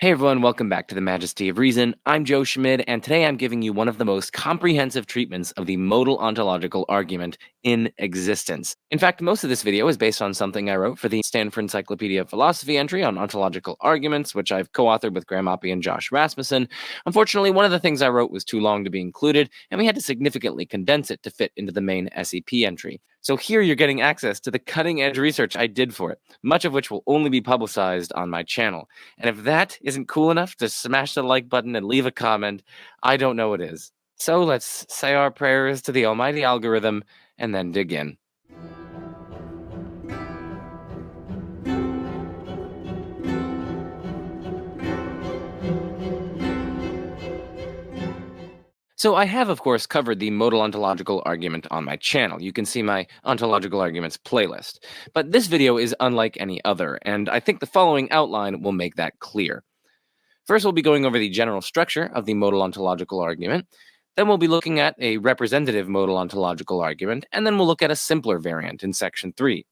Hey everyone, welcome back to the Majesty of Reason. I'm Joe Schmid, and today I'm giving you one of the most comprehensive treatments of the modal ontological argument in existence. In fact, most of this video is based on something I wrote for the Stanford Encyclopedia of Philosophy entry on ontological arguments, which I've co-authored with Graham Oppy and Josh Rasmussen. Unfortunately, one of the things I wrote was too long to be included, and we had to significantly condense it to fit into the main SEP entry. So here you're getting access to the cutting-edge research I did for it, much of which will only be publicized on my channel. And if that isn't cool enough to smash the like button and leave a comment, I don't know what is. So let's say our prayers to the almighty algorithm and then dig in. So I have, of course, covered the modal ontological argument on my channel. You can see my ontological arguments playlist. But this video is unlike any other, and I think the following outline will make that clear. First, we'll be going over the general structure of the modal ontological argument. Then we'll be looking at a representative modal ontological argument, and then we'll look at a simpler variant in Section 3.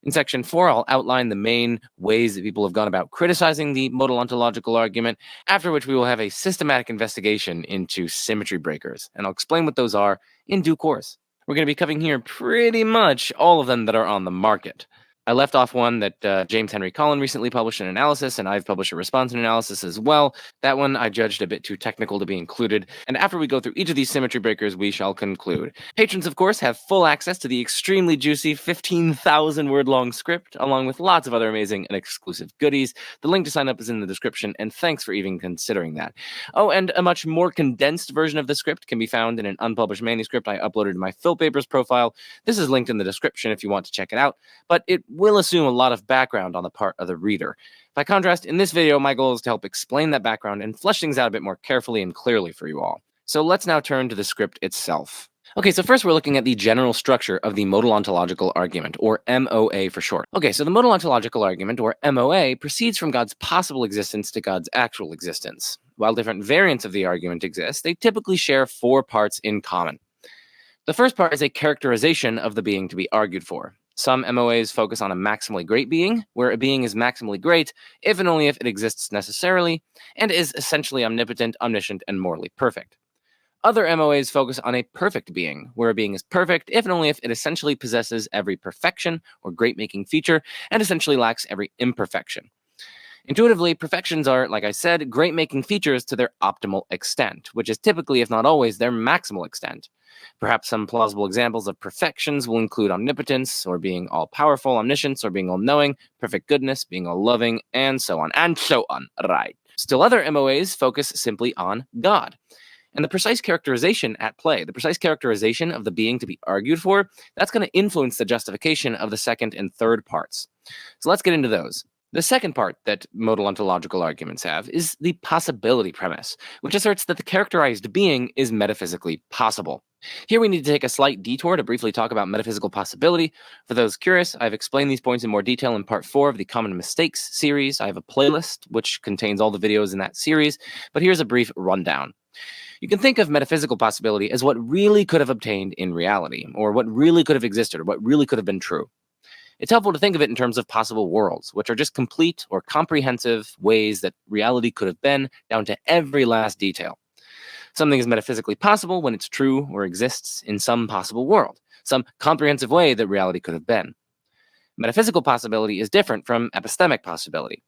In Section 4, I'll outline the main ways that people have gone about criticizing the modal ontological argument, after which we will have a systematic investigation into symmetry breakers, and I'll explain what those are in due course. We're going to be covering here pretty much all of them that are on the market. I left off one that James Henry Collin recently published an analysis, and I've published a response and analysis as well. That one I judged a bit too technical to be included, and after we go through each of these symmetry breakers, we shall conclude. Patrons, of course, have full access to the extremely juicy 15,000-word-long script, along with lots of other amazing and exclusive goodies. The link to sign up is in the description, and thanks for even considering that. Oh, and a much more condensed version of the script can be found in an unpublished manuscript I uploaded to my Phil Papers profile. This is linked in the description if you want to check it out, but it will assume a lot of background on the part of the reader. By contrast, in this video, my goal is to help explain that background and flesh things out a bit more carefully and clearly for you all. So let's now turn to the script itself. Okay, so first we're looking at the general structure of the modal ontological argument, or MOA for short. Okay, so the modal ontological argument, or MOA, proceeds from God's possible existence to God's actual existence. While different variants of the argument exist, they typically share 4 parts in common. The first part is a characterization of the being to be argued for. Some MOAs focus on a maximally great being, where a being is maximally great if and only if it exists necessarily, and is essentially omnipotent, omniscient, and morally perfect. Other MOAs focus on a perfect being, where a being is perfect if and only if it essentially possesses every perfection or great-making feature, and essentially lacks every imperfection. Intuitively, perfections are, like I said, great-making features to their optimal extent, which is typically, if not always, their maximal extent. Perhaps some plausible examples of perfections will include omnipotence, or being all-powerful, omniscience, or being all-knowing, perfect goodness, being all-loving, and so on, right? Still other MOAs focus simply on God. And the precise characterization at play, the precise characterization of the being to be argued for, that's going to influence the justification of the second and third parts. So let's get into those. The second part that modal ontological arguments have is the possibility premise, which asserts that the characterized being is metaphysically possible. Here we need to take a slight detour to briefly talk about metaphysical possibility. For those curious, I've explained these points in more detail in part 4 of the Common Mistakes series. I have a playlist which contains all the videos in that series, but here's a brief rundown. You can think of metaphysical possibility as what really could have obtained in reality, or what really could have existed, or what really could have been true. It's helpful to think of it in terms of possible worlds, which are just complete or comprehensive ways that reality could have been, down to every last detail. Something is metaphysically possible when it's true or exists in some possible world, some comprehensive way that reality could have been. Metaphysical possibility is different from epistemic possibility.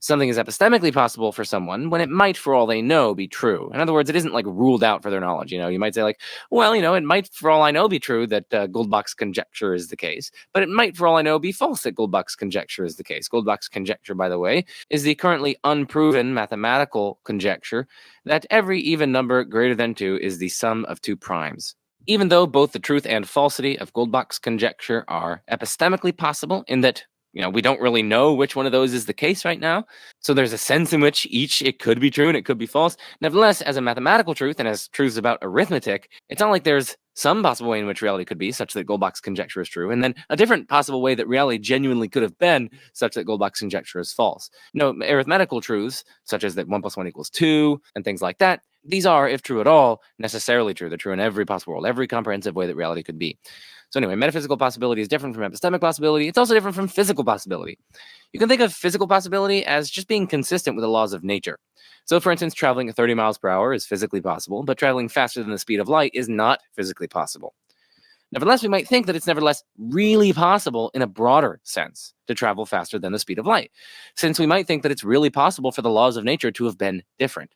Something is epistemically possible for someone when it might, for all they know, be true. In other words, it isn't like ruled out for their knowledge. You might say like, well, it might, for all I know, be true that Goldbach's conjecture is the case, but it might, for all I know, be false that Goldbach's conjecture is the case. Goldbach's conjecture, by the way, is the currently unproven mathematical conjecture that every even number greater than 2 is the sum of 2 primes. Even though both the truth and falsity of Goldbach's conjecture are epistemically possible in that we don't really know which one of those is the case right now. So there's a sense in which it could be true and it could be false. Nevertheless, as a mathematical truth and as truths about arithmetic, it's not like there's some possible way in which reality could be such that Goldbach's conjecture is true, and then a different possible way that reality genuinely could have been such that Goldbach's conjecture is false. Arithmetical truths, such as that 1 + 1 = 2 and things like that, these are, if true at all, necessarily true. They're true in every possible world, every comprehensive way that reality could be. So anyway, metaphysical possibility is different from epistemic possibility. It's also different from physical possibility. You can think of physical possibility as just being consistent with the laws of nature. So for instance, traveling at 30 miles per hour is physically possible, but traveling faster than the speed of light is not physically possible. Nevertheless, we might think that it's nevertheless really possible in a broader sense to travel faster than the speed of light, since we might think that it's really possible for the laws of nature to have been different.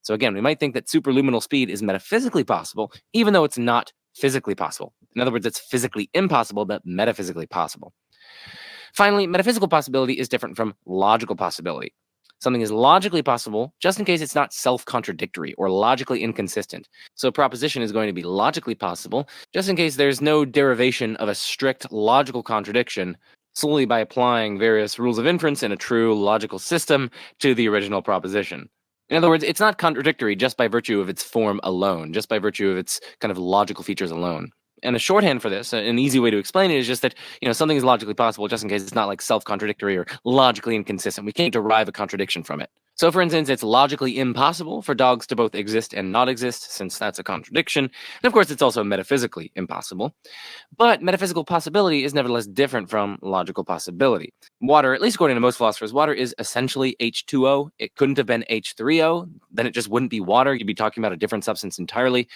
So again, we might think that superluminal speed is metaphysically possible, even though it's not physically possible. In other words, it's physically impossible, but metaphysically possible. Finally, metaphysical possibility is different from logical possibility. Something is logically possible just in case it's not self-contradictory or logically inconsistent. So a proposition is going to be logically possible just in case there's no derivation of a strict logical contradiction solely by applying various rules of inference in a true logical system to the original proposition. In other words, it's not contradictory just by virtue of its form alone, just by virtue of its kind of logical features alone. And a shorthand for this, an easy way to explain it, is just that something is logically possible just in case it's not like self-contradictory or logically inconsistent. We can't derive a contradiction from it. So for instance, it's logically impossible for dogs to both exist and not exist, since that's a contradiction. And of course, it's also metaphysically impossible. But metaphysical possibility is nevertheless different from logical possibility. Water, at least according to most philosophers, water is essentially H2O. It couldn't have been H3O. Then it just wouldn't be water. You'd be talking about a different substance entirely.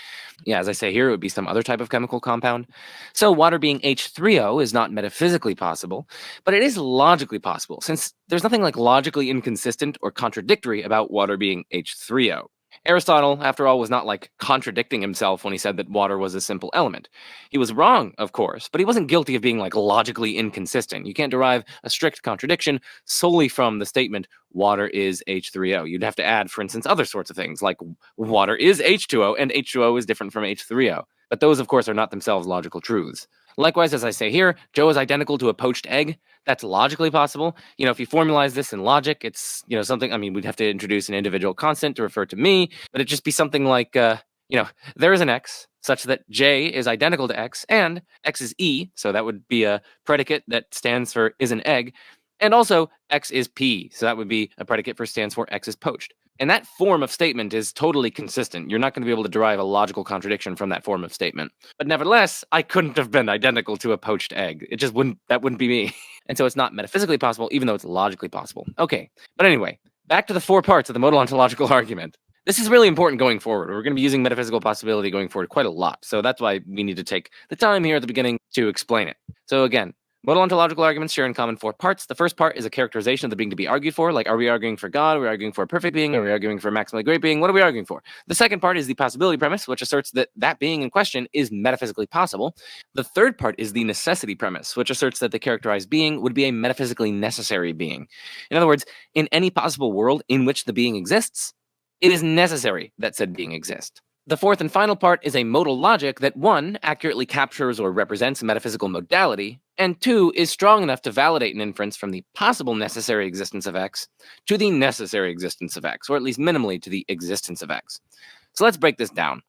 Yeah, as I say here, it would be some other type of chemical compound. So water being H3O is not metaphysically possible, but it is logically possible, since there's nothing like logically inconsistent or contradictory about water being H3O. Aristotle, after all, was not like contradicting himself when he said that water was a simple element. He was wrong, of course, but he wasn't guilty of being like logically inconsistent. You can't derive a strict contradiction solely from the statement water is H3O. You'd have to add, for instance, other sorts of things like water is H2O and H2O is different from H3O. But those, of course, are not themselves logical truths. Likewise, as I say here, Joe is identical to a poached egg. That's logically possible. If you formalize this in logic, it's, something, we'd have to introduce an individual constant to refer to me, but it'd just be something like, there is an X such that J is identical to X and X is E. So that would be a predicate that stands for is an egg. And also X is P. So that would be a predicate for stands for X is poached. And that form of statement is totally consistent. You're not going to be able to derive a logical contradiction from that form of statement. But nevertheless, I couldn't have been identical to a poached egg. That wouldn't be me. And so it's not metaphysically possible, even though it's logically possible. Okay. But anyway, back to the 4 parts of the modal ontological argument. This is really important going forward. We're going to be using metaphysical possibility going forward quite a lot. So that's why we need to take the time here at the beginning to explain it. So again, modal ontological arguments share in common 4 parts. The first part is a characterization of the being to be argued for. Like, are we arguing for God? Are we arguing for a perfect being? Are we arguing for a maximally great being? What are we arguing for? The second part is the possibility premise, which asserts that that being in question is metaphysically possible. The third part is the necessity premise, which asserts that the characterized being would be a metaphysically necessary being. In other words, in any possible world in which the being exists, it is necessary that said being exist. The fourth and final part is a modal logic that 1, accurately captures or represents a metaphysical modality, and 2, is strong enough to validate an inference from the possible necessary existence of X to the necessary existence of X, or at least minimally to the existence of X. So let's break this down.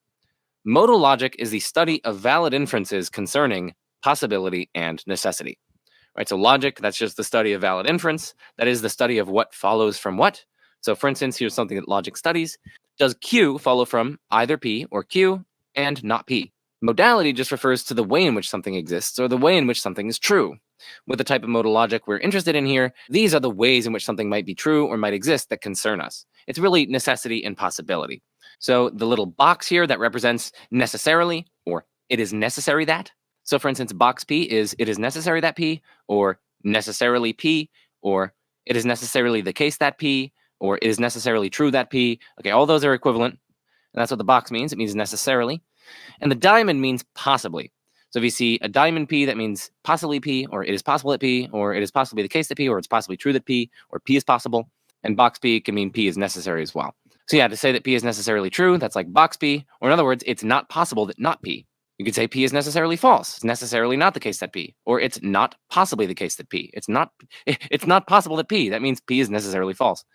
Modal logic is the study of valid inferences concerning possibility and necessity. Right, so logic, that's just the study of valid inference. That is the study of what follows from what. So for instance, here's something that logic studies. Does Q follow from either P or Q and not P? Modality just refers to the way in which something exists or the way in which something is true. With the type of modal logic we're interested in here, these are the ways in which something might be true or might exist that concern us. It's really necessity and possibility. So the little box here that represents necessarily, or it is necessary that. So for instance, box P is it is necessary that P, or necessarily P, or it is necessarily the case that P, or it is necessarily true that P. Okay, all those are equivalent. And that's what the box means. It means necessarily. And the diamond means possibly. So if you see a diamond P, that means possibly P, or it is possible that P, or it is possibly the case that P, or it's possibly true that P, or P is possible. And box P can mean P is necessary as well. So yeah, to say that P is necessarily true, that's like box P. Or in other words, it's not possible that not P. You could say P is necessarily false. It's necessarily not the case that P. Or it's not possibly the case that P. It's not possible that P. That means P is necessarily false.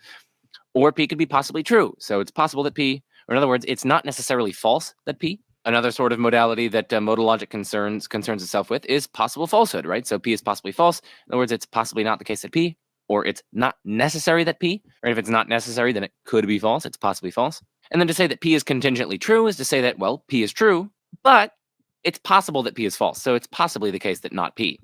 Or P could be possibly true. So it's possible that P, or in other words, it's not necessarily false that P. Another sort of modality that modal logic concerns itself with is possible falsehood, right? So P is possibly false. In other words, it's possibly not the case that P, or it's not necessary that P, or if it's not necessary, then it could be false. It's possibly false. And then to say that P is contingently true is to say that, well, P is true, but it's possible that P is false. So it's possibly the case that not P.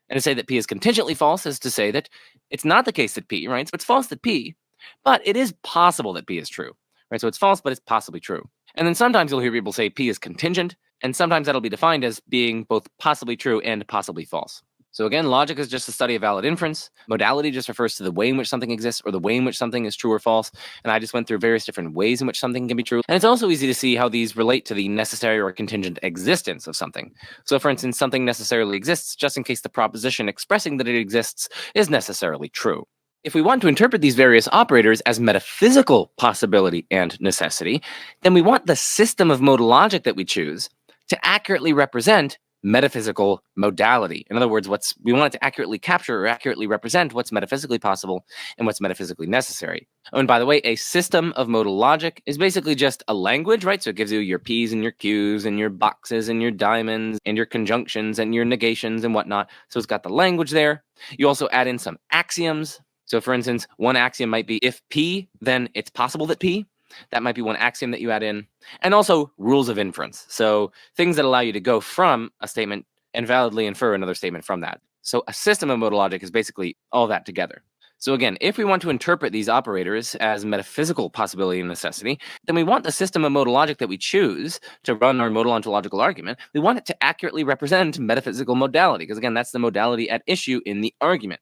And to say that P is contingently false is to say that it's not the case that P, right? So it's false that P, but it is possible that P is true, right? So it's false, but it's possibly true. And then sometimes you'll hear people say P is contingent, and sometimes that'll be defined as being both possibly true and possibly false. So again, logic is just the study of valid inference. Modality just refers to the way in which something exists or the way in which something is true or false. And I just went through various different ways in which something can be true. And it's also easy to see how these relate to the necessary or contingent existence of something. So for instance, something necessarily exists just in case the proposition expressing that it exists is necessarily true. If we want to interpret these various operators as metaphysical possibility and necessity, then we want the system of modal logic that we choose to accurately represent metaphysical modality. In other words, we want it to accurately capture or accurately represent what's metaphysically possible and what's metaphysically necessary. Oh, and by the way, a system of modal logic is basically just a language, right? So it gives you your P's and your Q's and your boxes and your diamonds and your conjunctions and your negations and whatnot. So it's got the language there. You also add in some axioms. So for instance, one axiom might be if P, then it's possible that P. That might be one axiom that you add in. And also rules of inference. So things that allow you to go from a statement and validly infer another statement from that. So a system of modal logic is basically all that together. So again, if we want to interpret these operators as metaphysical possibility and necessity, then we want the system of modal logic that we choose to run our modal ontological argument, we want it to accurately represent metaphysical modality, because again, that's the modality at issue in the argument.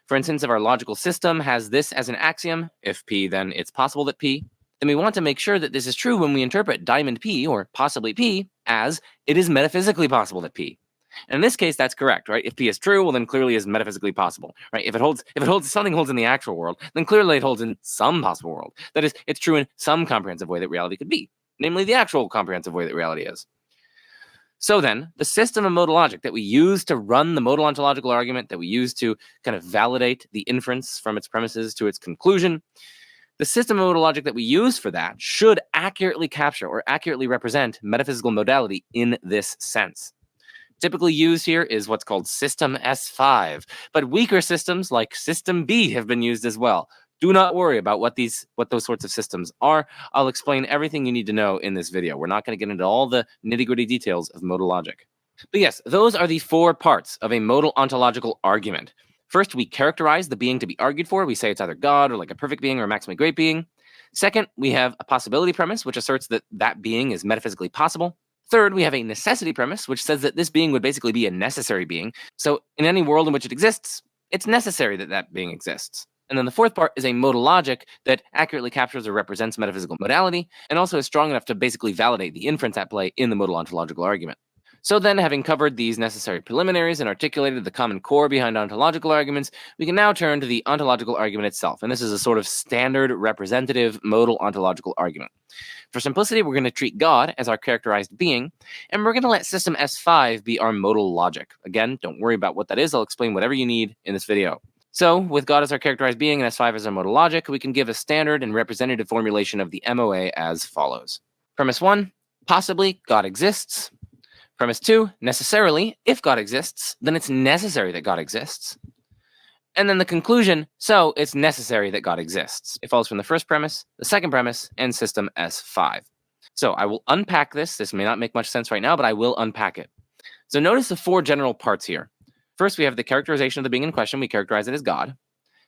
For instance, if our logical system has this as an axiom, if P, then it's possible that P, then we want to make sure that this is true when we interpret diamond P, or possibly P, as it is metaphysically possible that P. And in this case, that's correct, right? If P is true, well, then clearly is metaphysically possible, right? If something holds in the actual world, then clearly it holds in some possible world. That is, it's true in some comprehensive way that reality could be, namely the actual comprehensive way that reality is. So then, the system of modal logic that we use to run the modal ontological argument, that we use to kind of validate the inference from its premises to its conclusion, the system of modal logic that we use for that should accurately capture or accurately represent metaphysical modality in this sense. Typically used here is what's called System S5, but weaker systems like System B have been used as well. Do not worry about what those sorts of systems are. I'll explain everything you need to know in this video. We're not going to get into all the nitty-gritty details of modal logic. But yes, those are the 4 parts of a modal ontological argument. First, we characterize the being to be argued for. We say it's either God or like a perfect being or a maximally great being. Second, we have a possibility premise, which asserts that that being is metaphysically possible. Third, we have a necessity premise, which says that this being would basically be a necessary being. So in any world in which it exists, it's necessary that that being exists. And then the fourth part is a modal logic that accurately captures or represents metaphysical modality and also is strong enough to basically validate the inference at play in the modal ontological argument. So then, having covered these necessary preliminaries and articulated the common core behind ontological arguments, we can now turn to the ontological argument itself. And this is a sort of standard representative modal ontological argument. For simplicity, we're going to treat God as our characterized being, and we're going to let system S5 be our modal logic. Again, don't worry about what that is. I'll explain whatever you need in this video. So, with God as our characterized being and S5 as our modal logic, we can give a standard and representative formulation of the MOA as follows. Premise 1, possibly God exists. Premise 2, necessarily, if God exists, then it's necessary that God exists. And then the conclusion, so it's necessary that God exists. It follows from the first premise, the second premise, and system S5. So I will unpack this. This may not make much sense right now, but I will unpack it. So notice the 4 general parts here. First, we have the characterization of the being in question. We characterize it as God.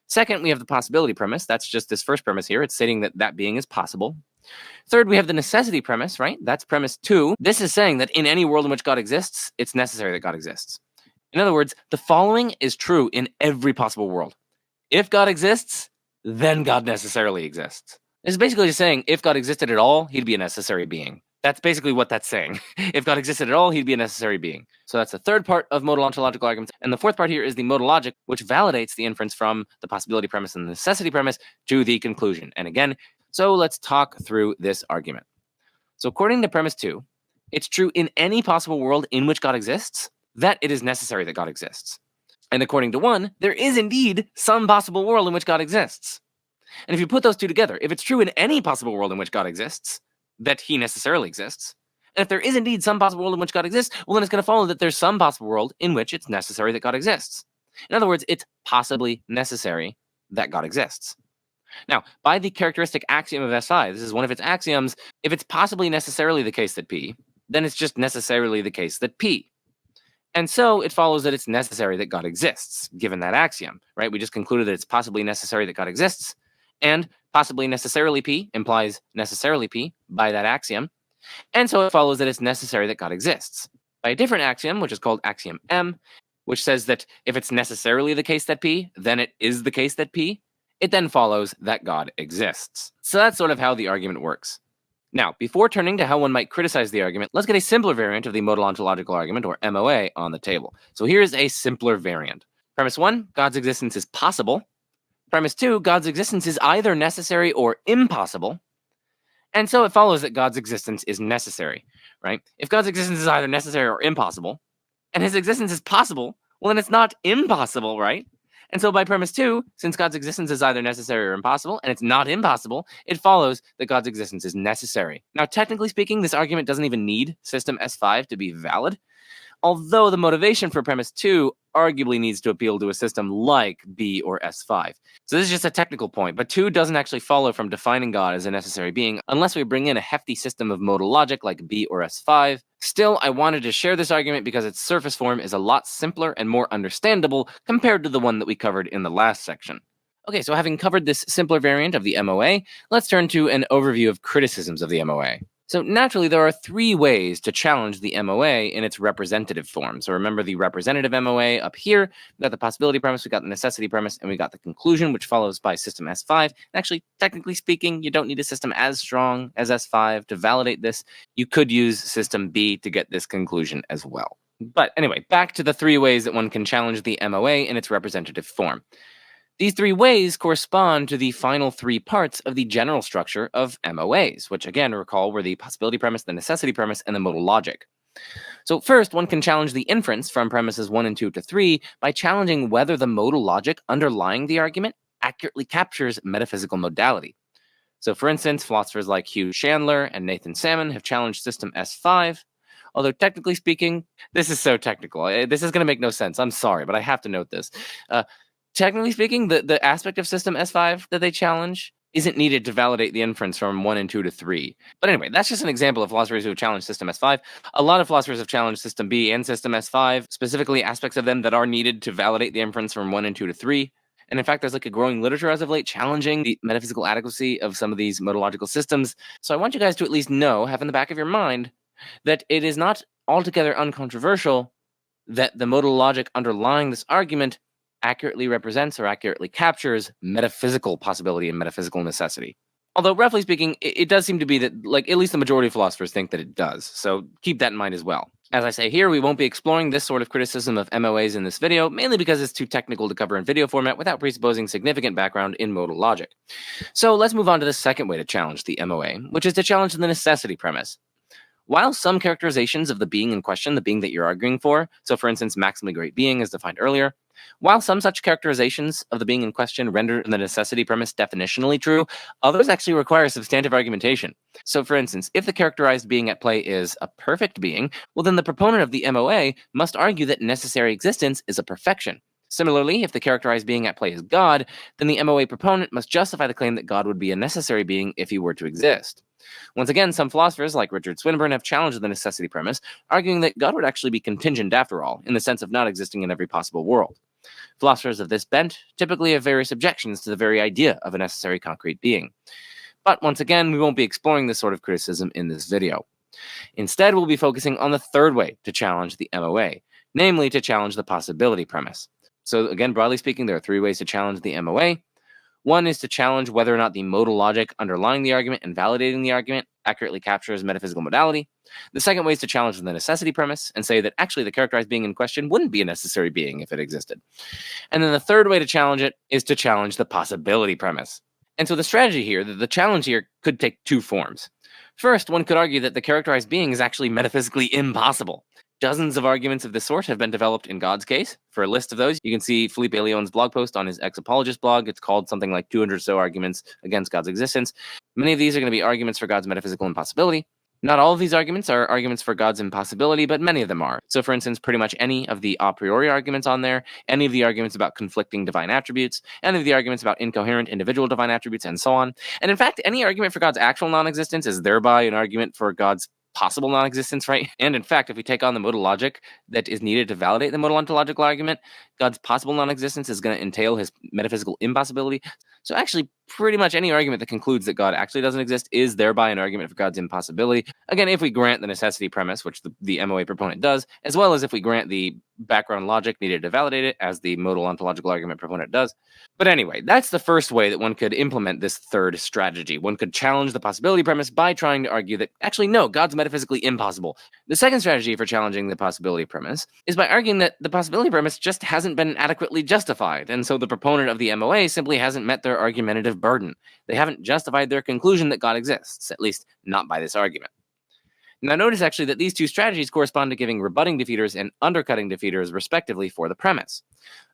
Second, we have the possibility premise. That's just this first premise here. It's stating that that being is possible. Third, we have the necessity premise, right? That's premise 2. This is saying that in any world in which God exists, it's necessary that God exists. In other words, the following is true in every possible world. If God exists, then God necessarily exists. This is basically just saying if God existed at all, he'd be a necessary being. That's basically what that's saying. If God existed at all, he'd be a necessary being. So that's the third part of modal ontological arguments. And the fourth part here is the modal logic, which validates the inference from the possibility premise and the necessity premise to the conclusion. And again, so let's talk through this argument. So according to premise 2, it's true in any possible world in which God exists that it is necessary that God exists. And according to 1, there is indeed some possible world in which God exists. And if you put those two together, if it's true in any possible world in which God exists, that he necessarily exists, and if there is indeed some possible world in which God exists, well, then it's going to follow that there's some possible world in which it's necessary that God exists. In other words, it's possibly necessary that God exists. Now, by the characteristic axiom of SI, this is one of its axioms, if it's possibly necessarily the case that P, then it's just necessarily the case that P. And so it follows that it's necessary that God exists, given that axiom, right? We just concluded that it's possibly necessary that God exists, and possibly necessarily P implies necessarily P by that axiom. And so it follows that it's necessary that God exists by a different axiom, which is called axiom M, which says that if it's necessarily the case that P, then it is the case that P. It then follows that God exists. So that's sort of how the argument works. Now, before turning to how one might criticize the argument, let's get a simpler variant of the modal ontological argument, or MOA, on the table. So here's a simpler variant. Premise 1, God's existence is possible. Premise 2, God's existence is either necessary or impossible. And so it follows that God's existence is necessary, right? If God's existence is either necessary or impossible, and his existence is possible, well, then it's not impossible, right? And so by premise 2, since God's existence is either necessary or impossible, and it's not impossible, it follows that God's existence is necessary. Now, technically speaking, this argument doesn't even need system S5 to be valid, although the motivation for premise 2 arguably needs to appeal to a system like B or S5. So this is just a technical point, but 2 doesn't actually follow from defining God as a necessary being unless we bring in a hefty system of modal logic like B or S5. Still, I wanted to share this argument because its surface form is a lot simpler and more understandable compared to the one that we covered in the last section. Okay, so having covered this simpler variant of the MOA, let's turn to an overview of criticisms of the MOA. So naturally, there are 3 ways to challenge the MOA in its representative form. So remember the representative MOA up here. We got the possibility premise, we got the necessity premise, and we got the conclusion, which follows by system S5. And actually, technically speaking, you don't need a system as strong as S5 to validate this. You could use system B to get this conclusion as well. But anyway, back to the 3 ways that one can challenge the MOA in its representative form. These 3 ways correspond to the final 3 parts of the general structure of MOAs, which again, recall, were the possibility premise, the necessity premise, and the modal logic. So first, one can challenge the inference from premises 1 and 2 to 3 by challenging whether the modal logic underlying the argument accurately captures metaphysical modality. So for instance, philosophers like Hugh Chandler and Nathan Salmon have challenged system S5, although technically speaking, this is so technical. This is going to make no sense. I'm sorry, but I have to note this. Technically speaking, the aspect of system S5 that they challenge isn't needed to validate the inference from 1 and 2 to 3. But anyway, that's just an example of philosophers who have challenged system S5. A lot of philosophers have challenged system B and system S5, specifically aspects of them that are needed to validate the inference from 1 and 2 to 3. And in fact, there's like a growing literature as of late challenging the metaphysical adequacy of some of these modalogical systems. So I want you guys to at least know, have in the back of your mind, that it is not altogether uncontroversial that the modal logic underlying this argument accurately represents or accurately captures metaphysical possibility and metaphysical necessity. Although, roughly speaking, it does seem to be that, like, at least the majority of philosophers think that it does. So keep that in mind as well. As I say here, we won't be exploring this sort of criticism of MOAs in this video, mainly because it's too technical to cover in video format without presupposing significant background in modal logic. So let's move on to the second way to challenge the MOA, which is to challenge the necessity premise. While some characterizations of the being in question, the being that you're arguing for, so for instance, maximally great being as defined earlier, while some such characterizations of the being in question render the necessity premise definitionally true, others actually require substantive argumentation. So for instance, if the characterized being at play is a perfect being, well then the proponent of the MOA must argue that necessary existence is a perfection. Similarly, if the characterized being at play is God, then the MOA proponent must justify the claim that God would be a necessary being if he were to exist. Once again, some philosophers, like Richard Swinburne, have challenged the necessity premise, arguing that God would actually be contingent after all, in the sense of not existing in every possible world. Philosophers of this bent typically have various objections to the very idea of a necessary concrete being. But once again, we won't be exploring this sort of criticism in this video. Instead, we'll be focusing on the third way to challenge the MOA, namely to challenge the possibility premise. So again, broadly speaking, there are 3 ways to challenge the MOA. One is to challenge whether or not the modal logic underlying the argument and validating the argument accurately captures metaphysical modality. The second way is to challenge the necessity premise and say that actually the characterized being in question wouldn't be a necessary being if it existed. And then the third way to challenge it is to challenge the possibility premise. And so the strategy here, the challenge here, could take 2 forms. First, one could argue that the characterized being is actually metaphysically impossible. Dozens of arguments of this sort have been developed in God's case. For a list of those, you can see Philippe Leon's blog post on his Ex-Apologist blog. It's called something like 200 or so arguments against God's existence. Many of these are going to be arguments for God's metaphysical impossibility. Not all of these arguments are arguments for God's impossibility, but many of them are. So for instance, pretty much any of the a priori arguments on there, any of the arguments about conflicting divine attributes, any of the arguments about incoherent individual divine attributes, and so on. And in fact, any argument for God's actual non-existence is thereby an argument for God's possible non-existence, right? And in fact, if we take on the modal logic that is needed to validate the modal ontological argument, God's possible non-existence is going to entail his metaphysical impossibility. So actually, pretty much any argument that concludes that God actually doesn't exist is thereby an argument for God's impossibility. Again, if we grant the necessity premise, which the MOA proponent does, as well as if we grant the background logic needed to validate it, as the modal ontological argument proponent does. But anyway, that's the first way that one could implement this third strategy. One could challenge the possibility premise by trying to argue that, actually, no, God's metaphysically impossible. The second strategy for challenging the possibility premise is by arguing that the possibility premise just hasn't been adequately justified, and so the proponent of the MOA simply hasn't met their argumentative burden. They haven't justified their conclusion that God exists, at least not by this argument. Now notice actually that these two strategies correspond to giving rebutting defeaters and undercutting defeaters respectively for the premise.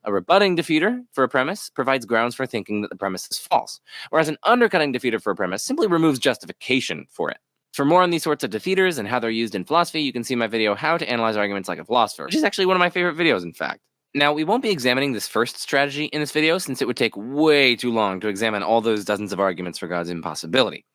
A rebutting defeater for a premise provides grounds for thinking that the premise is false, whereas an undercutting defeater for a premise simply removes justification for it. For more on these sorts of defeaters and how they're used in philosophy, you can see my video How to Analyze Arguments Like a Philosopher, which is actually one of my favorite videos, in fact. Now, we won't be examining this first strategy in this video since it would take way too long to examine all those dozens of arguments for God's impossibility.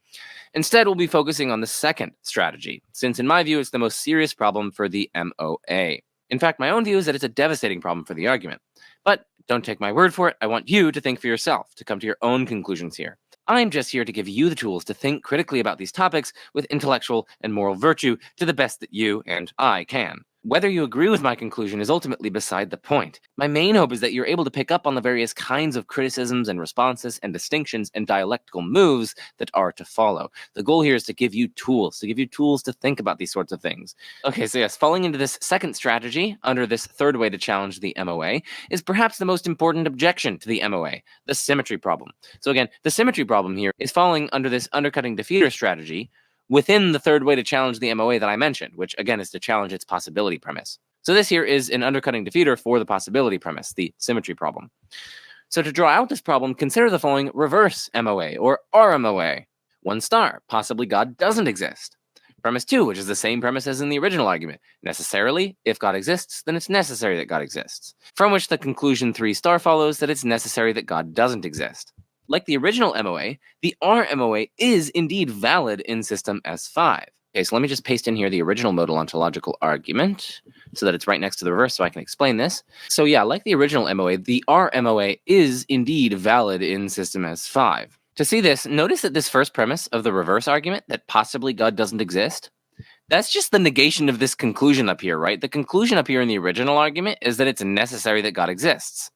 Instead, we'll be focusing on the second strategy, since in my view, it's the most serious problem for the MOA. In fact, my own view is that it's a devastating problem for the argument. But don't take my word for it. I want you to think for yourself, to come to your own conclusions here. I'm just here to give you the tools to think critically about these topics with intellectual and moral virtue to the best that you and I can. Whether you agree with my conclusion is ultimately beside the point. My main hope is that you're able to pick up on the various kinds of criticisms and responses and distinctions and dialectical moves that are to follow. The goal here is to give you tools to think about these sorts of things. Okay, so yes, falling into this second strategy under this third way to challenge the MOA is perhaps the most important objection to the MOA, the symmetry problem. So again, the symmetry problem here is falling under this undercutting defeater strategy within the third way to challenge the MOA that I mentioned, which again is to challenge its possibility premise. So this here is an undercutting defeater for the possibility premise, the symmetry problem. So to draw out this problem, consider the following reverse MOA, or RMOA. 1 star, possibly God doesn't exist. Premise 2, which is the same premise as in the original argument. Necessarily, if God exists, then it's necessary that God exists. From which the conclusion 3 star follows that it's necessary that God doesn't exist. Like the original MOA, the RMOA is indeed valid in system S5. Okay, so let me just paste in here the original modal ontological argument so that it's right next to the reverse so I can explain this. So yeah, like the original MOA, the RMOA is indeed valid in system S5. To see this, notice that this first premise of the reverse argument, that possibly God doesn't exist, that's just the negation of this conclusion up here, right? The conclusion up here in the original argument is that it's necessary that God exists.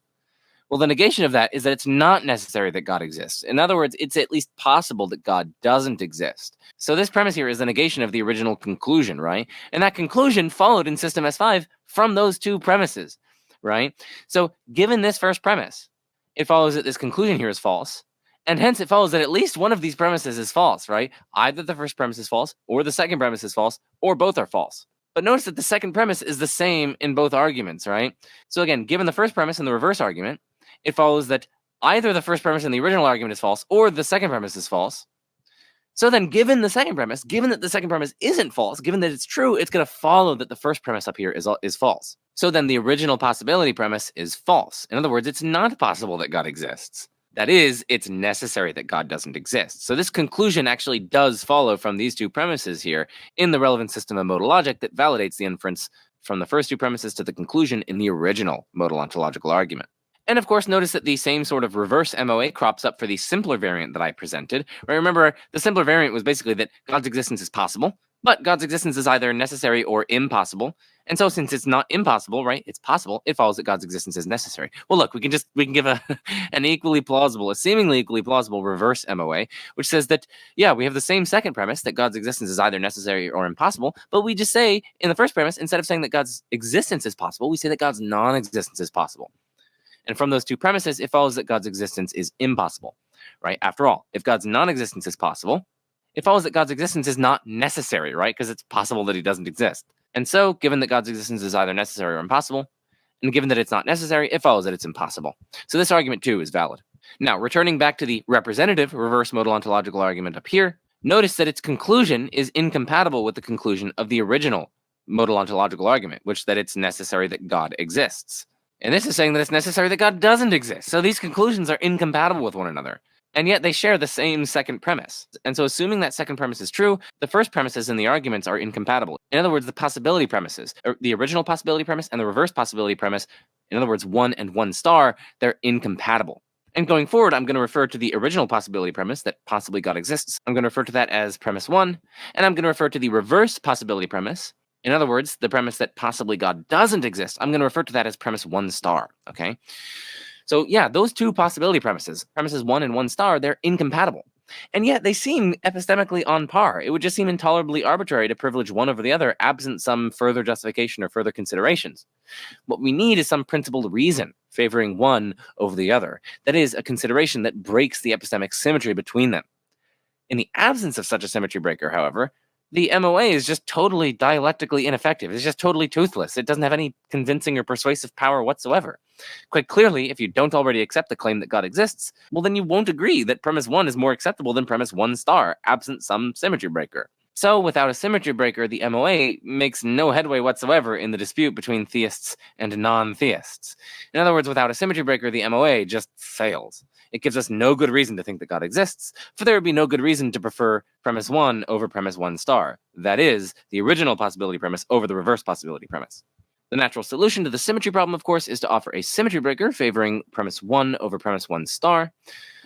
Well, the negation of that is that it's not necessary that God exists. In other words, it's at least possible that God doesn't exist. So this premise here is the negation of the original conclusion, right? And that conclusion followed in system S5 from those two premises, right? So given this first premise, it follows that this conclusion here is false. And hence it follows that at least one of these premises is false, right? Either the first premise is false, or the second premise is false, or both are false. But notice that the second premise is the same in both arguments, right? So again, given the first premise and the reverse argument, it follows that either the first premise in the original argument is false or the second premise is false. So then given that the second premise isn't false, given that it's true, it's going to follow that the first premise up here is false. So then the original possibility premise is false. In other words, it's not possible that God exists. That is, it's necessary that God doesn't exist. So this conclusion actually does follow from these two premises here in the relevant system of modal logic that validates the inference from the first two premises to the conclusion in the original modal ontological argument. And of course, notice that the same sort of reverse MOA crops up for the simpler variant that I presented. Right? Remember, the simpler variant was basically that God's existence is possible, but God's existence is either necessary or impossible. And so since it's not impossible, right, it's possible, it follows that God's existence is necessary. Well, look, we can give a seemingly equally plausible reverse MOA, which says that, yeah, we have the same second premise that God's existence is either necessary or impossible, but we just say in the first premise, instead of saying that God's existence is possible, we say that God's non-existence is possible. And from those two premises, it follows that God's existence is impossible, right? After all, if God's non-existence is possible, it follows that God's existence is not necessary, right? Because it's possible that he doesn't exist. And so, given that God's existence is either necessary or impossible, and given that it's not necessary, it follows that it's impossible. So this argument, too, is valid. Now, returning back to the representative reverse modal ontological argument up here, notice that its conclusion is incompatible with the conclusion of the original modal ontological argument, which that it's necessary that God exists. And this is saying that it's necessary that God doesn't exist. So these conclusions are incompatible with one another. And yet they share the same second premise. And so assuming that second premise is true, the first premises in the arguments are incompatible. In other words, the possibility premises, or the original possibility premise and the reverse possibility premise, in other words, 1 and 1 star, they're incompatible. And going forward, I'm going to refer to the original possibility premise that possibly God exists. I'm going to refer to that as premise 1, and I'm going to refer to the reverse possibility premise. In other words, the premise that possibly God doesn't exist, I'm going to refer to that as premise 1 star, okay? So yeah, those two possibility premises, premises 1 and 1 star, they're incompatible. And yet they seem epistemically on par. It would just seem intolerably arbitrary to privilege one over the other absent some further justification or further considerations. What we need is some principled reason favoring one over the other. That is, a consideration that breaks the epistemic symmetry between them. In the absence of such a symmetry breaker, however, the MOA is just totally dialectically ineffective. It's just totally toothless. It doesn't have any convincing or persuasive power whatsoever. Quite clearly, if you don't already accept the claim that God exists, well, then you won't agree that premise 1 is more acceptable than premise 1 star, absent some symmetry breaker. So, without a symmetry breaker, the MOA makes no headway whatsoever in the dispute between theists and non-theists. In other words, without a symmetry breaker, the MOA just fails. It gives us no good reason to think that God exists, for there would be no good reason to prefer premise 1 over premise 1 star. That is, the original possibility premise over the reverse possibility premise. The natural solution to the symmetry problem, of course, is to offer a symmetry breaker favoring premise 1 over premise 1 star.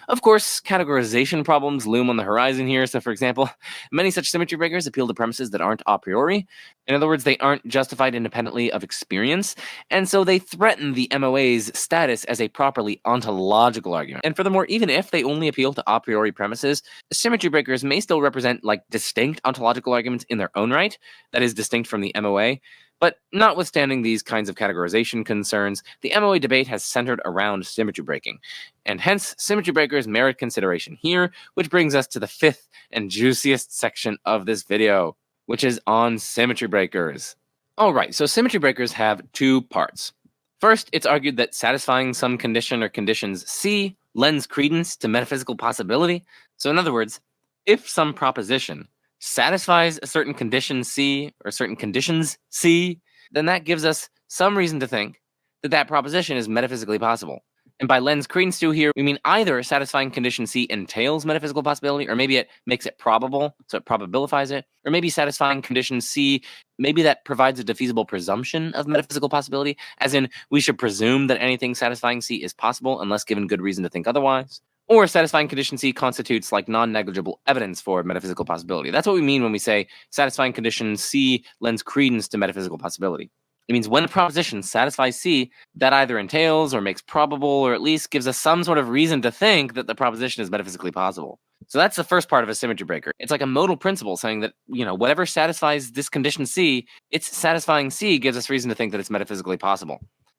Of course, categorization problems loom on the horizon here. So, for example, many such symmetry breakers appeal to premises that aren't a priori. In other words, they aren't justified independently of experience, and so they threaten the MOA's status as a properly ontological argument. And furthermore, even if they only appeal to a priori premises, symmetry breakers may still represent distinct ontological arguments in their own right, that is, distinct from the MOA. But notwithstanding these kinds of categorization concerns, the MOA debate has centered around symmetry breaking, and hence symmetry breakers merit consideration here, which brings us to the fifth and juiciest section of this video, which is on symmetry breakers. Alright, so symmetry breakers have two parts. First, it's argued that satisfying some condition or conditions C lends credence to metaphysical possibility. So in other words, if some proposition satisfies a certain condition C or certain conditions C, then that gives us some reason to think that that proposition is metaphysically possible. And by lends credence to here, we mean either satisfying condition C entails metaphysical possibility, or maybe it makes it probable, so it probabilifies it, or maybe satisfying condition C, maybe that provides a defeasible presumption of metaphysical possibility, as in we should presume that anything satisfying C is possible unless given good reason to think otherwise. Or satisfying condition C constitutes non-negligible evidence for metaphysical possibility. That's what we mean when we say satisfying condition C lends credence to metaphysical possibility. It means when a proposition satisfies C, that either entails or makes probable, or at least gives us some sort of reason to think that the proposition is metaphysically possible. So that's the first part of a symmetry breaker. It's like a modal principle saying that, whatever satisfies this condition C, its satisfying C gives us reason to think that it's metaphysically possible.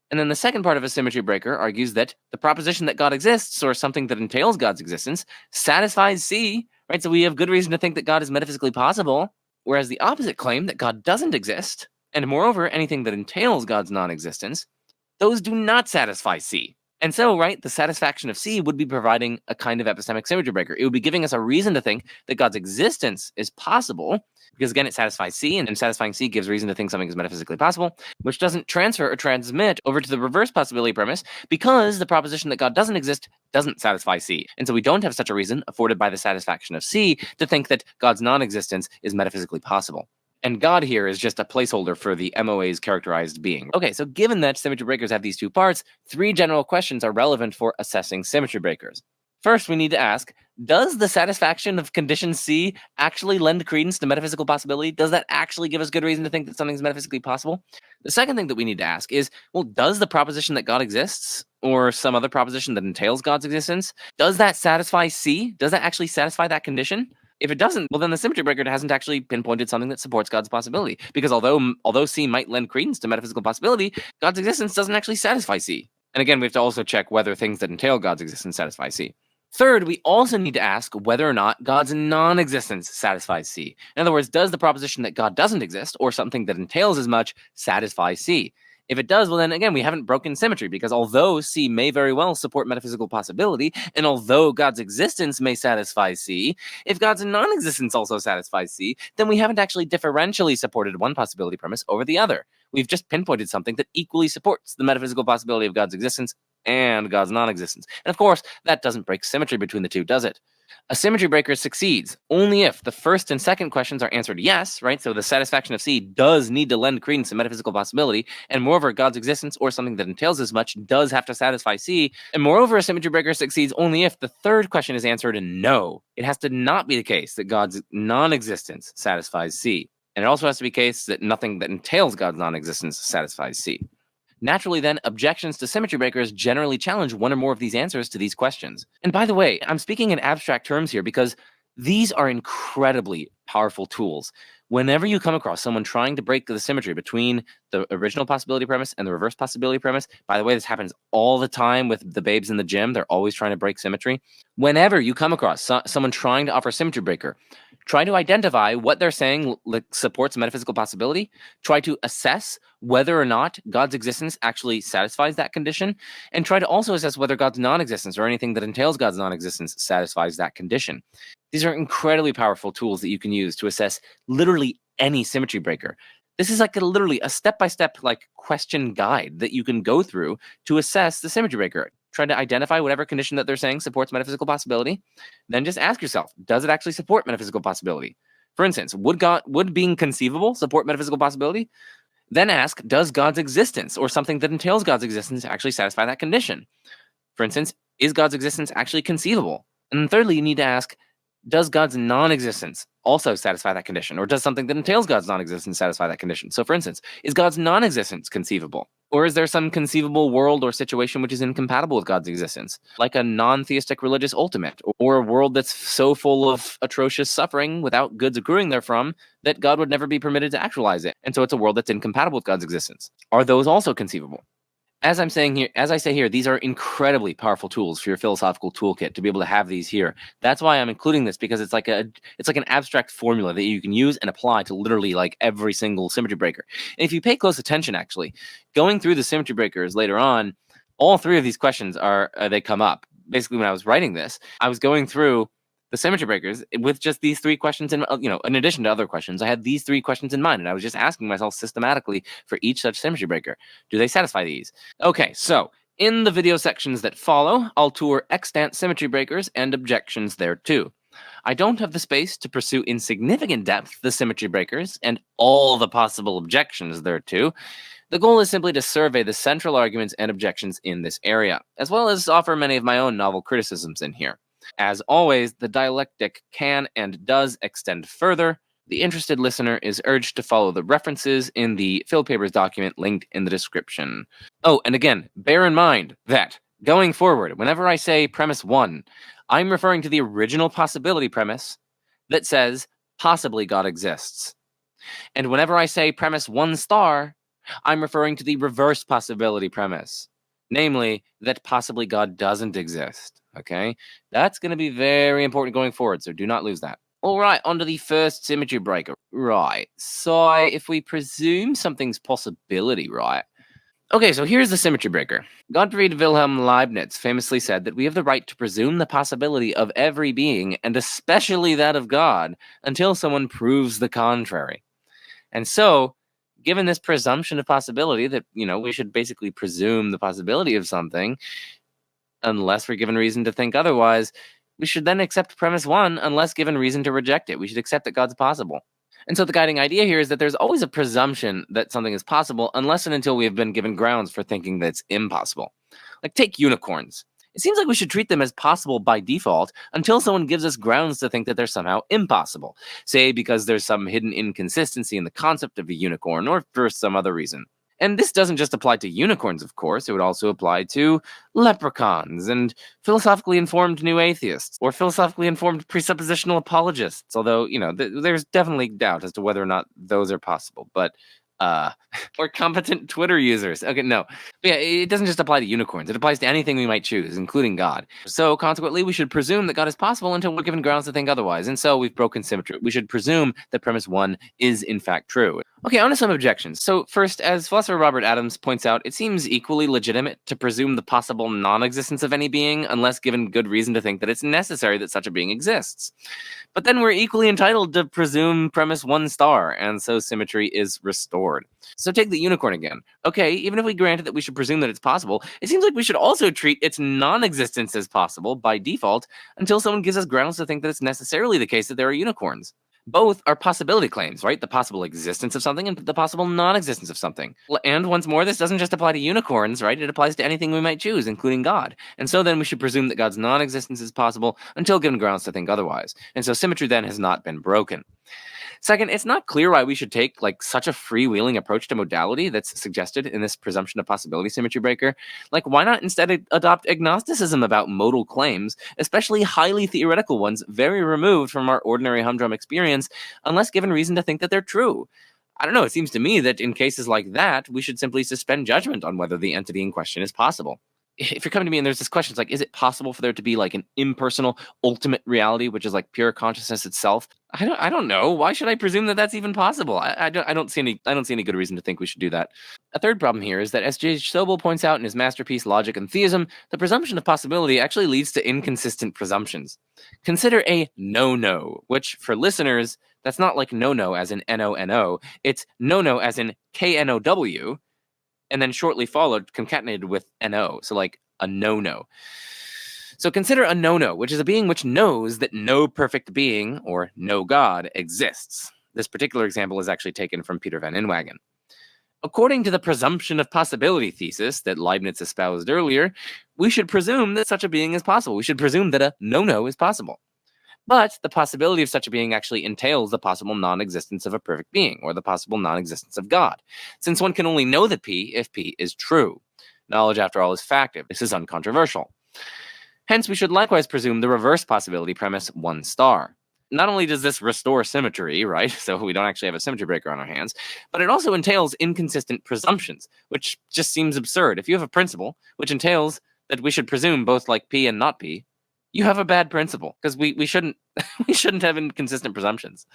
And then the second part of a symmetry breaker argues that the proposition that God exists, or something that entails God's existence, satisfies C, right? So we have good reason to think that God is metaphysically possible, whereas the opposite claim that God doesn't exist, and moreover, anything that entails God's non-existence, those do not satisfy C. And so, right, the satisfaction of C would be providing a kind of epistemic symmetry breaker. It would be giving us a reason to think that God's existence is possible, because again, it satisfies C, and satisfying C gives reason to think something is metaphysically possible, which doesn't transfer or transmit over to the reverse possibility premise, because the proposition that God doesn't exist doesn't satisfy C. And so we don't have such a reason, afforded by the satisfaction of C, to think that God's non-existence is metaphysically possible. And God here is just a placeholder for the MOA's characterized being. Okay, so given that symmetry breakers have these two parts, three general questions are relevant for assessing symmetry breakers. First, we need to ask, does the satisfaction of condition C actually lend credence to metaphysical possibility? Does that actually give us good reason to think that something's metaphysically possible? The second thing that we need to ask is, well, does the proposition that God exists, or some other proposition that entails God's existence, does that satisfy C? Does that actually satisfy that condition? If it doesn't, well, then the symmetry breaker hasn't actually pinpointed something that supports God's possibility. Because although C might lend credence to metaphysical possibility, God's existence doesn't actually satisfy C. And again, we have to also check whether things that entail God's existence satisfy C. Third, we also need to ask whether or not God's non-existence satisfies C. In other words, does the proposition that God doesn't exist, or something that entails as much, satisfy C? If it does, well then again, we haven't broken symmetry, because although C may very well support metaphysical possibility, and although God's existence may satisfy C, if God's non-existence also satisfies C, then we haven't actually differentially supported one possibility premise over the other. We've just pinpointed something that equally supports the metaphysical possibility of God's existence and God's non-existence. And of course, that doesn't break symmetry between the two, does it? A symmetry breaker succeeds only if the first and second questions are answered yes, right? So the satisfaction of C does need to lend credence to metaphysical possibility, and moreover, God's existence or something that entails as much does have to satisfy C. And moreover, a symmetry breaker succeeds only if the third question is answered in no. It has to not be the case that God's non-existence satisfies C. And it also has to be the case that nothing that entails God's non-existence satisfies C. Naturally, then, objections to symmetry breakers generally challenge one or more of these answers to these questions. And by the way, I'm speaking in abstract terms here because these are incredibly powerful tools. Whenever you come across someone trying to break the symmetry between the original possibility premise and the reverse possibility premise, by the way, this happens all the time with the babes in the gym. They're always trying to break symmetry. Whenever you come across someone trying to offer a symmetry breaker, try to identify what they're saying supports metaphysical possibility. Try to assess whether or not God's existence actually satisfies that condition. And try to also assess whether God's non-existence or anything that entails God's non-existence satisfies that condition. These are incredibly powerful tools that you can use to assess literally any symmetry breaker. This is literally a step-by-step question guide that you can go through to assess the symmetry breaker. Try to identify whatever condition that they're saying supports metaphysical possibility. Then just ask yourself, does it actually support metaphysical possibility? For instance, would being conceivable support metaphysical possibility? Then ask, does God's existence or something that entails God's existence actually satisfy that condition? For instance, is God's existence actually conceivable? And then thirdly, you need to ask, does God's non-existence also satisfy that condition? Or does something that entails God's non-existence satisfy that condition? So for instance, is God's non-existence conceivable? Or is there some conceivable world or situation which is incompatible with God's existence? Like a non-theistic religious ultimate, or a world that's so full of atrocious suffering without goods accruing therefrom that God would never be permitted to actualize it. And so it's a world that's incompatible with God's existence. Are those also conceivable? As I say here, these are incredibly powerful tools for your philosophical toolkit to be able to have these here. That's why I'm including this, because it's like an abstract formula that you can use and apply to literally every single symmetry breaker. And if you pay close attention, actually, going through the symmetry breakers later on, all three of these questions they come up. Basically, when I was writing this, I was going through the symmetry breakers with just these three questions in addition to other questions. I had these three questions in mind, and I was just asking myself systematically for each such symmetry breaker. Do they satisfy these? Okay, so in the video sections that follow, I'll tour extant symmetry breakers and objections thereto. I don't have the space to pursue in significant depth the symmetry breakers and all the possible objections thereto. The goal is simply to survey the central arguments and objections in this area, as well as offer many of my own novel criticisms in here. As always, the dialectic can and does extend further. The interested listener is urged to follow the references in the Phil Papers document linked in the description. Oh, and again, bear in mind that, going forward, whenever I say premise 1, I'm referring to the original possibility premise that says, possibly God exists. And whenever I say premise 1 star, I'm referring to the reverse possibility premise, namely, that possibly God doesn't exist. Okay, that's going to be very important going forward, so do not lose that. All right, on to the first symmetry breaker. Right, so if we presume something's possibility, right? Okay, so here's the symmetry breaker. Gottfried Wilhelm Leibniz famously said that we have the right to presume the possibility of every being, and especially that of God, until someone proves the contrary. And so, given this presumption of possibility that, we should basically presume the possibility of something, unless we're given reason to think otherwise, we should then accept premise 1 unless given reason to reject it. We should accept that God's possible. And so the guiding idea here is that there's always a presumption that something is possible unless and until we have been given grounds for thinking that it's impossible. Take unicorns. It seems like we should treat them as possible by default until someone gives us grounds to think that they're somehow impossible. Say because there's some hidden inconsistency in the concept of a unicorn or for some other reason. And this doesn't just apply to unicorns, of course. It would also apply to leprechauns and philosophically informed new atheists or philosophically informed presuppositional apologists. Although, there's definitely doubt as to whether or not those are possible. But, or competent Twitter users. Okay, no. But yeah, it doesn't just apply to unicorns. It applies to anything we might choose, including God. So consequently, we should presume that God is possible until we're given grounds to think otherwise. And so we've broken symmetry. We should presume that premise 1 is in fact true. Okay, on to some objections. So, first, as philosopher Robert Adams points out, it seems equally legitimate to presume the possible non existence of any being unless given good reason to think that it's necessary that such a being exists. But then we're equally entitled to presume premise one star, and so symmetry is restored. So, take the unicorn again. Okay, even if we granted that we should presume that it's possible, it seems like we should also treat its non existence as possible by default until someone gives us grounds to think that it's necessarily the case that there are unicorns. Both are possibility claims, right? The possible existence of something and the possible non existence of something. And once more, this doesn't just apply to unicorns, right? It applies to anything we might choose, including God. And so then we should presume that God's non existence is possible until given grounds to think otherwise. And so symmetry then has not been broken. Second, it's not clear why we should take such a freewheeling approach to modality that's suggested in this presumption of possibility symmetry breaker. Why not instead adopt agnosticism about modal claims, especially highly theoretical ones, very removed from our ordinary humdrum experience, unless given reason to think that they're true? I don't know, it seems to me that in cases like that, we should simply suspend judgment on whether the entity in question is possible. If you're coming to me and there's this question, it's is it possible for there to be an impersonal ultimate reality, which is pure consciousness itself? I don't know. Why should I presume that that's even possible? I don't see any good reason to think we should do that. A third problem here is that, as J.H. Sobel points out in his masterpiece Logic and Theism, the presumption of possibility actually leads to inconsistent presumptions. Consider a no-no, which for listeners, that's not like no-no as in N-O-N-O, it's no-no as in K-N-O-W, and then shortly followed concatenated with NO, so a no-no. So consider a no-no, which is a being which knows that no perfect being, or no God, exists. This particular example is actually taken from Peter van Inwagen. According to the presumption of possibility thesis that Leibniz espoused earlier, we should presume that such a being is possible. We should presume that a no-no is possible. But the possibility of such a being actually entails the possible non-existence of a perfect being, or the possible non-existence of God, since one can only know that P if P is true. Knowledge, after all, is factive. This is uncontroversial. Hence, we should likewise presume the reverse possibility premise 1 star. Not only does this restore symmetry, right, so we don't actually have a symmetry breaker on our hands, but it also entails inconsistent presumptions, which just seems absurd. If you have a principle which entails that we should presume both P and not P, you have a bad principle, because we shouldn't we shouldn't have inconsistent presumptions.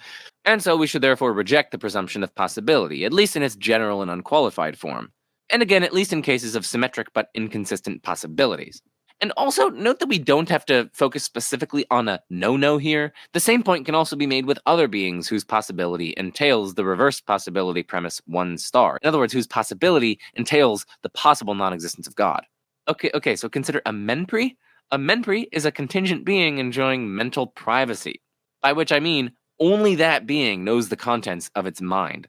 And so we should therefore reject the presumption of possibility, at least in its general and unqualified form. And again, at least in cases of symmetric but inconsistent possibilities. And also, note that we don't have to focus specifically on a no-no here. The same point can also be made with other beings whose possibility entails the reverse possibility premise 1 star. In other words, whose possibility entails the possible non-existence of God. Okay, so consider a menpri. A menpri is a contingent being enjoying mental privacy, by which I mean only that being knows the contents of its mind.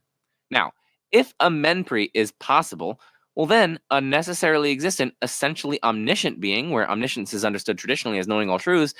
Now, if a menpri is possible, well then, a necessarily existent, essentially omniscient being, where omniscience is understood traditionally as knowing all truths,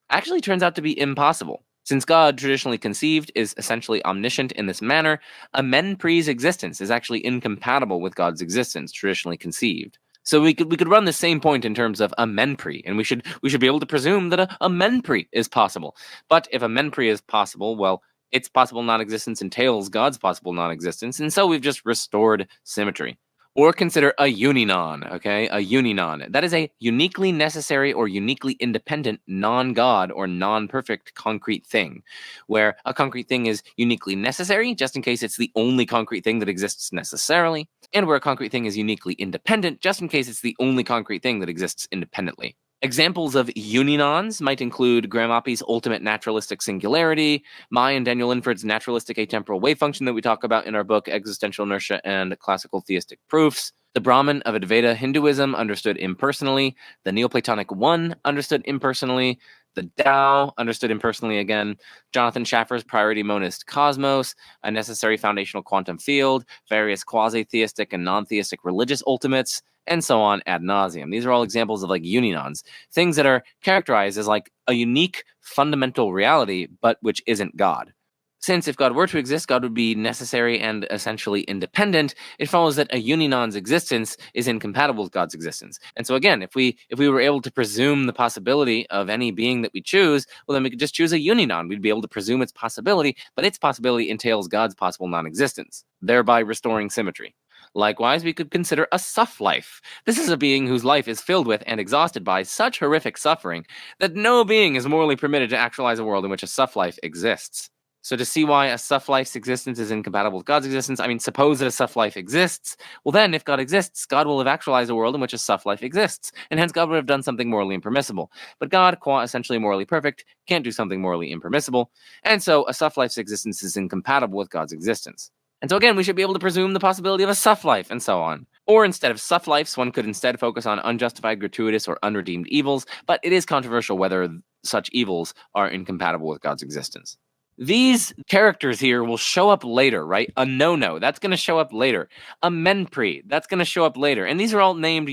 actually turns out to be impossible. Since God, traditionally conceived, is essentially omniscient in this manner, a menpri's existence is actually incompatible with God's existence, traditionally conceived. So we could run the same point in terms of a menpri, and we should be able to presume that a menpri is possible. But if a menpri is possible, well, its possible non-existence entails God's possible non-existence, and so we've just restored symmetry. Or consider a uninon, okay? A uninon. That is a uniquely necessary or uniquely independent non-God or non-perfect concrete thing, where a concrete thing is uniquely necessary, just in case it's the only concrete thing that exists necessarily, and where a concrete thing is uniquely independent, just in case it's the only concrete thing that exists independently. Examples of uninons might include Graham Oppy's ultimate naturalistic singularity, Mai and Daniel Linford's naturalistic atemporal wave function that we talk about in our book Existential Inertia and Classical Theistic Proofs, the Brahman of Advaita Hinduism understood impersonally, the Neoplatonic One understood impersonally, the Tao understood impersonally again, Jonathan Schaffer's priority monist cosmos, a necessary foundational quantum field, various quasi-theistic and non-theistic religious ultimates, and so on ad nauseum. These are all examples of uninons, things that are characterized as a unique fundamental reality, but which isn't God. Since if God were to exist, God would be necessary and essentially independent, it follows that a uninon's existence is incompatible with God's existence. And so again, if we were able to presume the possibility of any being that we choose, well then we could just choose a uninon. We'd be able to presume its possibility, but its possibility entails God's possible non-existence, thereby restoring symmetry. Likewise, we could consider a suff life. This is a being whose life is filled with and exhausted by such horrific suffering that no being is morally permitted to actualize a world in which a suff life exists. So to see why a self-life's existence is incompatible with God's existence, I mean, suppose that a self-life exists. Well, then, if God exists, God will have actualized a world in which a self-life exists, and hence God would have done something morally impermissible. But God, qua essentially morally perfect, can't do something morally impermissible, and so a self-life's existence is incompatible with God's existence. And so again, we should be able to presume the possibility of a self-life, and so on. Or instead of self-lives, one could instead focus on unjustified, gratuitous, or unredeemed evils, but it is controversial whether such evils are incompatible with God's existence. These characters here will show up later, right? A no-no, that's going to show up later. A menpre, that's going to show up later. And these are all named,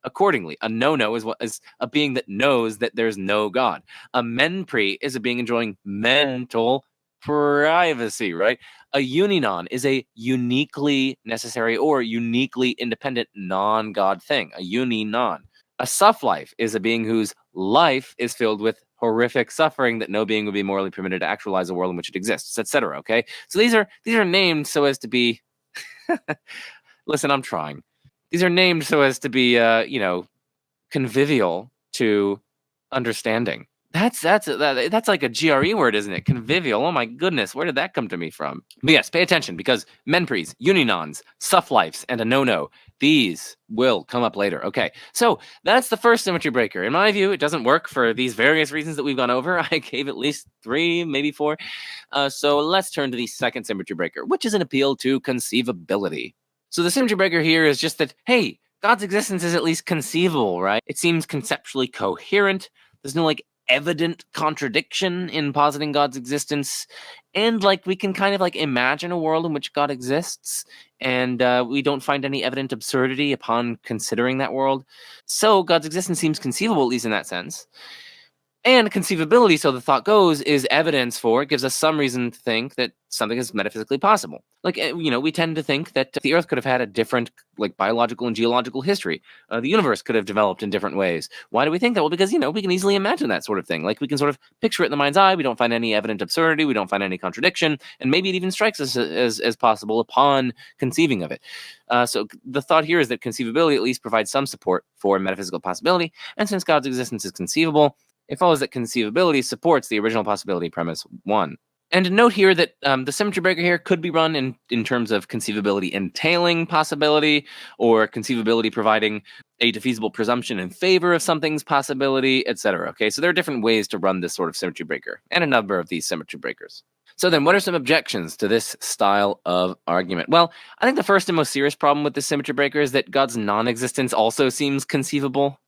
accordingly. A no-no is a being that knows that there's no God. A menpre is a being enjoying mental privacy, right? A uninon is a uniquely necessary or uniquely independent non-God thing, a uninon. A self-life is a being whose life is filled with horrific suffering that no being would be morally permitted to actualize a world in which it exists, etc. Okay, so these are named so as to be. Listen, I'm trying. These are named so as to be, convivial to understanding. That's like a GRE word, isn't it? Convivial. Oh my goodness, where did that come to me from? But yes, pay attention, because menpres, uninons, self-lifes, and a no-no, these will come up later. Okay, so that's the first symmetry breaker. In my view, it doesn't work for these various reasons that we've gone over. I gave at least 3, maybe 4. So let's turn to the second symmetry breaker, which is an appeal to conceivability. So the symmetry breaker here is just that, hey, God's existence is at least conceivable, right? It seems conceptually coherent. There's no evident contradiction in positing God's existence, and we can kind of imagine a world in which God exists, and we don't find any evident absurdity upon considering that world. So God's existence seems conceivable, at least in that sense. And conceivability, so the thought goes, is evidence for, it gives us some reason to think that something is metaphysically possible. We tend to think that the Earth could have had a different, biological and geological history. The universe could have developed in different ways. Why do we think that? Well, because, we can easily imagine that sort of thing. We can sort of picture it in the mind's eye. We don't find any evident absurdity. We don't find any contradiction. And maybe it even strikes us as possible upon conceiving of it. So the thought here is that conceivability at least provides some support for metaphysical possibility. And since God's existence is conceivable, it follows that conceivability supports the original possibility premise 1. And note here that the symmetry breaker here could be run in terms of conceivability entailing possibility, or conceivability providing a defeasible presumption in favor of something's possibility, etc. Okay, so there are different ways to run this sort of symmetry breaker, and a number of these symmetry breakers. So then, what are some objections to this style of argument? Well, I think the first and most serious problem with this symmetry breaker is that God's non-existence also seems conceivable.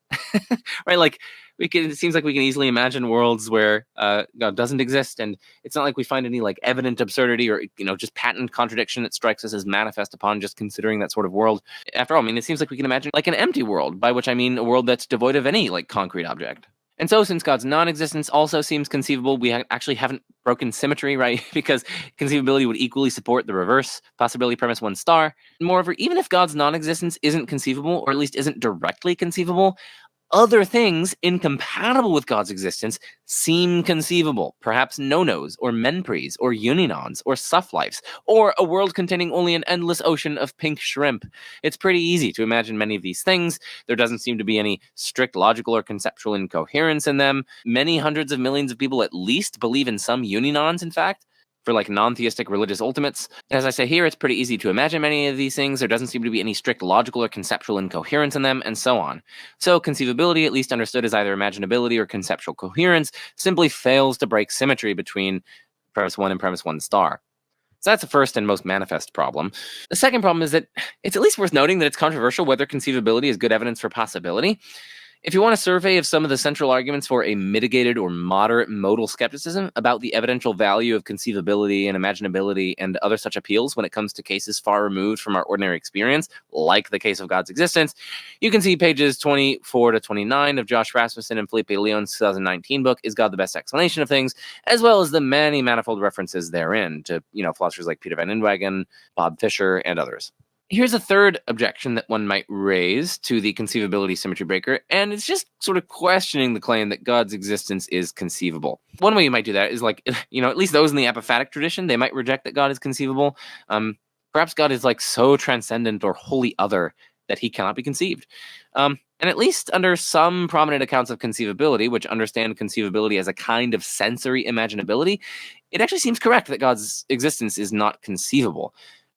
Right? It seems like we can easily imagine worlds where God doesn't exist, and it's not like we find any evident absurdity or just patent contradiction that strikes us as manifest upon just considering that sort of world. After all, it seems like we can imagine an empty world, by which I mean a world that's devoid of any concrete object. And so, since God's non-existence also seems conceivable, we actually haven't broken symmetry, right? Because conceivability would equally support the reverse possibility premise 1 star. Moreover, even if God's non-existence isn't conceivable, or at least isn't directly conceivable, other things incompatible with God's existence seem conceivable, perhaps no-nos, or menpres, or uninons, or self-lives, or a world containing only an endless ocean of pink shrimp. It's pretty easy to imagine many of these things. There doesn't seem to be any strict logical or conceptual incoherence in them. Many hundreds of millions of people at least believe in some uninons, in fact, for non-theistic religious ultimates. As I say here, it's pretty easy to imagine many of these things. There doesn't seem to be any strict logical or conceptual incoherence in them, and so on. So conceivability, at least understood as either imaginability or conceptual coherence, simply fails to break symmetry between premise 1 and premise 1 star. So that's the first and most manifest problem. The second problem is that it's at least worth noting that it's controversial whether conceivability is good evidence for possibility. If you want a survey of some of the central arguments for a mitigated or moderate modal skepticism about the evidential value of conceivability and imaginability and other such appeals when it comes to cases far removed from our ordinary experience, like the case of God's existence, you can see pages 24 to 29 of Josh Rasmussen and Felipe Leon's 2019 book, Is God the Best Explanation of Things?, as well as the many manifold references therein to, philosophers like Peter Van Inwagen, Bob Fisher, and others. Here's a third objection that one might raise to the conceivability symmetry breaker, and it's just sort of questioning the claim that God's existence is conceivable. One way you might do that is at least those in the apophatic tradition, they might reject that God is conceivable. Perhaps God is so transcendent or wholly other that he cannot be conceived. And at least under some prominent accounts of conceivability, which understand conceivability as a kind of sensory imaginability, it actually seems correct that God's existence is not conceivable.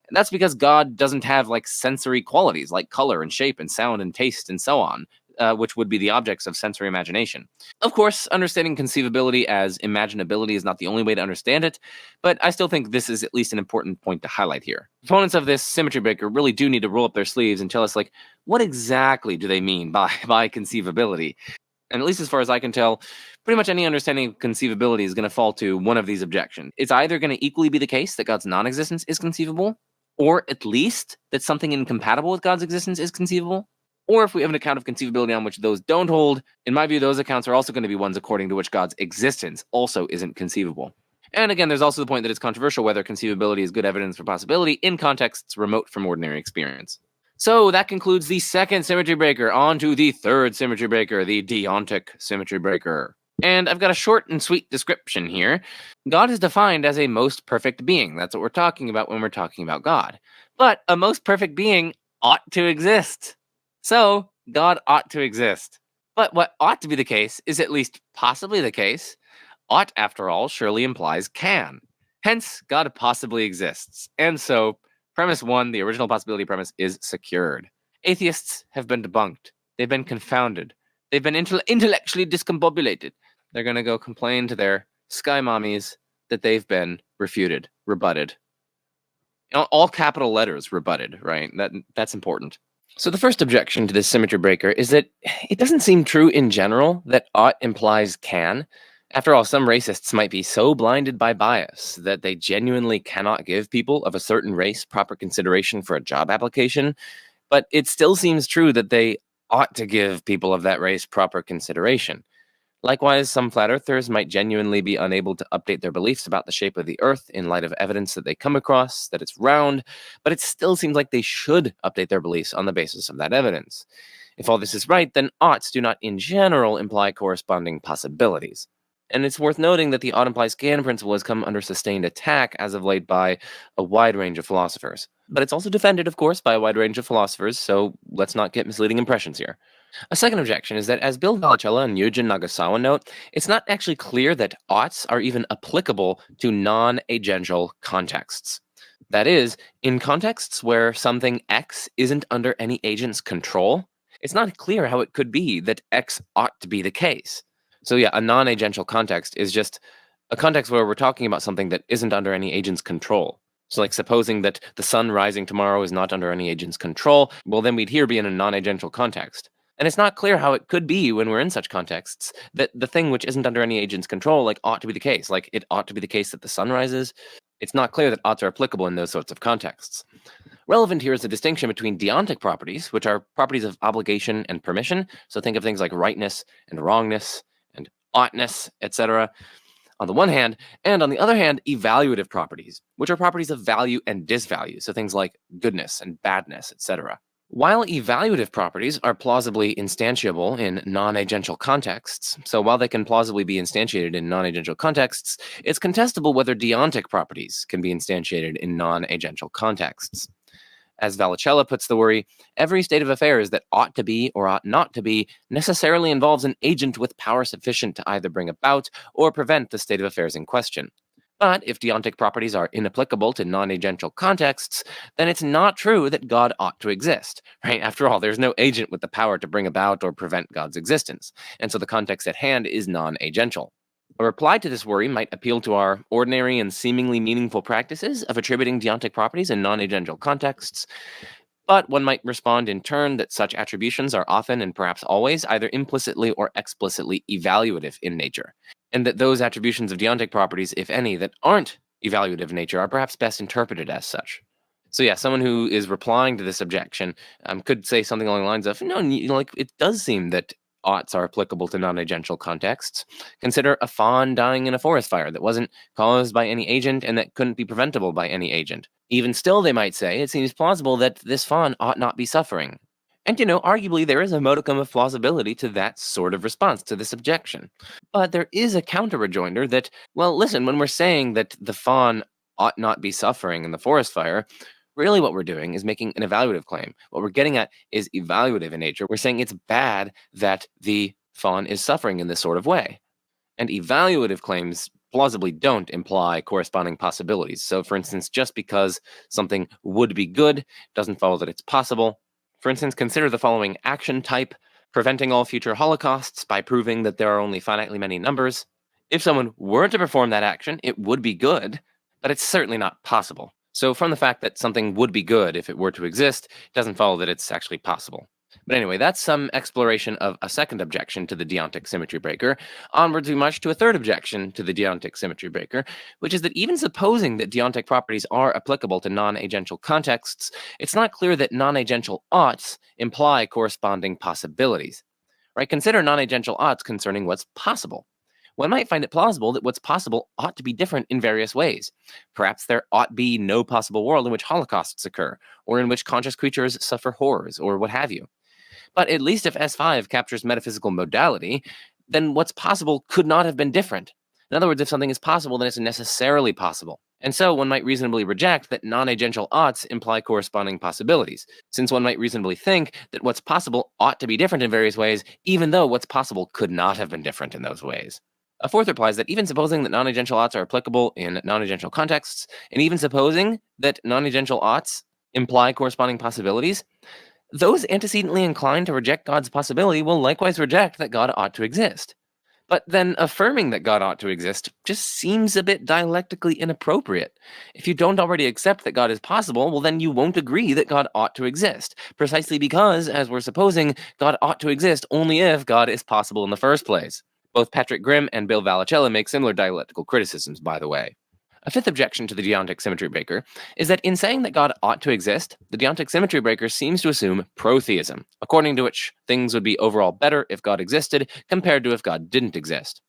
And that's because God doesn't have like sensory qualities like color and shape and sound and taste and so on, which would be the objects of sensory imagination. Of course, understanding conceivability as imaginability is not the only way to understand it, but I still think this is at least an important point to highlight here. Proponents of this symmetry breaker really do need to roll up their sleeves and tell us, like, what exactly do they mean by conceivability? And at least as far as I can tell, pretty much any understanding of conceivability is going to fall to one of these objections. It's either going to equally be the case that God's non existence is conceivable, or at least that something incompatible with God's existence is conceivable. Or if we have an account of conceivability on which those don't hold, in my view, those accounts are also going to be ones according to which God's existence also isn't conceivable. And again, there's also the point that it's controversial whether conceivability is good evidence for possibility in contexts remote from ordinary experience. So that concludes the second symmetry breaker. On to the third symmetry breaker, the Deontic symmetry breaker. And I've got a short and sweet description here. God is defined as a most perfect being. That's what we're talking about when we're talking about God. But a most perfect being ought to exist. So God ought to exist. But what ought to be the case is at least possibly the case. Ought, after all, surely implies can. Hence, God possibly exists. And so, premise one, the original possibility premise, is secured. Atheists have been debunked. They've been confounded. They've been intellectually discombobulated. They're going to go complain to their sky mommies that they've been refuted, rebutted. All capital letters, rebutted, right? That's important. So the first objection to this symmetry breaker is that it doesn't seem true in general that ought implies can. After all, some racists might be so blinded by bias that they genuinely cannot give people of a certain race proper consideration for a job application, but it still seems true that they ought to give people of that race proper consideration. Likewise, some flat earthers might genuinely be unable to update their beliefs about the shape of the earth in light of evidence that they come across that it's round, but it still seems like they should update their beliefs on the basis of that evidence. If all this is right, then oughts do not in general imply corresponding possibilities. And it's worth noting that the ought implies can principle has come under sustained attack as of late by a wide range of philosophers. But it's also defended, of course, by a wide range of philosophers, so let's not get misleading impressions here. A second objection is that, as Bill Vallicella and Yujin Nagasawa note, it's not actually clear that oughts are even applicable to non-agential contexts. That is, in contexts where something X isn't under any agent's control, it's not clear how it could be that X ought to be the case. So yeah, a non-agential context is just a context where we're talking about something that isn't under any agent's control. So like supposing that the sun rising tomorrow is not under any agent's control, well then we'd here be in a non-agential context. And it's not clear how it could be when we're in such contexts that the thing which isn't under any agent's control like ought to be the case. Like it ought to be the case that the sun rises. It's not clear that oughts are applicable in those sorts of contexts. Relevant here is the distinction between deontic properties, which are properties of obligation and permission. So think of things like rightness and wrongness and oughtness, etc. on the one hand, and on the other hand, evaluative properties, which are properties of value and disvalue. So things like goodness and badness, etc. While evaluative properties are plausibly instantiable in non-agential contexts, so while they can plausibly be instantiated in non-agential contexts, it's contestable whether deontic properties can be instantiated in non-agential contexts. As Vallicella puts the worry, every state of affairs that ought to be or ought not to be necessarily involves an agent with power sufficient to either bring about or prevent the state of affairs in question. But if deontic properties are inapplicable to non-agential contexts, then it's not true that God ought to exist, right? After all, there's no agent with the power to bring about or prevent God's existence, and so the context at hand is non-agential. A reply to this worry might appeal to our ordinary and seemingly meaningful practices of attributing deontic properties in non-agential contexts, but one might respond in turn that such attributions are often and perhaps always either implicitly or explicitly evaluative in nature, and that those attributions of deontic properties, if any, that aren't evaluative in nature are perhaps best interpreted as such. So yeah, someone who is replying to this objection could say something along the lines of, no, like it does seem that oughts are applicable to non-agential contexts. Consider a fawn dying in a forest fire that wasn't caused by any agent and that couldn't be preventable by any agent. Even still, they might say, it seems plausible that this fawn ought not be suffering. And arguably there is a modicum of plausibility to that sort of response to this objection. But there is a counter rejoinder that, well, listen, when we're saying that the fawn ought not be suffering in the forest fire, really what we're doing is making an evaluative claim. What we're getting at is evaluative in nature. We're saying it's bad that the fawn is suffering in this sort of way. And evaluative claims plausibly don't imply corresponding possibilities. So, for instance, just because something would be good doesn't follow that it's possible. For instance, consider the following action type: preventing all future holocausts by proving that there are only finitely many numbers. If someone were to perform that action, it would be good, but it's certainly not possible. So, from the fact that something would be good if it were to exist, it doesn't follow that it's actually possible. But anyway, that's some exploration of a second objection to the Deontic symmetry breaker. Onwards we march to a third objection to the Deontic symmetry breaker, which is that even supposing that Deontic properties are applicable to non-agential contexts, it's not clear that non-agential oughts imply corresponding possibilities. Right? Consider non-agential oughts concerning what's possible. One might find it plausible that what's possible ought to be different in various ways. Perhaps there ought be no possible world in which holocausts occur, or in which conscious creatures suffer horrors, or what have you. But at least if S5 captures metaphysical modality, then what's possible could not have been different. In other words, if something is possible, then it's necessarily possible. And so one might reasonably reject that non-agential oughts imply corresponding possibilities, since one might reasonably think that what's possible ought to be different in various ways, even though what's possible could not have been different in those ways. A fourth replies that even supposing that non-agential oughts are applicable in non-agential contexts, and even supposing that non-agential oughts imply corresponding possibilities, those antecedently inclined to reject God's possibility will likewise reject that God ought to exist. But then affirming that God ought to exist just seems a bit dialectically inappropriate. If you don't already accept that God is possible, well, then you won't agree that God ought to exist, precisely because, as we're supposing, God ought to exist only if God is possible in the first place. Both Patrick Grimm and Bill Vallicella make similar dialectical criticisms, by the way. A fifth objection to the Deontic symmetry breaker is that in saying that God ought to exist, the Deontic symmetry breaker seems to assume protheism, according to which things would be overall better if God existed compared to if God didn't exist.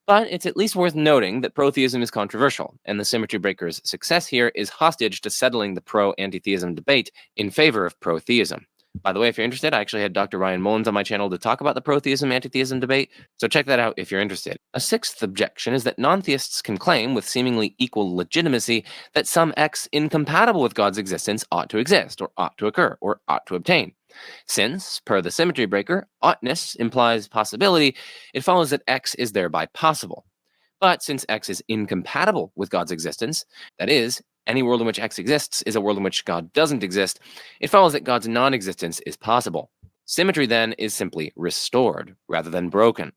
But it's at least worth noting that protheism is controversial, and the symmetry breaker's success here is hostage to settling the pro-antitheism debate in favor of protheism. By the way, if you're interested, I actually had Dr. Ryan Mullins on my channel to talk about the protheism-antitheism debate, so check that out if you're interested. A sixth objection is that non-theists can claim, with seemingly equal legitimacy, that some X incompatible with God's existence ought to exist, or ought to occur, or ought to obtain. Since, per the symmetry breaker, oughtness implies possibility, it follows that X is thereby possible. But since X is incompatible with God's existence, that is, any world in which X exists is a world in which God doesn't exist, it follows that God's non-existence is possible. Symmetry, then, is simply restored, rather than broken.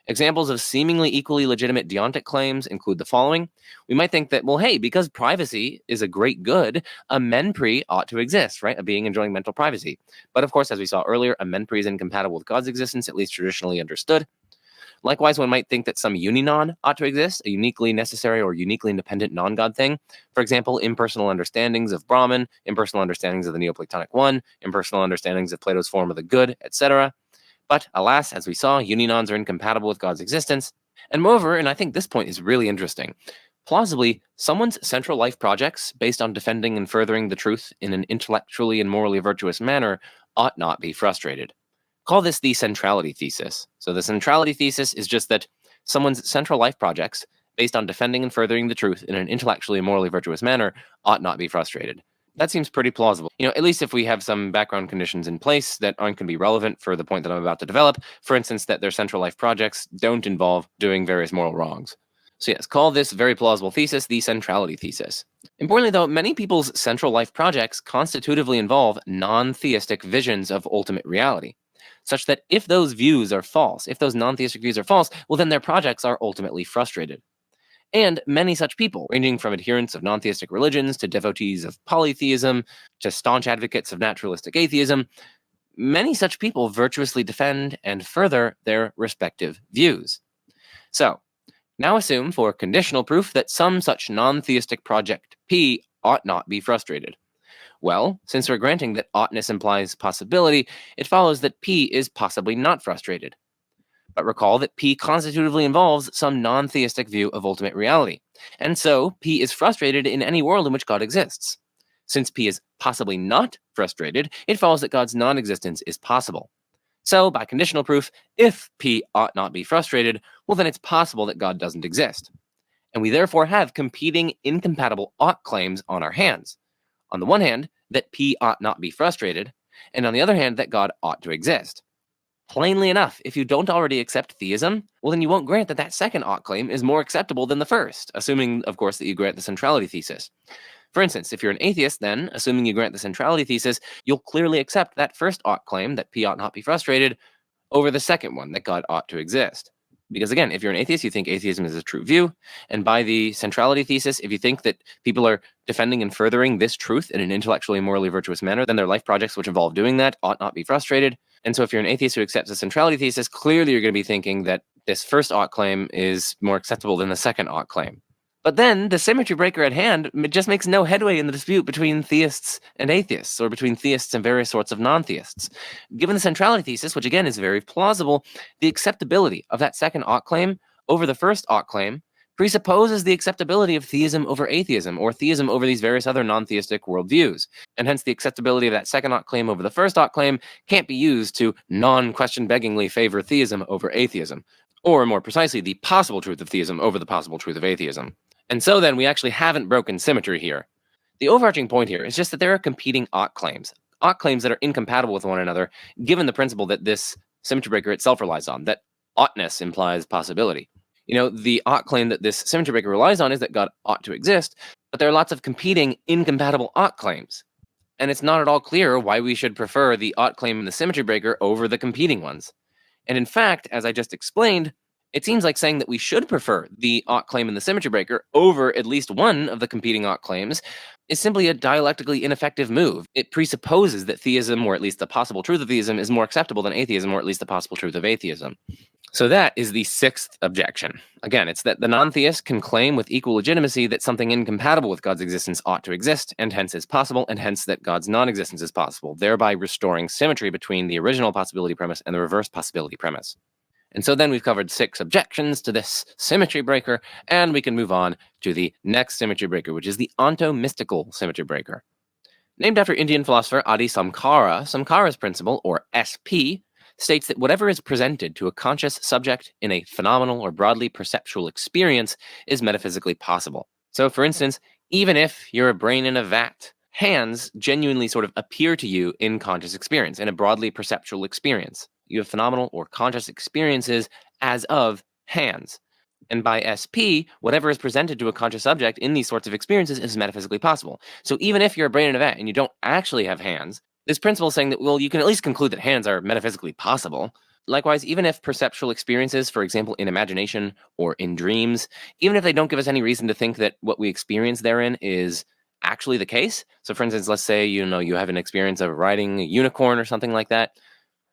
Examples of seemingly equally legitimate deontic claims include the following. We might think that, well, hey, because privacy is a great good, a menpre ought to exist, right? A being enjoying mental privacy. But of course, as we saw earlier, a menpre is incompatible with God's existence, at least traditionally understood. Likewise, one might think that some uninon ought to exist, a uniquely necessary or uniquely independent non-God thing. For example, impersonal understandings of Brahman, impersonal understandings of the Neoplatonic One, impersonal understandings of Plato's form of the good, etc. But alas, as we saw, uninons are incompatible with God's existence. And moreover, and I think this point is really interesting, plausibly, someone's central life projects based on defending and furthering the truth in an intellectually and morally virtuous manner ought not be frustrated. Call this the centrality thesis. So the centrality thesis is just that someone's central life projects, based on defending and furthering the truth in an intellectually and morally virtuous manner, ought not be frustrated. That seems pretty plausible. At least if we have some background conditions in place that aren't going to be relevant for the point that I'm about to develop. For instance, that their central life projects don't involve doing various moral wrongs. So yes, call this very plausible thesis the centrality thesis. Importantly, though, many people's central life projects constitutively involve non-theistic visions of ultimate reality, such that if those views are false, if those non-theistic views are false, well, then their projects are ultimately frustrated. And many such people, ranging from adherents of non-theistic religions to devotees of polytheism to staunch advocates of naturalistic atheism, many such people virtuously defend and further their respective views. So, now assume for conditional proof that some such non-theistic project P ought not be frustrated. Well, since we're granting that oughtness implies possibility, it follows that P is possibly not frustrated. But recall that P constitutively involves some non-theistic view of ultimate reality, and so P is frustrated in any world in which God exists. Since P is possibly not frustrated, it follows that God's non-existence is possible. So, by conditional proof, if P ought not be frustrated, well then it's possible that God doesn't exist. And we therefore have competing incompatible ought claims on our hands. On the one hand, that P ought not be frustrated, and on the other hand, that God ought to exist. Plainly enough, if you don't already accept theism, well, then you won't grant that that second ought claim is more acceptable than the first, assuming, of course, that you grant the centrality thesis. For instance, if you're an atheist, then, assuming you grant the centrality thesis, you'll clearly accept that first ought claim, that P ought not be frustrated, over the second one, that God ought to exist. Because again, if you're an atheist, you think atheism is a true view. And by the centrality thesis, if you think that people are defending and furthering this truth in an intellectually and morally virtuous manner, then their life projects which involve doing that ought not be frustrated. And so if you're an atheist who accepts the centrality thesis, clearly you're going to be thinking that this first ought claim is more acceptable than the second ought claim. But then the symmetry breaker at hand just makes no headway in the dispute between theists and atheists, or between theists and various sorts of non-theists. Given the centrality thesis, which again is very plausible, the acceptability of that second ought claim over the first ought claim presupposes the acceptability of theism over atheism, or theism over these various other non-theistic worldviews. And hence the acceptability of that second ought claim over the first ought claim can't be used to non-question beggingly favor theism over atheism, or more precisely, the possible truth of theism over the possible truth of atheism. And so then we actually haven't broken symmetry here. The overarching point here is just that there are competing ought claims that are incompatible with one another, given the principle that this symmetry breaker itself relies on, that oughtness implies possibility. The ought claim that this symmetry breaker relies on is that God ought to exist, but there are lots of competing incompatible ought claims. And it's not at all clear why we should prefer the ought claim in the symmetry breaker over the competing ones. And in fact, as I just explained, it seems like saying that we should prefer the ought claim in the symmetry breaker over at least one of the competing ought claims is simply a dialectically ineffective move. It presupposes that theism, or at least the possible truth of theism, is more acceptable than atheism, or at least the possible truth of atheism. So that is the sixth objection. Again, it's that the non-theist can claim with equal legitimacy that something incompatible with God's existence ought to exist, and hence is possible, and hence that God's non-existence is possible, thereby restoring symmetry between the original possibility premise and the reverse possibility premise. And so then we've covered 6 objections to this symmetry breaker, and we can move on to the next symmetry breaker, which is the Ontomystical symmetry breaker. Named after Indian philosopher Adi Samkara, Samkara's principle, or SP, states that whatever is presented to a conscious subject in a phenomenal or broadly perceptual experience is metaphysically possible. So, for instance, even if you're a brain in a vat, hands genuinely sort of appear to you in conscious experience, in a broadly perceptual experience. You have phenomenal or conscious experiences as of hands. And by SP, whatever is presented to a conscious subject in these sorts of experiences is metaphysically possible. So even if you're a brain in a vat and you don't actually have hands, this principle is saying that, well, you can at least conclude that hands are metaphysically possible. Likewise, even if perceptual experiences, for example, in imagination or in dreams, even if they don't give us any reason to think that what we experience therein is actually the case. So for instance, let's say, you have an experience of riding a unicorn or something like that.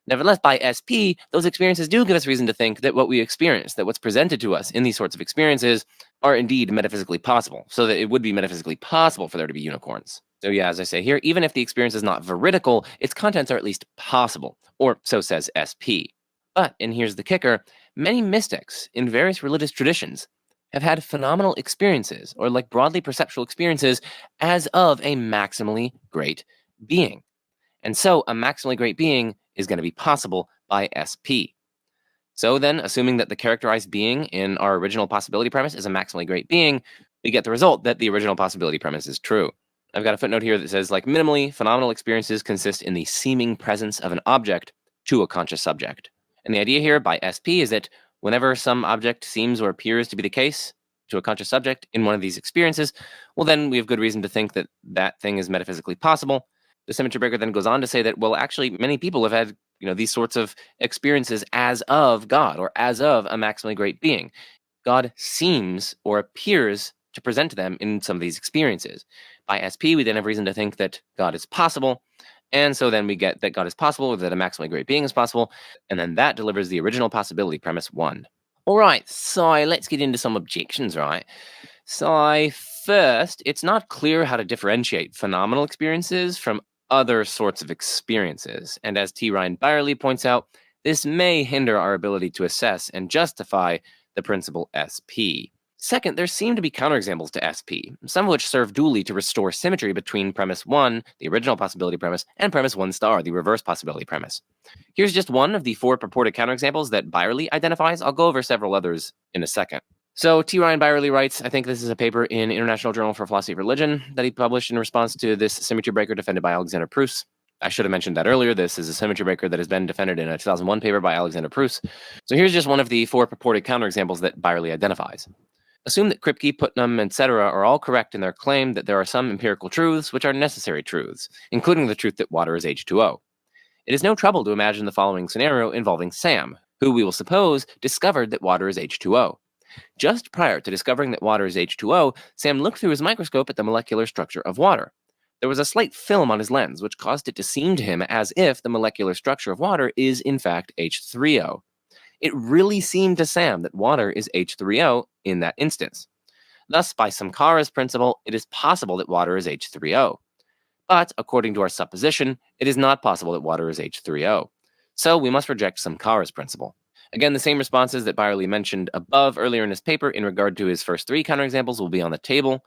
Nevertheless, by SP, those experiences do give us reason to think that what we experience, that what's presented to us in these sorts of experiences are indeed metaphysically possible, so that it would be metaphysically possible for there to be unicorns. So yeah, as I say here, even if the experience is not veridical, its contents are at least possible, or so says SP. But, and here's the kicker, many mystics in various religious traditions have had phenomenal experiences, or like broadly perceptual experiences, as of a maximally great being. And so a maximally great being is going to be possible by SP. So then, assuming that the characterized being in our original possibility premise is a maximally great being, we get the result that the original possibility premise is true. I've got a footnote here that says, like, minimally, phenomenal experiences consist in the seeming presence of an object to a conscious subject. And the idea here by SP is that whenever some object seems or appears to be the case to a conscious subject in one of these experiences, well, then we have good reason to think that that thing is metaphysically possible. The symmetry breaker then goes on to say that, well, actually, many people have had, these sorts of experiences as of God, or as of a maximally great being. God seems or appears to present to them in some of these experiences. By SP, we then have reason to think that God is possible, and so then we get that God is possible, or that a maximally great being is possible, and then that delivers the original possibility premise 1. All right, so let's get into some objections, right? So first, it's not clear how to differentiate phenomenal experiences from other sorts of experiences. And as T. Ryan Byerly points out, this may hinder our ability to assess and justify the principle SP. Second, there seem to be counterexamples to SP, some of which serve duly to restore symmetry between premise 1, the original possibility premise, and premise 1 star, the reverse possibility premise. Here's just one of the 4 purported counterexamples that Byerly identifies. I'll go over several others in a second. So T. Ryan Byerly writes, I think this is a paper in International Journal for Philosophy of Religion that he published in response to this symmetry breaker defended by Alexander Pruss. I should have mentioned that earlier. This is a symmetry breaker that has been defended in a 2001 paper by Alexander Pruss. So here's just one of the 4 purported counterexamples that Byerly identifies. Assume that Kripke, Putnam, etc. are all correct in their claim that there are some empirical truths which are necessary truths, including the truth that water is H2O. It is no trouble to imagine the following scenario involving Sam, who we will suppose discovered that water is H2O. Just prior to discovering that water is H2O, Sam looked through his microscope at the molecular structure of water. There was a slight film on his lens, which caused it to seem to him as if the molecular structure of water is in fact H3O. It really seemed to Sam that water is H3O in that instance. Thus, by Sankara's principle, it is possible that water is H3O. But, according to our supposition, it is not possible that water is H3O. So we must reject Sankara's principle. Again, the same responses that Byerly mentioned above earlier in his paper in regard to his first 3 counterexamples will be on the table.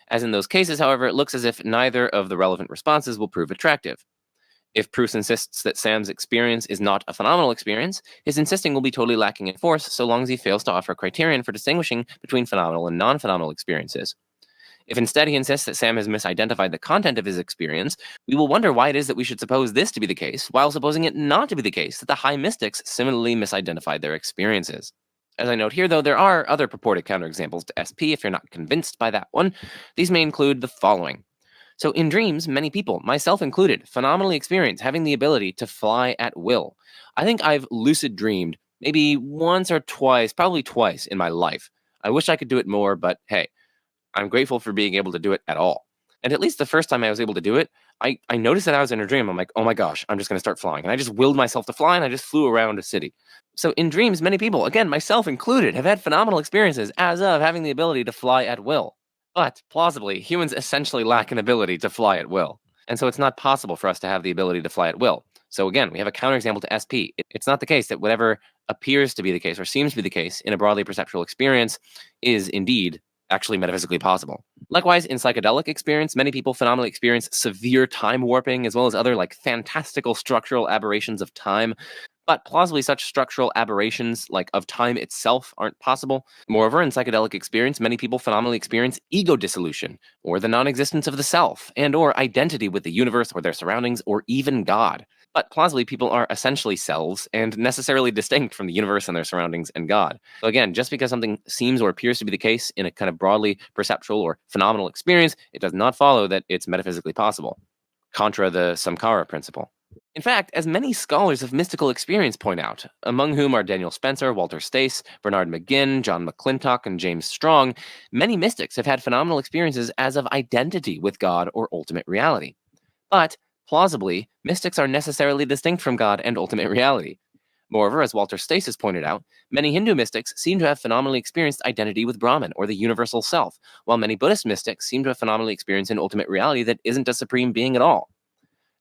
As in those cases, however, it looks as if neither of the relevant responses will prove attractive. If Pruss insists that Sam's experience is not a phenomenal experience, his insisting will be totally lacking in force so long as he fails to offer a criterion for distinguishing between phenomenal and non-phenomenal experiences. If instead he insists that Sam has misidentified the content of his experience, we will wonder why it is that we should suppose this to be the case, while supposing it not to be the case that the high mystics similarly misidentified their experiences. As I note here, though, there are other purported counterexamples to SP if you're not convinced by that one. These may include the following. So in dreams, many people, myself included, phenomenally experience having the ability to fly at will. I think I've lucid dreamed maybe once or twice, probably twice in my life. I wish I could do it more, but hey, I'm grateful for being able to do it at all. And at least the first time I was able to do it, I noticed that I was in a dream. I'm like, oh my gosh, I'm just going to start flying. And I just willed myself to fly and I just flew around a city. So in dreams, many people, again, myself included, have had phenomenal experiences as of having the ability to fly at will. But, plausibly, humans essentially lack an ability to fly at will. And so it's not possible for us to have the ability to fly at will. So again, we have a counterexample to SP. It's not the case that whatever appears to be the case or seems to be the case in a broadly perceptual experience is indeed actually metaphysically possible. Likewise, in psychedelic experience, many people phenomenally experience severe time warping as well as other fantastical structural aberrations of time. But plausibly, such structural aberrations, of time itself, aren't possible. Moreover, in psychedelic experience, many people phenomenally experience ego dissolution, or the non-existence of the self, and/or identity with the universe or their surroundings, or even God. But plausibly, people are essentially selves and necessarily distinct from the universe and their surroundings and God. So again, just because something seems or appears to be the case in a kind of broadly perceptual or phenomenal experience, it does not follow that it's metaphysically possible. Contra the Sankara principle. In fact, as many scholars of mystical experience point out, among whom are Daniel Spencer, Walter Stace, Bernard McGinn, John McClintock, and James Strong, many mystics have had phenomenal experiences as of identity with God or ultimate reality. But, plausibly, mystics are necessarily distinct from God and ultimate reality. Moreover, as Walter Stace has pointed out, many Hindu mystics seem to have phenomenally experienced identity with Brahman or the universal self, while many Buddhist mystics seem to have phenomenally experienced an ultimate reality that isn't a supreme being at all.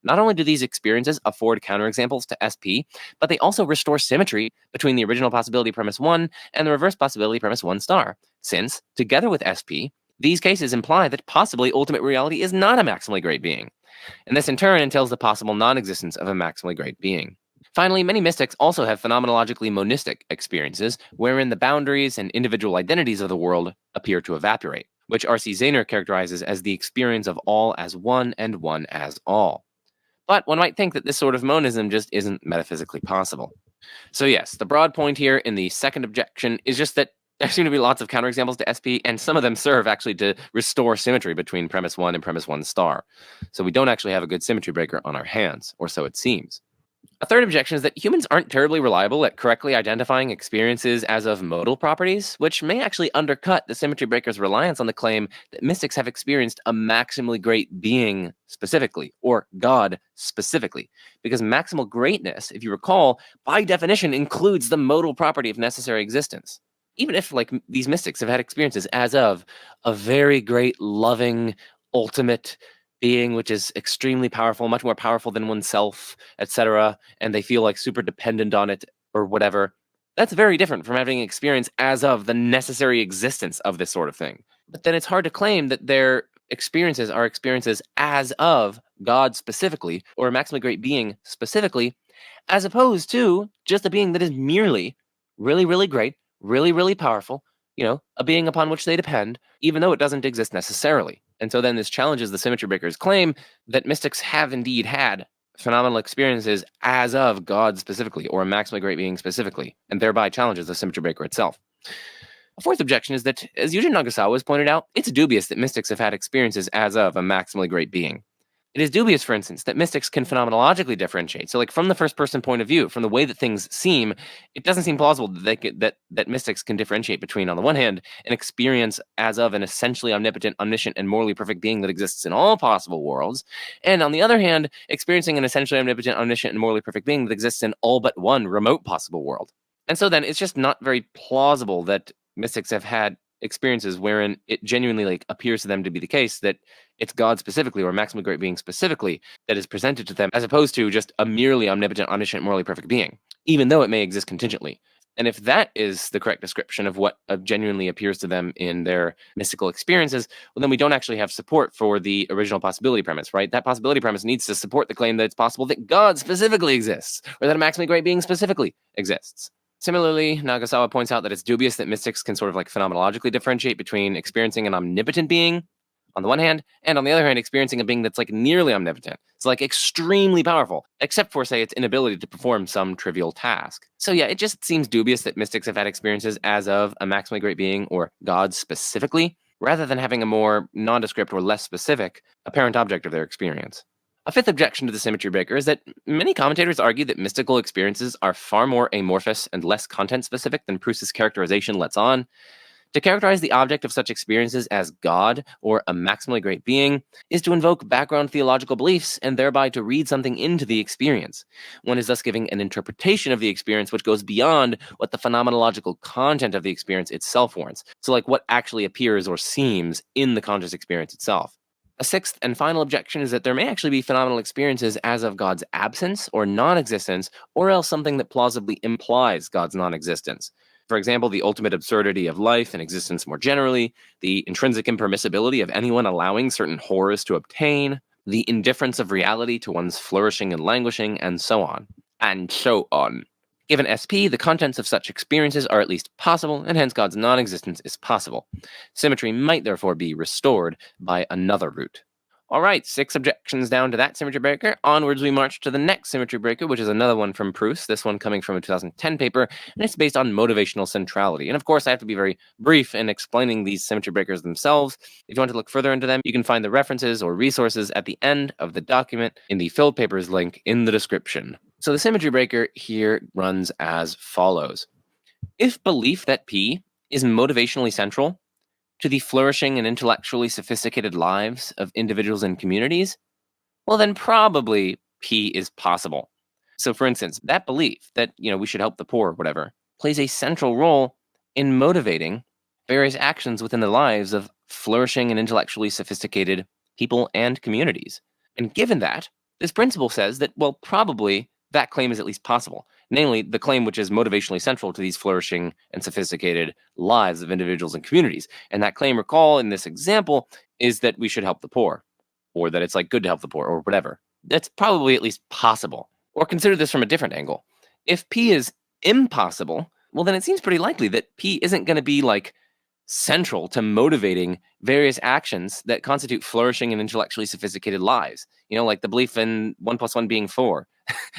Not only do these experiences afford counterexamples to SP, but they also restore symmetry between the original possibility premise 1 and the reverse possibility premise 1 star, since, together with SP, these cases imply that possibly ultimate reality is not a maximally great being. And this in turn entails the possible non-existence of a maximally great being. Finally, many mystics also have phenomenologically monistic experiences, wherein the boundaries and individual identities of the world appear to evaporate, which R.C. Zahner characterizes as the experience of all as one and one as all. But one might think that this sort of monism just isn't metaphysically possible. So yes, the broad point here in the second objection is just that there seem to be lots of counterexamples to SP, and some of them serve actually to restore symmetry between premise 1 and premise 1 star. So we don't actually have a good symmetry breaker on our hands, or so it seems. A third objection is that humans aren't terribly reliable at correctly identifying experiences as of modal properties, which may actually undercut the symmetry breaker's reliance on the claim that mystics have experienced a maximally great being specifically, or God specifically, because maximal greatness, if you recall, by definition includes the modal property of necessary existence. Even if, these mystics have had experiences as of a very great, loving, ultimate being which is extremely powerful, much more powerful than oneself, etc., and they feel super dependent on it or whatever, that's very different from having experience as of the necessary existence of this sort of thing. But then it's hard to claim that their experiences are experiences as of God specifically, or a maximally great being specifically, as opposed to just a being that is merely really, really great, really, really powerful, a being upon which they depend, even though it doesn't exist necessarily. And so then this challenges the symmetry breaker's claim that mystics have indeed had phenomenal experiences as of God specifically, or a maximally great being specifically, and thereby challenges the symmetry breaker itself. A fourth objection is that, as Yujin Nagasawa has pointed out, it's dubious that mystics have had experiences as of a maximally great being. It is dubious, for instance, that mystics can phenomenologically differentiate. So, like, from the first-person point of view, from the way that things seem, it doesn't seem plausible that mystics can differentiate between, on the one hand, an experience as of an essentially omnipotent, omniscient, and morally perfect being that exists in all possible worlds, and on the other hand, experiencing an essentially omnipotent, omniscient, and morally perfect being that exists in all but one remote possible world. And so then, it's just not very plausible that mystics have had experiences wherein it genuinely appears to them to be the case that it's God specifically, or maximally great being specifically, that is presented to them, as opposed to just a merely omnipotent, omniscient, morally perfect being, even though it may exist contingently. And if that is the correct description of what genuinely appears to them in their mystical experiences, well, then we don't actually have support for the original possibility premise, right? That possibility premise needs to support the claim that it's possible that God specifically exists, or that a maximally great being specifically exists. Similarly, Nagasawa points out that it's dubious that mystics can sort of phenomenologically differentiate between experiencing an omnipotent being on the one hand, and on the other hand, experiencing a being that's nearly omnipotent. It's extremely powerful, except for, say, its inability to perform some trivial task. So yeah, it just seems dubious that mystics have had experiences as of a maximally great being, or God specifically, rather than having a more nondescript or less specific apparent object of their experience. A fifth objection to the symmetry breaker is that many commentators argue that mystical experiences are far more amorphous and less content-specific than Proust's characterization lets on. To characterize the object of such experiences as God, or a maximally great being, is to invoke background theological beliefs and thereby to read something into the experience. One is thus giving an interpretation of the experience which goes beyond what the phenomenological content of the experience itself warrants. So, what actually appears or seems in the conscious experience itself. A sixth and final objection is that there may actually be phenomenal experiences as of God's absence or non-existence, or else something that plausibly implies God's non-existence. For example, the ultimate absurdity of life and existence more generally, the intrinsic impermissibility of anyone allowing certain horrors to obtain, the indifference of reality to one's flourishing and languishing, and so on. And so on. Given SP, the contents of such experiences are at least possible, and hence God's non-existence is possible. Symmetry might therefore be restored by another route. All right, 6 objections down to that symmetry breaker. Onwards we march to the next symmetry breaker, which is another one from Proust, this one coming from a 2010 paper, and it's based on motivational centrality. And of course, I have to be very brief in explaining these symmetry breakers themselves. If you want to look further into them, you can find the references or resources at the end of the document in the filled papers link in the description. So the symmetry breaker here runs as follows. If belief that P is motivationally central to the flourishing and intellectually sophisticated lives of individuals and communities, well, then probably P is possible. So, for instance, that belief that, we should help the poor or whatever, plays a central role in motivating various actions within the lives of flourishing and intellectually sophisticated people and communities. And given that, this principle says that, well, probably that claim is at least possible. Namely, the claim which is motivationally central to these flourishing and sophisticated lives of individuals and communities. And that claim, recall in this example, is that we should help the poor, or that it's good to help the poor, or whatever. That's probably at least possible. Or consider this from a different angle. If P is impossible, well, then it seems pretty likely that P isn't going to be central to motivating various actions that constitute flourishing and intellectually sophisticated lives. Like the belief in 1 + 1 being 4.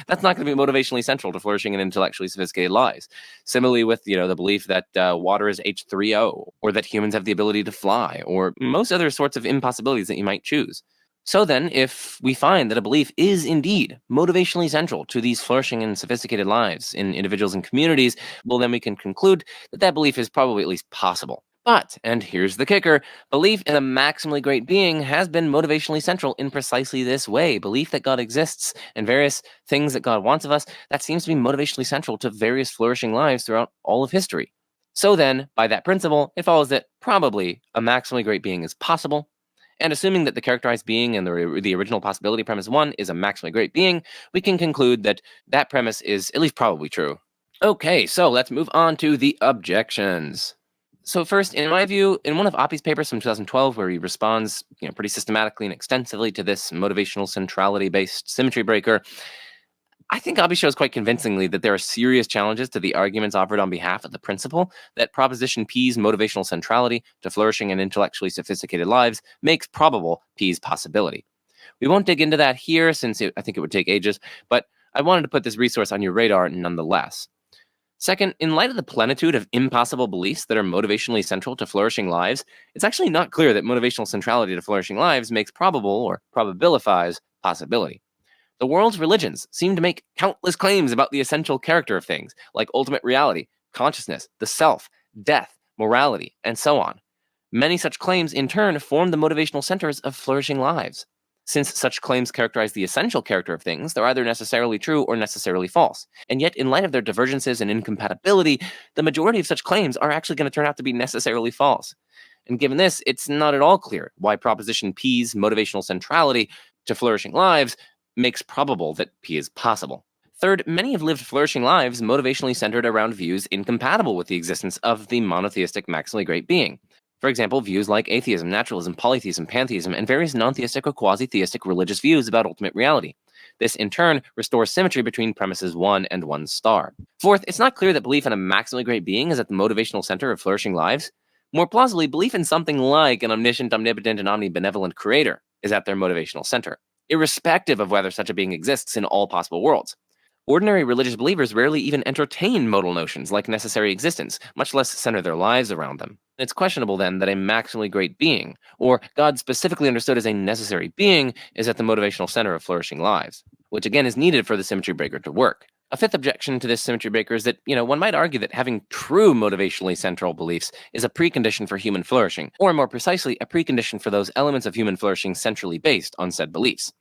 That's not going to be motivationally central to flourishing and intellectually sophisticated lives. Similarly with, the belief that water is H3O, or that humans have the ability to fly, or most other sorts of impossibilities that you might choose. So then, if we find that a belief is indeed motivationally central to these flourishing and sophisticated lives in individuals and communities, well, then we can conclude that that belief is probably at least possible. But, and here's the kicker, belief in a maximally great being has been motivationally central in precisely this way. Belief that God exists and various things that God wants of us, that seems to be motivationally central to various flourishing lives throughout all of history. So then, by that principle, it follows that probably a maximally great being is possible. And assuming that the characterized being in the original possibility premise 1 is a maximally great being, we can conclude that that premise is at least probably true. Okay, so let's move on to the objections. So first, in my view, in one of Oppie's papers from 2012, where he responds pretty systematically and extensively to this motivational centrality-based symmetry breaker, I think Oppie shows quite convincingly that there are serious challenges to the arguments offered on behalf of the principle that proposition P's motivational centrality to flourishing and intellectually sophisticated lives makes probable P's possibility. We won't dig into that here since I think it would take ages, but I wanted to put this resource on your radar nonetheless. Second, in light of the plenitude of impossible beliefs that are motivationally central to flourishing lives, it's actually not clear that motivational centrality to flourishing lives makes probable or probabilifies possibility. The world's religions seem to make countless claims about the essential character of things, like ultimate reality, consciousness, the self, death, morality, and so on. Many such claims, in turn, form the motivational centers of flourishing lives. Since such claims characterize the essential character of things, they're either necessarily true or necessarily false. And yet, in light of their divergences and incompatibility, the majority of such claims are actually going to turn out to be necessarily false. And given this, it's not at all clear why Proposition P's motivational centrality to flourishing lives makes probable that P is possible. Third, many have lived flourishing lives motivationally centered around views incompatible with the existence of the monotheistic maximally great being. For example, views like atheism, naturalism, polytheism, pantheism, and various non-theistic or quasi-theistic religious views about ultimate reality. This, in turn, restores symmetry between premises 1 and 1 star. Fourth, it's not clear that belief in a maximally great being is at the motivational center of flourishing lives. More plausibly, belief in something like an omniscient, omnipotent, and omnibenevolent creator is at their motivational center, irrespective of whether such a being exists in all possible worlds. Ordinary religious believers rarely even entertain modal notions like necessary existence, much less center their lives around them. It's questionable then that a maximally great being, or God specifically understood as a necessary being, is at the motivational center of flourishing lives, which again is needed for the symmetry breaker to work. A fifth objection to this symmetry breaker is that, one might argue that having true motivationally central beliefs is a precondition for human flourishing, or more precisely, a precondition for those elements of human flourishing centrally based on said beliefs.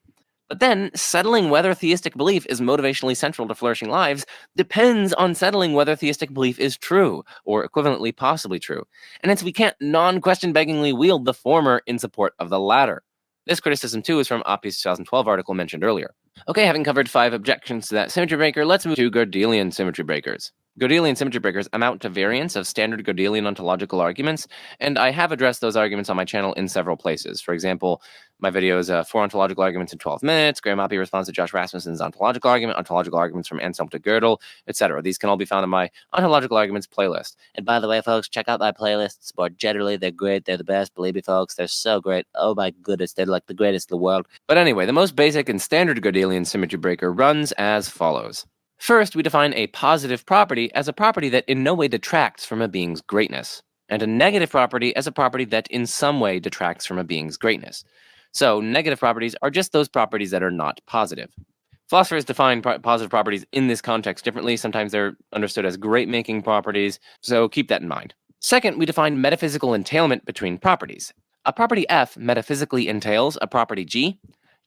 But then, settling whether theistic belief is motivationally central to flourishing lives depends on settling whether theistic belief is true, or equivalently possibly true. And hence, we can't non-question beggingly wield the former in support of the latter. This criticism, too, is from Oppie's 2012 article mentioned earlier. Okay, having covered 5 objections to that symmetry breaker, let's move to Godelian symmetry breakers. Godelian symmetry breakers amount to variants of standard Godelian ontological arguments, and I have addressed those arguments on my channel in several places. For example, my videos, 4 ontological arguments in 12 minutes, Graham Oppie responds to Josh Rasmussen's ontological arguments from Anselm to Gödel, etc. These can all be found in my ontological arguments playlist. And by the way, folks, check out my playlists. More generally, they're great. They're the best. Believe me, folks, they're so great. Oh my goodness, they're like the greatest in the world. But anyway, the most basic and standard Godelian symmetry breaker runs as follows. First, we define a positive property as a property that in no way detracts from a being's greatness, and a negative property as a property that in some way detracts from a being's greatness. So, negative properties are just those properties that are not positive. Philosophers define positive properties in this context differently. Sometimes they're understood as great-making properties, so keep that in mind. Second, we define metaphysical entailment between properties. A property F metaphysically entails a property G,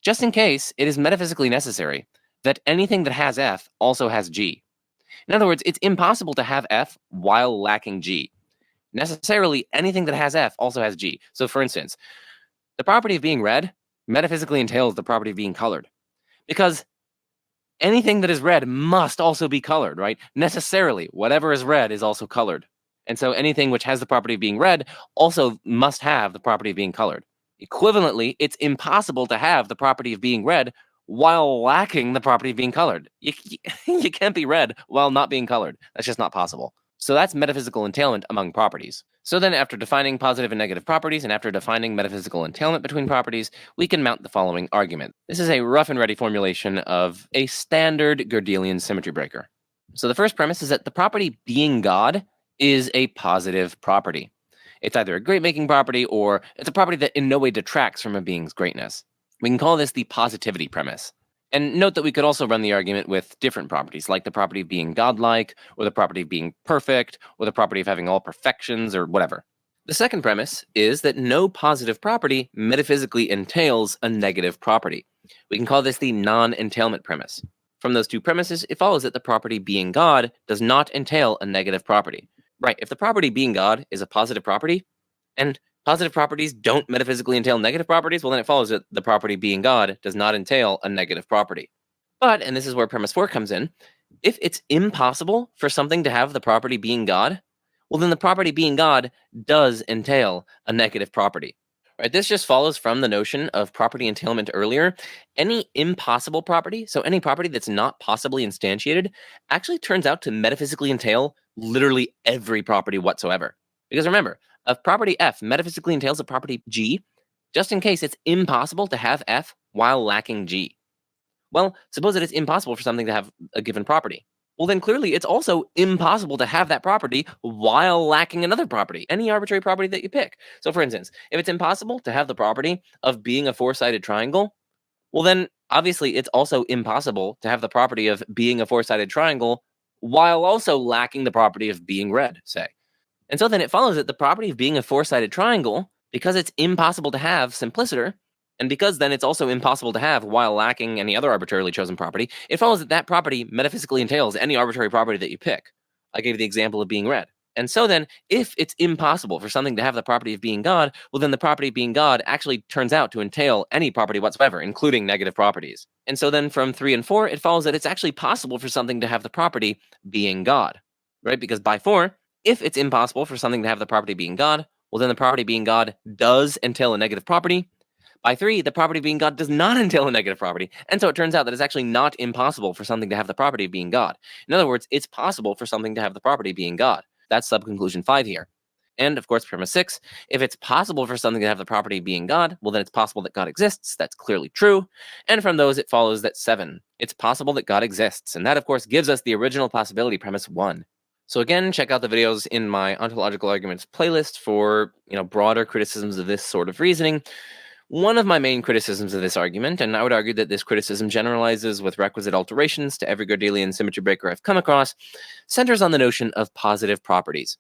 just in case it is metaphysically necessary that anything that has F also has G. In other words, it's impossible to have F while lacking G. Necessarily, anything that has F also has G. So for instance, the property of being red metaphysically entails the property of being colored. Because anything that is red must also be colored, right? Necessarily, whatever is red is also colored. And so anything which has the property of being red also must have the property of being colored. Equivalently, it's impossible to have the property of being red while lacking the property of being colored. You can't be red while not being colored. That's just not possible. So that's metaphysical entailment among properties. So then after defining positive and negative properties, and after defining metaphysical entailment between properties, we can mount the following argument. This is a rough and ready formulation of a standard Godelian symmetry breaker. So the first premise is that the property being God is a positive property. It's either a great-making property or it's a property that in no way detracts from a being's greatness. We can call this the positivity premise. And note that we could also run the argument with different properties, like the property of being godlike, or the property of being perfect, or the property of having all perfections, or whatever. The second premise is that no positive property metaphysically entails a negative property. We can call this the non-entailment premise. From those two premises, it follows that the property being God does not entail a negative property. Right, if the property being God is a positive property, and positive properties don't metaphysically entail negative properties, well then it follows that the property being God does not entail a negative property. But, and this is where premise 4 comes in, if it's impossible for something to have the property being God, well then the property being God does entail a negative property. Right, this just follows from the notion of property entailment earlier. Any impossible property, so any property that's not possibly instantiated, actually turns out to metaphysically entail literally every property whatsoever. Because remember, a property F metaphysically entails a property G, just in case it's impossible to have F while lacking G. Well, suppose that it's impossible for something to have a given property. Well, then clearly it's also impossible to have that property while lacking another property, any arbitrary property that you pick. So for instance, if it's impossible to have the property of being a four-sided triangle, well then obviously it's also impossible to have the property of being a four-sided triangle while also lacking the property of being red, say. And so then it follows that the property of being a four-sided triangle, because it's impossible to have simpliciter, and because then it's also impossible to have while lacking any other arbitrarily chosen property, it follows that that property metaphysically entails any arbitrary property that you pick. I gave the example of being red. And so then, if it's impossible for something to have the property of being God, well then the property of being God actually turns out to entail any property whatsoever, including negative properties. And so then from 3 and 4, it follows that it's actually possible for something to have the property being God, right? Because by 4, if it's impossible for something to have the property being God, well then the property being God does entail a negative property. By 3, the property being God does not entail a negative property, and so it turns out that it's actually not impossible for something to have the property of being God. In other words, it's possible for something to have the property being God. That's subconclusion 5 here. And of course, premise 6, if it's possible for something to have the property being God, well then it's possible that God exists. That's clearly true. And from those, it follows that 7, it's possible that God exists. And that, of course, gives us the original possibility premise 1. So again, check out the videos in my ontological arguments playlist for, broader criticisms of this sort of reasoning. One of my main criticisms of this argument, and I would argue that this criticism generalizes with requisite alterations to every Godelian symmetry breaker I've come across, centers on the notion of positive properties.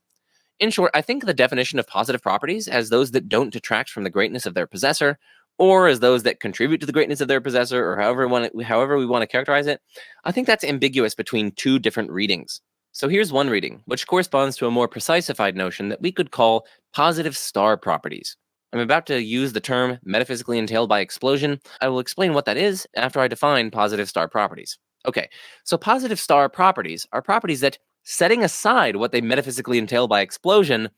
In short, I think the definition of positive properties as those that don't detract from the greatness of their possessor, or as those that contribute to the greatness of their possessor, or however we want to characterize it, I think that's ambiguous between two different readings. So here's one reading, which corresponds to a more precisified notion that we could call positive star properties. I'm about to use the term metaphysically entailed by explosion. I will explain what that is after I define positive star properties. Okay, so positive star properties are properties that, setting aside what they metaphysically entail by explosion,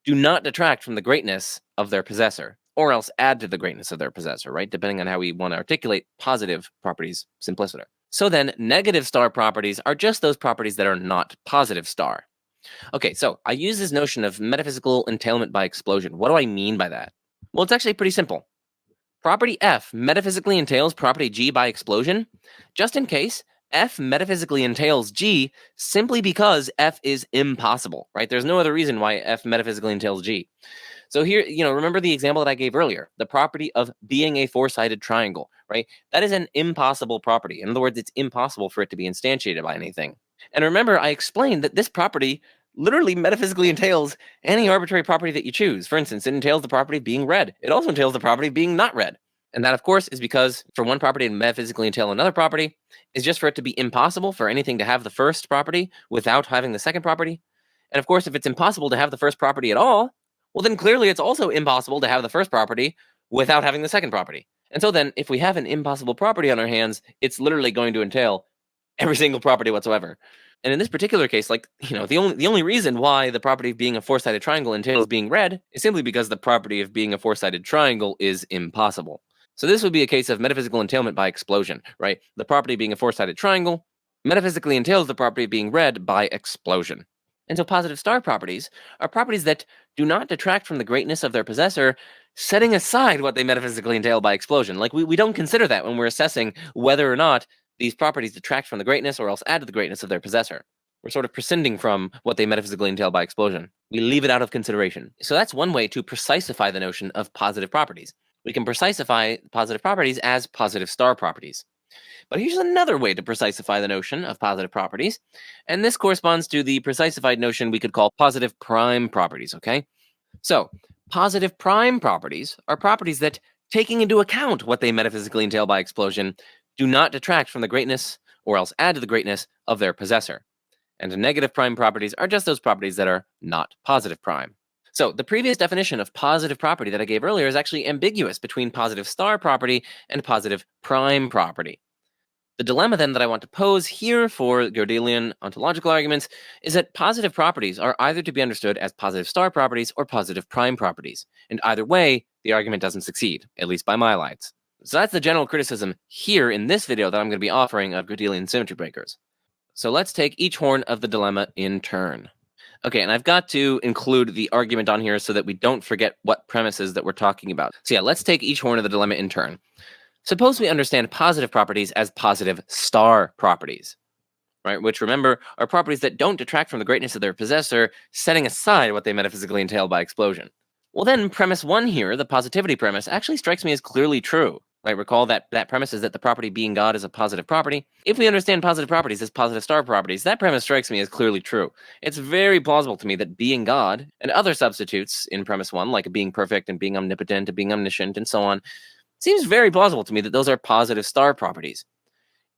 do not detract from the greatness of their possessor, or else add to the greatness of their possessor, right? Depending on how we want to articulate positive properties simpliciter. So then, negative star properties are just those properties that are not positive star. Okay, so I use this notion of metaphysical entailment by explosion. What do I mean by that? Well, it's actually pretty simple. Property F metaphysically entails property G by explosion, just in case F metaphysically entails G simply because F is impossible, right? There's no other reason why F metaphysically entails G. So here, remember the example that I gave earlier, the property of being a four-sided triangle, right? That is an impossible property. In other words, it's impossible for it to be instantiated by anything. And remember, I explained that this property literally metaphysically entails any arbitrary property that you choose. For instance, it entails the property of being red. It also entails the property of being not red. And that, of course, is because for one property to metaphysically entail another property is just for it to be impossible for anything to have the first property without having the second property. And of course, if it's impossible to have the first property at all, well, then clearly it's also impossible to have the first property without having the second property. And so then, if we have an impossible property on our hands, it's literally going to entail every single property whatsoever. And in this particular case, the only reason why the property of being a four-sided triangle entails being red is simply because the property of being a four-sided triangle is impossible. So this would be a case of metaphysical entailment by explosion, right? The property of being a four-sided triangle metaphysically entails the property of being red by explosion. And so positive star properties are properties that do not detract from the greatness of their possessor, setting aside what they metaphysically entail by explosion. Like we don't consider that when we're assessing whether or not these properties detract from the greatness or else add to the greatness of their possessor. We're sort of prescinding from what they metaphysically entail by explosion. We leave it out of consideration. So that's one way to precisify the notion of positive properties. We can precisify positive properties as positive star properties. But here's another way to precisify the notion of positive properties, and this corresponds to the precisified notion we could call positive prime properties, okay? So, positive prime properties are properties that, taking into account what they metaphysically entail by explosion, do not detract from the greatness or else add to the greatness of their possessor. And negative prime properties are just those properties that are not positive prime. So the previous definition of positive property that I gave earlier is actually ambiguous between positive star property and positive prime property. The dilemma then that I want to pose here for Godelian ontological arguments is that positive properties are either to be understood as positive star properties or positive prime properties. And either way, the argument doesn't succeed, at least by my lights. So that's the general criticism here in this video that I'm going to be offering of Godelian symmetry breakers. So let's take each horn of the dilemma in turn. Okay, and I've got to include the argument on here so that we don't forget what premises that we're talking about. So yeah, let's take each horn of the dilemma in turn. Suppose we understand positive properties as positive star properties, right? Which, remember, are properties that don't detract from the greatness of their possessor, setting aside what they metaphysically entail by explosion. Well, then, premise 1 here, the positivity premise, actually strikes me as clearly true. Right, recall that premise is that the property being God is a positive property. If we understand positive properties as positive star properties, that premise strikes me as clearly true. It's very plausible to me that being God and other substitutes in premise 1, like being perfect and being omnipotent and being omniscient and so on, seems very plausible to me that those are positive star properties.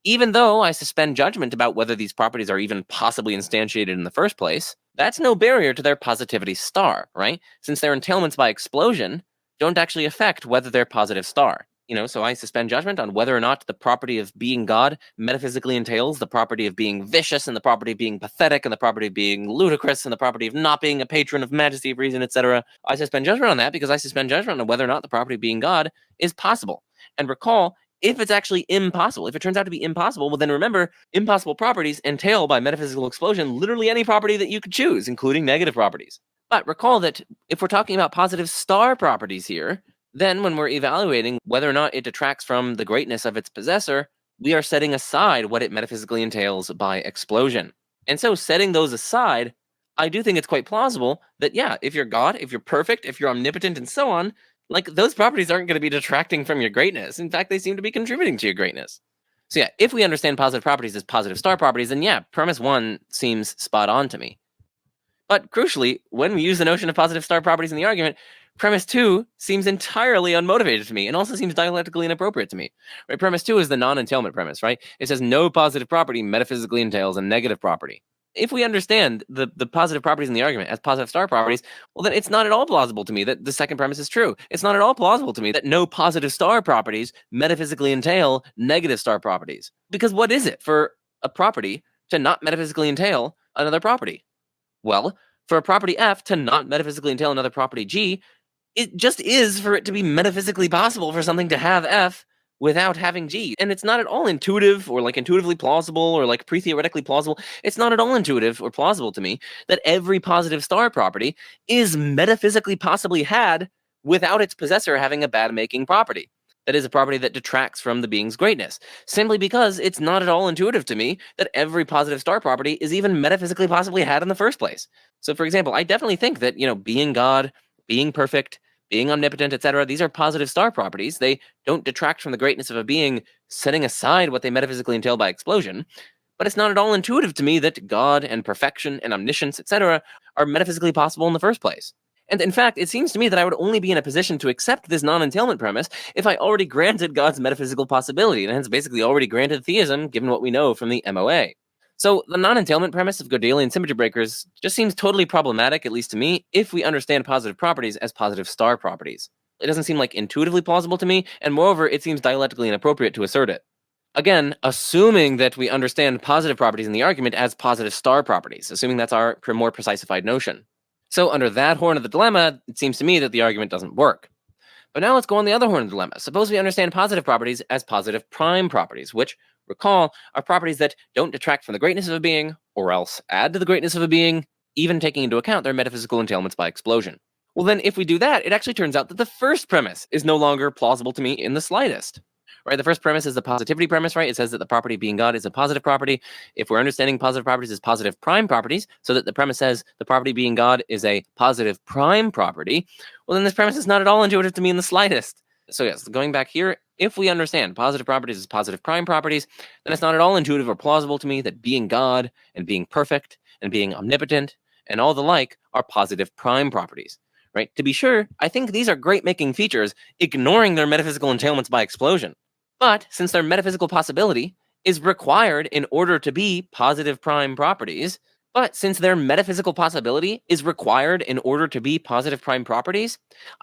Even though I suspend judgment about whether these properties are even possibly instantiated in the first place, that's no barrier to their positivity star, right? Since their entailments by explosion don't actually affect whether they're positive star. So I suspend judgment on whether or not the property of being God metaphysically entails the property of being vicious and the property of being pathetic and the property of being ludicrous and the property of not being a patron of majesty of reason, etc. I suspend judgment on that because I suspend judgment on whether or not the property of being God is possible. And recall, if it's actually impossible, if it turns out to be impossible, well, then remember, impossible properties entail by metaphysical explosion literally any property that you could choose, including negative properties. But recall that if we're talking about positive star properties here, then when we're evaluating whether or not it detracts from the greatness of its possessor, we are setting aside what it metaphysically entails by explosion. And so setting those aside, I do think it's quite plausible that, yeah, if you're God, if you're perfect, if you're omnipotent, and so on, like, those properties aren't going to be detracting from your greatness. In fact, they seem to be contributing to your greatness. So yeah, if we understand positive properties as positive star properties, then yeah, premise 1 seems spot on to me. But crucially, when we use the notion of positive star properties in the argument, premise 2 seems entirely unmotivated to me and also seems dialectically inappropriate to me. Right? Premise 2 is the non-entailment premise, right? It says no positive property metaphysically entails a negative property. If we understand the positive properties in the argument as positive star properties, well, then it's not at all plausible to me that the second premise is true. It's not at all plausible to me that no positive star properties metaphysically entail negative star properties. Because what is it for a property to not metaphysically entail another property? Well, for a property F to not metaphysically entail another property G, it just is for it to be metaphysically possible for something to have F without having G. And it's not at all intuitive or intuitively plausible or pre-theoretically plausible. It's not at all intuitive or plausible to me that every positive star property is metaphysically possibly had without its possessor having a bad-making property. That is a property that detracts from the being's greatness, simply because it's not at all intuitive to me that every positive star property is even metaphysically possibly had in the first place. So, for example, I definitely think that, being God, being perfect, being omnipotent, etc., these are positive star properties. They don't detract from the greatness of a being, setting aside what they metaphysically entail by explosion. But it's not at all intuitive to me that God and perfection and omniscience, etc., are metaphysically possible in the first place. And in fact, it seems to me that I would only be in a position to accept this non-entailment premise if I already granted God's metaphysical possibility, and hence basically already granted theism, given what we know from the MOA. So the non-entailment premise of Godelian symmetry breakers just seems totally problematic, at least to me, if we understand positive properties as positive star properties. It doesn't seem intuitively plausible to me, and moreover, it seems dialectically inappropriate to assert it. Again, assuming that we understand positive properties in the argument as positive star properties, assuming that's our more precisified notion. So under that horn of the dilemma, it seems to me that the argument doesn't work. But now let's go on the other horn of the dilemma. Suppose we understand positive properties as positive prime properties, which, recall, are properties that don't detract from the greatness of a being, or else add to the greatness of a being, even taking into account their metaphysical entailments by explosion. Well, then, if we do that, it actually turns out that the first premise is no longer plausible to me in the slightest. Right? The first premise is the positivity premise, right? It says that the property being God is a positive property. If we're understanding positive properties as positive prime properties, so that the premise says the property being God is a positive prime property, well, then this premise is not at all intuitive to me in the slightest. So yes, going back here, if we understand positive properties as positive prime properties, then it's not at all intuitive or plausible to me that being God and being perfect and being omnipotent and all the like are positive prime properties. Right? To be sure, I think these are great-making features, ignoring their metaphysical entailments by explosion. But since their metaphysical possibility is required in order to be positive prime properties, I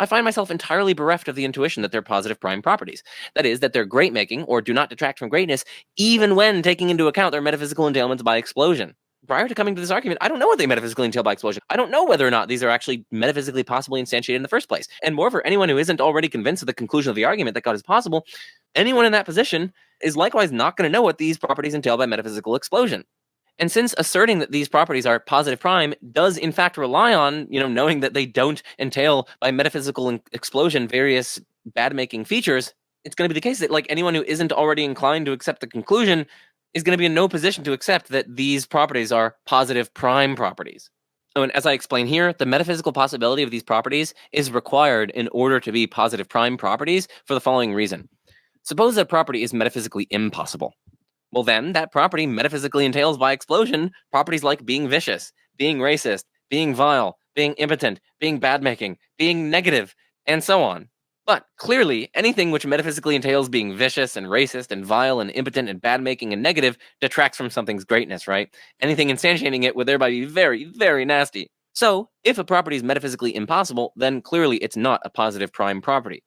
find myself entirely bereft of the intuition that they're positive prime properties. That is, that they're great-making or do not detract from greatness, even when taking into account their metaphysical entailments by explosion. Prior to coming to this argument, I don't know what they metaphysically entail by explosion. I don't know whether or not these are actually metaphysically possibly instantiated in the first place. And moreover, anyone who isn't already convinced of the conclusion of the argument that God is possible, anyone in that position is likewise not going to know what these properties entail by metaphysical explosion. And since asserting that these properties are positive prime does in fact rely on, knowing that they don't entail by metaphysical explosion various bad-making features, it's going to be the case that anyone who isn't already inclined to accept the conclusion is going to be in no position to accept that these properties are positive prime properties. Oh, and as I explain here, the metaphysical possibility of these properties is required in order to be positive prime properties for the following reason. Suppose a property is metaphysically impossible. Well, then, that property metaphysically entails by explosion properties like being vicious, being racist, being vile, being impotent, being bad-making, being negative, and so on. But clearly, anything which metaphysically entails being vicious and racist and vile and impotent and bad-making and negative detracts from something's greatness, right? Anything instantiating it would thereby be very, very nasty. So, if a property is metaphysically impossible, then clearly it's not a positive prime property.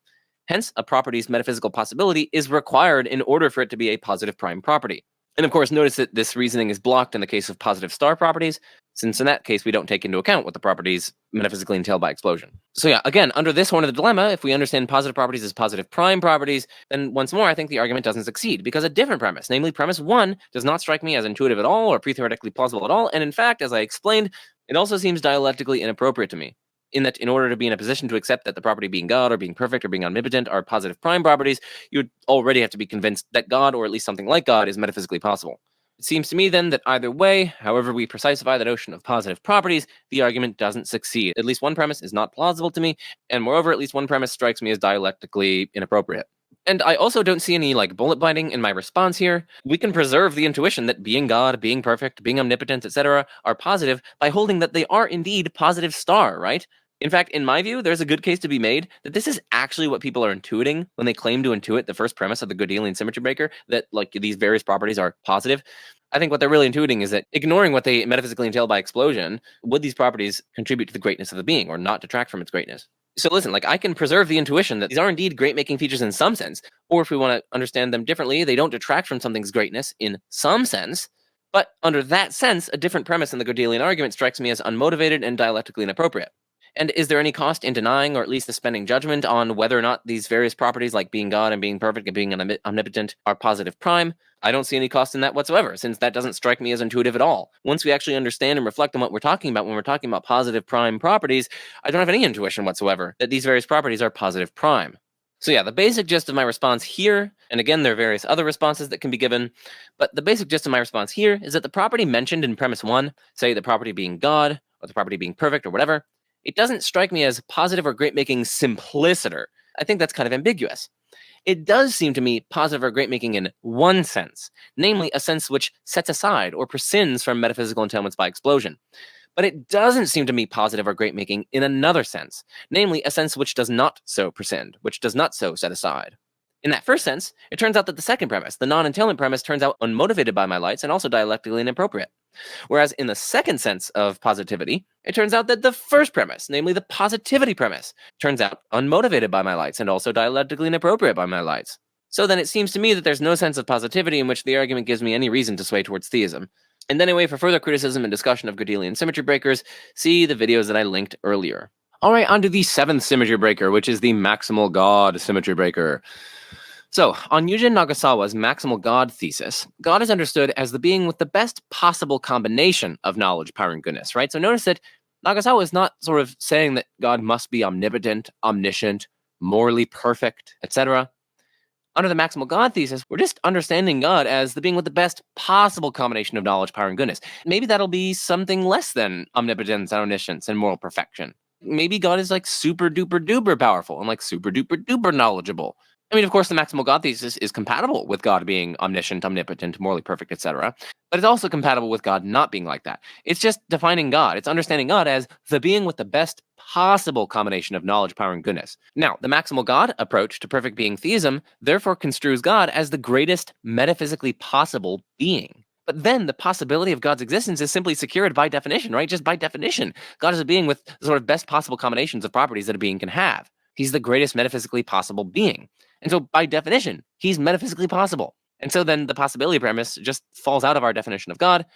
Hence, a property's metaphysical possibility is required in order for it to be a positive prime property. And of course, notice that this reasoning is blocked in the case of positive star properties, since in that case we don't take into account what the properties metaphysically entail by explosion. So yeah, again, under this horn of the dilemma, if we understand positive properties as positive prime properties, then once more I think the argument doesn't succeed, because a different premise, namely premise 1, does not strike me as intuitive at all or pre-theoretically plausible at all, and in fact, as I explained, it also seems dialectically inappropriate to me. In that, in order to be in a position to accept that the property being God or being perfect or being omnipotent are positive prime properties, you would already have to be convinced that God, or at least something like God, is metaphysically possible. It seems to me then that either way, however we precisify the notion of positive properties, the argument doesn't succeed. At least one premise is not plausible to me, and moreover, at least one premise strikes me as dialectically inappropriate. And I also don't see any bullet binding in my response here. We can preserve the intuition that being God, being perfect, being omnipotent, etc. are positive by holding that they are indeed positive star, right? In fact, in my view, there's a good case to be made that this is actually what people are intuiting when they claim to intuit the first premise of the Godelian symmetry breaker, that these various properties are positive. I think what they're really intuiting is that, ignoring what they metaphysically entail by explosion, would these properties contribute to the greatness of the being or not detract from its greatness? So listen, I can preserve the intuition that these are indeed great-making features in some sense, or if we want to understand them differently, they don't detract from something's greatness in some sense. But under that sense, a different premise in the Godelian argument strikes me as unmotivated and dialectically inappropriate. And is there any cost in denying, or at least suspending judgment on whether or not these various properties, like being God and being perfect and being omnipotent, are positive prime? I don't see any cost in that whatsoever, since that doesn't strike me as intuitive at all. Once we actually understand and reflect on what we're talking about when we're talking about positive prime properties, I don't have any intuition whatsoever that these various properties are positive prime. So yeah, the basic gist of my response here, and again, there are various other responses that can be given, but the basic gist of my response here is that the property mentioned in premise 1, say the property being God, or the property being perfect, or whatever, it doesn't strike me as positive or great-making simpliciter. I think that's kind of ambiguous. It does seem to me positive or great-making in one sense, namely a sense which sets aside or prescinds from metaphysical entailments by explosion. But it doesn't seem to me positive or great-making in another sense, namely a sense which does not so prescind, which does not so set aside. In that first sense, it turns out that the second premise, the non-entailment premise, turns out unmotivated by my lights and also dialectically inappropriate. Whereas in the second sense of positivity, it turns out that the first premise, namely the positivity premise, turns out unmotivated by my lights and also dialectically inappropriate by my lights. So then it seems to me that there's no sense of positivity in which the argument gives me any reason to sway towards theism. And anyway, for further criticism and discussion of Godelian symmetry breakers, see the videos that I linked earlier. Alright, on to the seventh symmetry breaker, which is the Maximal God symmetry breaker. So, on Yujin Nagasawa's Maximal God thesis, God is understood as the being with the best possible combination of knowledge, power, and goodness, right? So notice that Nagasawa is not sort of saying that God must be omnipotent, omniscient, morally perfect, etc. Under the Maximal God thesis, we're just understanding God as the being with the best possible combination of knowledge, power, and goodness. Maybe that'll be something less than omnipotence, omniscience, and moral perfection. Maybe God is super duper duper powerful and super duper duper knowledgeable. I mean, of course, the Maximal God thesis is compatible with God being omniscient, omnipotent, morally perfect, etc. But it's also compatible with God not being like that. It's just defining God. It's understanding God as the being with the best possible combination of knowledge, power, and goodness. Now, the Maximal God approach to perfect being theism therefore construes God as the greatest metaphysically possible being. But then the possibility of God's existence is simply secured by definition, right? Just by definition. God is a being with the sort of best possible combinations of properties that a being can have. He's the greatest metaphysically possible being. And so by definition, he's metaphysically possible. And so then the possibility premise just falls out of our definition of God.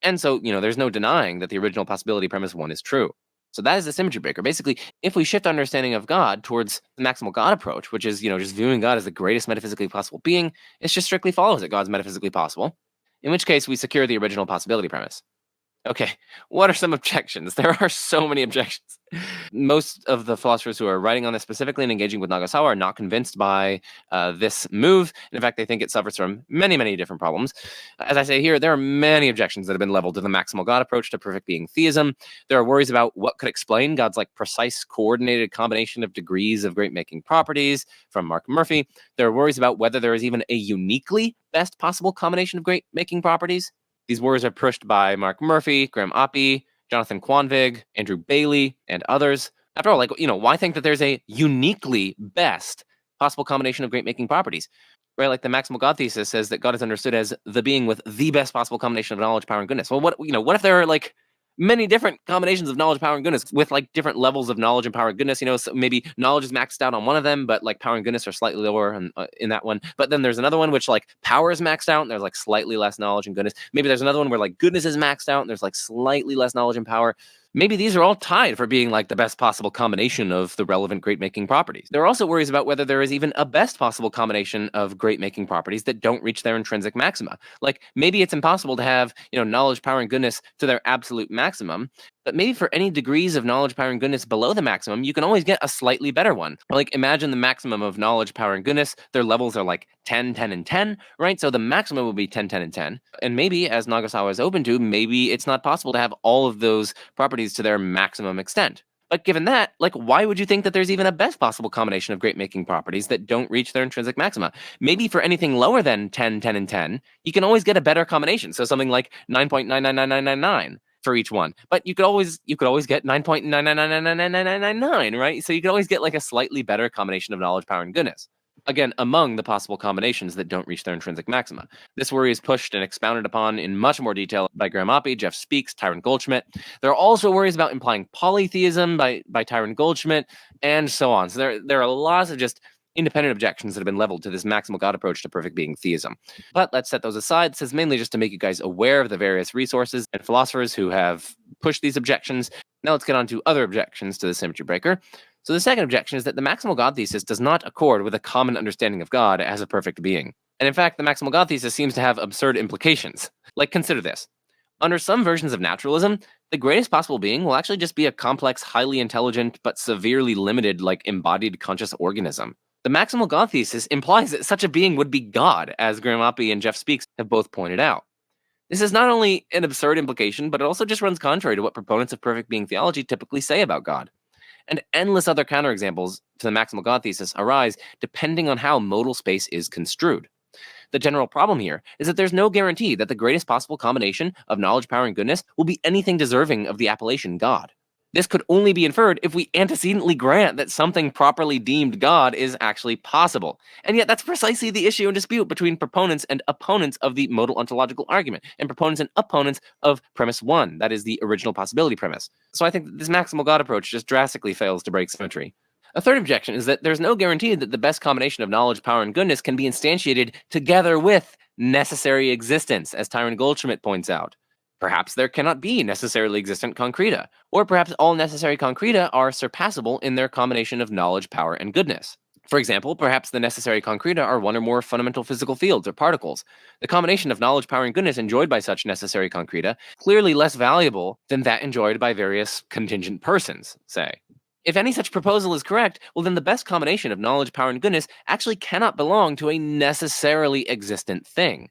And so, there's no denying that the original possibility premise 1 is true. So that is the symmetry breaker. Basically, if we shift understanding of God towards the Maximal God approach, which is, just viewing God as the greatest metaphysically possible being, it just strictly follows that God's metaphysically possible. in which case we secure the original possibility premise. Okay, what are some objections? There are so many objections. Most of the philosophers who are writing on this specifically and engaging with Nagasawa are not convinced by this move. In fact, they think it suffers from many, many different problems. As I say here, there are many objections that have been leveled to the maximal God approach to perfect being theism. There are worries about what could explain God's precise coordinated combination of degrees of great making properties from Mark Murphy. There are worries about whether there is even a uniquely best possible combination of great making properties. These worries are pushed by Mark Murphy, Graham Oppy, Jonathan Quanvig, Andrew Bailey, and others. After all, why think that there's a uniquely best possible combination of great making properties? Right? Like the Maximal God thesis says that God is understood as the being with the best possible combination of knowledge, power, and goodness. Well, what if there are many different combinations of knowledge, power, and goodness with different levels of knowledge and power and goodness? So maybe knowledge is maxed out on one of them, but power and goodness are slightly lower in that one. But then there's another one which power is maxed out and there's slightly less knowledge and goodness. Maybe there's another one where goodness is maxed out and there's slightly less knowledge and power. Maybe these are all tied for being the best possible combination of the relevant great making properties. There are also worries about whether there is even a best possible combination of great making properties that don't reach their intrinsic maxima. Maybe it's impossible to have, knowledge, power, and goodness to their absolute maximum, but maybe for any degrees of knowledge, power, and goodness below the maximum, you can always get a slightly better one. Imagine the maximum of knowledge, power, and goodness. Their levels are 10, 10, and 10, right? So the maximum will be 10, 10, and 10. And maybe, as Nagasawa is open to, maybe it's not possible to have all of those properties to their maximum extent. But given that, why would you think that there's even a best possible combination of great making properties that don't reach their intrinsic maxima? Maybe for anything lower than 10, 10, and 10, you can always get a better combination. So something like 9.999999 for each one. But you could always get 9.9999999, right? So you could always get a slightly better combination of knowledge, power, and goodness. Again, among the possible combinations that don't reach their intrinsic maxima. This worry is pushed and expounded upon in much more detail by Graham Oppy, Jeff Speaks, Tyrone Goldschmidt. There are also worries about implying polytheism by Tyrone Goldschmidt, and so on. So there are lots of just independent objections that have been leveled to this maximal God approach to perfect being theism. But let's set those aside. This is mainly just to make you guys aware of the various resources and philosophers who have pushed these objections. Now let's get on to other objections to the symmetry breaker. So the second objection is that the maximal God thesis does not accord with a common understanding of God as a perfect being. And in fact, the maximal God thesis seems to have absurd implications. Consider this. Under some versions of naturalism, the greatest possible being will actually just be a complex, highly intelligent, but severely limited, embodied conscious organism. The maximal God thesis implies that such a being would be God, as Graham Oppy and Jeff Speaks have both pointed out. This is not only an absurd implication, but it also just runs contrary to what proponents of perfect being theology typically say about God. And endless other counterexamples to the maximal God thesis arise depending on how modal space is construed. The general problem here is that there's no guarantee that the greatest possible combination of knowledge, power, and goodness will be anything deserving of the appellation God. This could only be inferred if we antecedently grant that something properly deemed God is actually possible. And yet that's precisely the issue and dispute between proponents and opponents of the modal ontological argument, and proponents and opponents of premise 1, that is the original possibility premise. So I think that this maximal God approach just drastically fails to break symmetry. A third objection is that there's no guarantee that the best combination of knowledge, power, and goodness can be instantiated together with necessary existence, as Tyrone Goldschmidt points out. Perhaps there cannot be necessarily existent concreta, or perhaps all necessary concreta are surpassable in their combination of knowledge, power, and goodness. For example, perhaps the necessary concreta are one or more fundamental physical fields or particles. The combination of knowledge, power, and goodness enjoyed by such necessary concreta clearly less valuable than that enjoyed by various contingent persons, say. If any such proposal is correct, well then the best combination of knowledge, power, and goodness actually cannot belong to a necessarily existent thing.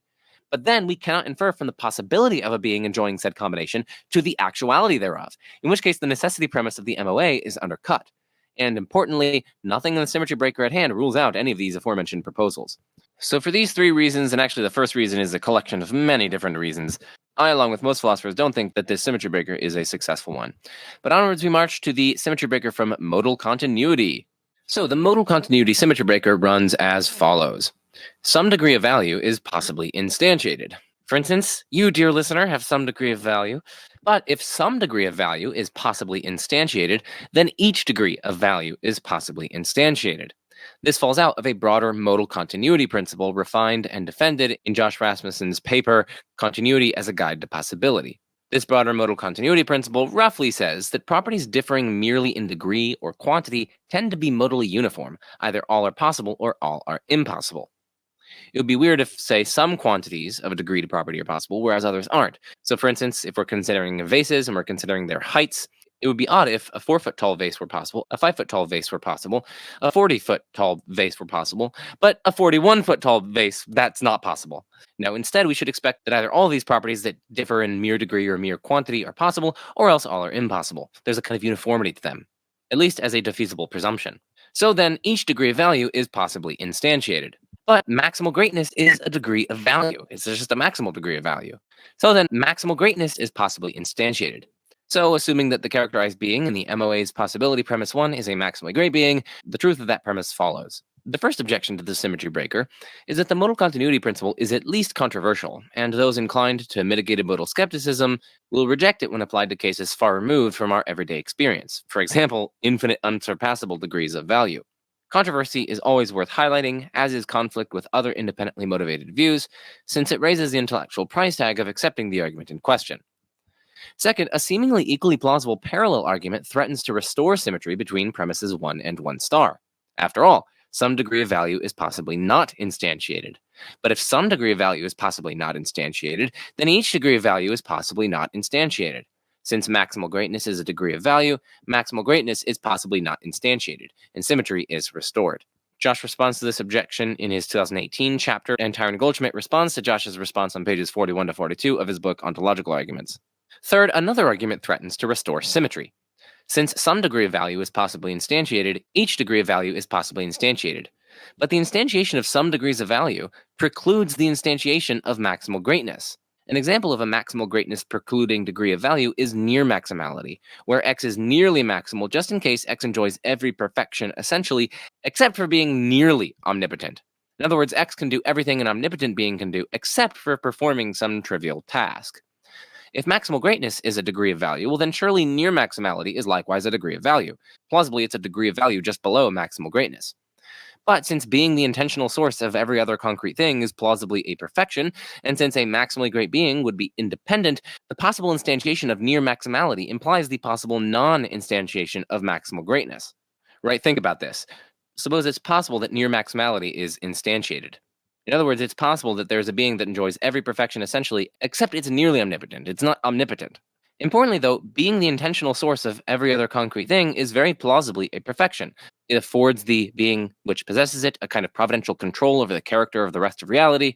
But then we cannot infer from the possibility of a being enjoying said combination to the actuality thereof, in which case the necessity premise of the MOA is undercut. And importantly, nothing in the symmetry breaker at hand rules out any of these aforementioned proposals. So for these three reasons, and actually the first reason is a collection of many different reasons, I, along with most philosophers, don't think that this symmetry breaker is a successful one. But onwards we march to the symmetry breaker from modal continuity. So the modal continuity symmetry breaker runs as follows. Some degree of value is possibly instantiated. For instance, you, dear listener, have some degree of value, but if some degree of value is possibly instantiated, then each degree of value is possibly instantiated. This falls out of a broader modal continuity principle refined and defended in Josh Rasmussen's paper, Continuity as a Guide to Possibility. This broader modal continuity principle roughly says that properties differing merely in degree or quantity tend to be modally uniform, either all are possible or all are impossible. It would be weird if, say, some quantities of a degree to property are possible, whereas others aren't. So, for instance, if we're considering vases and we're considering their heights, it would be odd if a 4-foot tall vase were possible, a 5-foot tall vase were possible, a 40-foot tall vase were possible, but a 41-foot tall vase, that's not possible. Now, instead, we should expect that either all these properties that differ in mere degree or mere quantity are possible, or else all are impossible. There's a kind of uniformity to them, at least as a defeasible presumption. So then, each degree of value is possibly instantiated. But maximal greatness is a degree of value. It's just a maximal degree of value. So then, maximal greatness is possibly instantiated. So, assuming that the characterized being in the MOA's possibility premise 1 is a maximally great being, the truth of that premise follows. The first objection to the symmetry breaker is that the modal continuity principle is at least controversial, and those inclined to mitigated modal skepticism will reject it when applied to cases far removed from our everyday experience. For example, infinite unsurpassable degrees of value. Controversy is always worth highlighting, as is conflict with other independently motivated views, since it raises the intellectual price tag of accepting the argument in question. Second, a seemingly equally plausible parallel argument threatens to restore symmetry between premises 1 and 1 star. After all, some degree of value is possibly not instantiated. But if some degree of value is possibly not instantiated, then each degree of value is possibly not instantiated. Since maximal greatness is a degree of value, maximal greatness is possibly not instantiated, and symmetry is restored. Josh responds to this objection in his 2018 chapter, and Tyron Goldschmidt responds to Josh's response on pages 41 to 42 of his book, Ontological Arguments. Third, another argument threatens to restore symmetry. Since some degree of value is possibly instantiated, each degree of value is possibly instantiated. But the instantiation of some degrees of value precludes the instantiation of maximal greatness. An example of a maximal greatness precluding degree of value is near maximality, where x is nearly maximal just in case x enjoys every perfection essentially, except for being nearly omnipotent. In other words, x can do everything an omnipotent being can do, except for performing some trivial task. If maximal greatness is a degree of value, well then surely near maximality is likewise a degree of value. Plausibly, it's a degree of value just below maximal greatness. But since being the intentional source of every other concrete thing is plausibly a perfection, and since a maximally great being would be independent, the possible instantiation of near maximality implies the possible non-instantiation of maximal greatness. Right, think about this. Suppose it's possible that near maximality is instantiated. In other words, it's possible that there's a being that enjoys every perfection essentially, except it's nearly omnipotent. It's not omnipotent. Importantly, though, being the intentional source of every other concrete thing is very plausibly a perfection. It affords the being which possesses it a kind of providential control over the character of the rest of reality.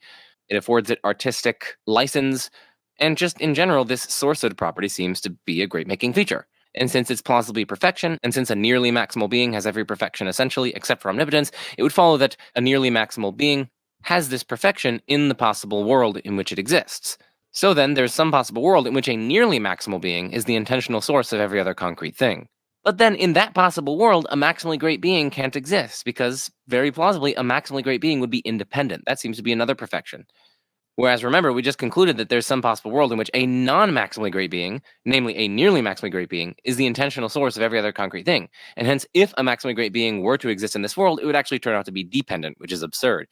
It affords it artistic license. And just in general, this sourcehood property seems to be a great-making feature. And since it's plausibly perfection, and since a nearly maximal being has every perfection essentially except for omnipotence, it would follow that a nearly maximal being has this perfection in the possible world in which it exists. So then, there's some possible world in which a nearly maximal being is the intentional source of every other concrete thing. But then, in that possible world, a maximally great being can't exist, because, very plausibly, a maximally great being would be independent. That seems to be another perfection. Whereas, remember, we just concluded that there's some possible world in which a non-maximally great being, namely a nearly maximally great being, is the intentional source of every other concrete thing. And hence, if a maximally great being were to exist in this world, it would actually turn out to be dependent, which is absurd.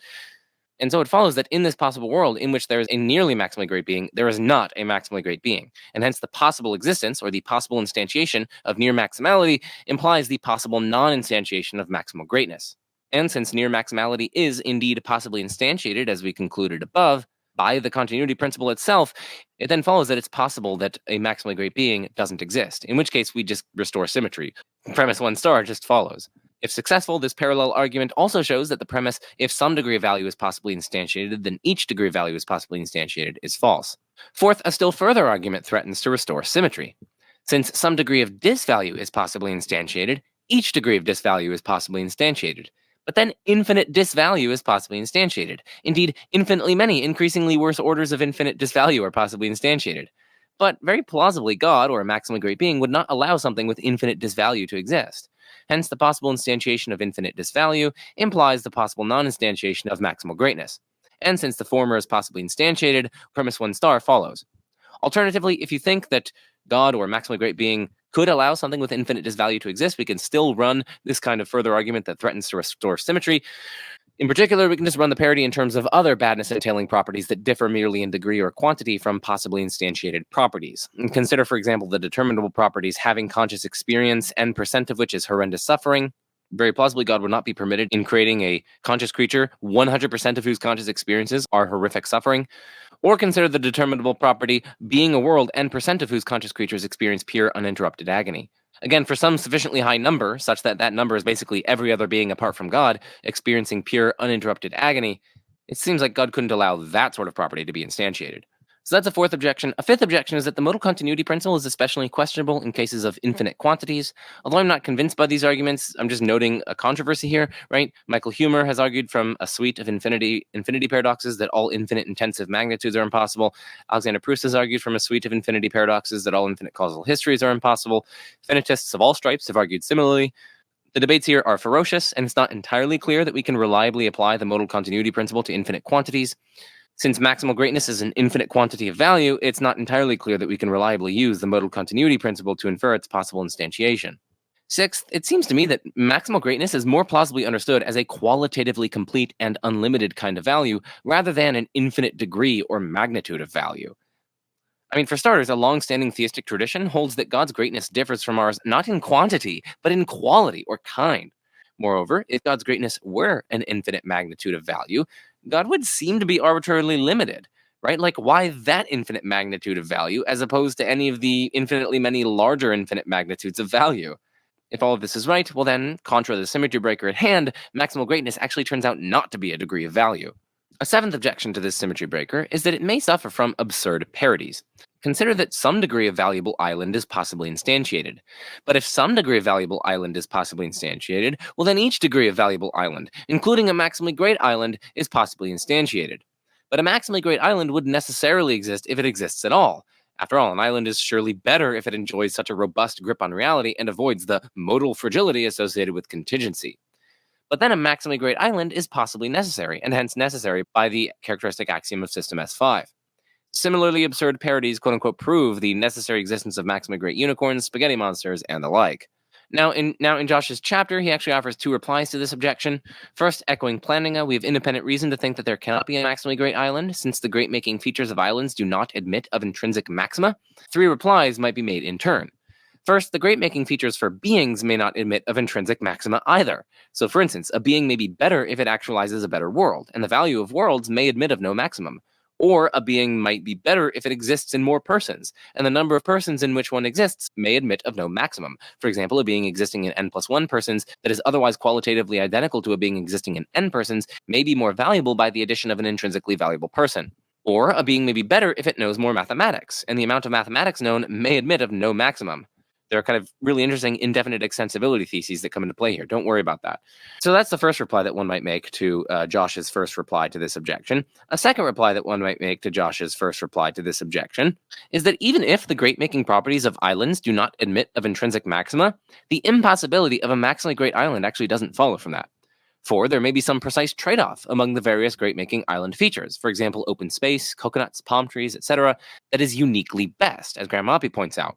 And so it follows that in this possible world in which there is a nearly maximally great being, there is not a maximally great being. And hence the possible existence, or the possible instantiation of near maximality, implies the possible non-instantiation of maximal greatness. And since near maximality is indeed possibly instantiated, as we concluded above, by the continuity principle itself, it then follows that it's possible that a maximally great being doesn't exist, in which case we just restore symmetry. Premise 1 star just follows. If successful, this parallel argument also shows that the premise, if some degree of value is possibly instantiated, then each degree of value is possibly instantiated, is false. Fourth, a still further argument threatens to restore symmetry. Since some degree of disvalue is possibly instantiated, each degree of disvalue is possibly instantiated. But then infinite disvalue is possibly instantiated. Indeed, infinitely many, increasingly worse orders of infinite disvalue are possibly instantiated. But very plausibly, God, or a maximally great being, would not allow something with infinite disvalue to exist. Hence, the possible instantiation of infinite disvalue implies the possible non-instantiation of maximal greatness. And since the former is possibly instantiated, premise 1 star follows. Alternatively, if you think that God or a maximally great being could allow something with infinite disvalue to exist, we can still run this kind of further argument that threatens to restore symmetry. In particular, we can just run the parity in terms of other badness entailing properties that differ merely in degree or quantity from possibly instantiated properties. And consider, for example, the determinable properties having conscious experience, n% of which is horrendous suffering, Very plausibly, God would not be permitted in creating a conscious creature, 100% of whose conscious experiences are horrific suffering, or consider the determinable property being a world and percent of whose conscious creatures experience pure uninterrupted agony. Again, for some sufficiently high number, such that that number is basically every other being apart from God experiencing pure uninterrupted agony, it seems like God couldn't allow that sort of property to be instantiated. So that's a fourth objection. A fifth objection is that the modal continuity principle is especially questionable in cases of infinite quantities. Although I'm not convinced by these arguments, I'm just noting a controversy here, right? Michael Huemer has argued from a suite of infinity paradoxes that all infinite intensive magnitudes are impossible. Alexander Proust has argued from a suite of infinity paradoxes that all infinite causal histories are impossible. Finitists of all stripes have argued similarly. The debates here are ferocious, and it's not entirely clear that we can reliably apply the modal continuity principle to infinite quantities. Since maximal greatness is an infinite quantity of value, it's not entirely clear that we can reliably use the modal continuity principle to infer its possible instantiation. Sixth, it seems to me that maximal greatness is more plausibly understood as a qualitatively complete and unlimited kind of value, rather than an infinite degree or magnitude of value. I mean, for starters, a long-standing theistic tradition holds that God's greatness differs from ours not in quantity, but in quality or kind. Moreover, if God's greatness were an infinite magnitude of value, God would seem to be arbitrarily limited, right? Like, why that infinite magnitude of value as opposed to any of the infinitely many larger infinite magnitudes of value? If all of this is right, well then, contra the symmetry breaker at hand, maximal greatness actually turns out not to be a degree of value. A seventh objection to this symmetry breaker is that it may suffer from absurd parities. Consider that some degree of valuable island is possibly instantiated. But if some degree of valuable island is possibly instantiated, well then each degree of valuable island, including a maximally great island, is possibly instantiated. But a maximally great island wouldn't necessarily exist if it exists at all. After all, an island is surely better if it enjoys such a robust grip on reality and avoids the modal fragility associated with contingency. But then a maximally great island is possibly necessary, and hence necessary by the characteristic axiom of system S5. Similarly, absurd parodies quote unquote prove the necessary existence of maximally great unicorns, spaghetti monsters, and the like. Now in Josh's chapter, he actually offers two replies to this objection. First, echoing Plantinga, we have independent reason to think that there cannot be a maximally great island, since the great making features of islands do not admit of intrinsic maxima. Three replies might be made in turn. First, the great making features for beings may not admit of intrinsic maxima either. So, for instance, a being may be better if it actualizes a better world, and the value of worlds may admit of no maximum. Or a being might be better if it exists in more persons, and the number of persons in which one exists may admit of no maximum. For example, a being existing in n+1 persons that is otherwise qualitatively identical to a being existing in n persons may be more valuable by the addition of an intrinsically valuable person. Or a being may be better if it knows more mathematics, and the amount of mathematics known may admit of no maximum. There are kind of really interesting indefinite extensibility theses that come into play here. Don't worry about that. So that's the first reply that one might make to Josh's first reply to this objection. A second reply that one might make to Josh's first reply to this objection is that even if the great-making properties of islands do not admit of intrinsic maxima, the impossibility of a maximally great island actually doesn't follow from that. For there may be some precise trade-off among the various great-making island features, for example, open space, coconuts, palm trees, etc., that is uniquely best, as Graham Oppy points out.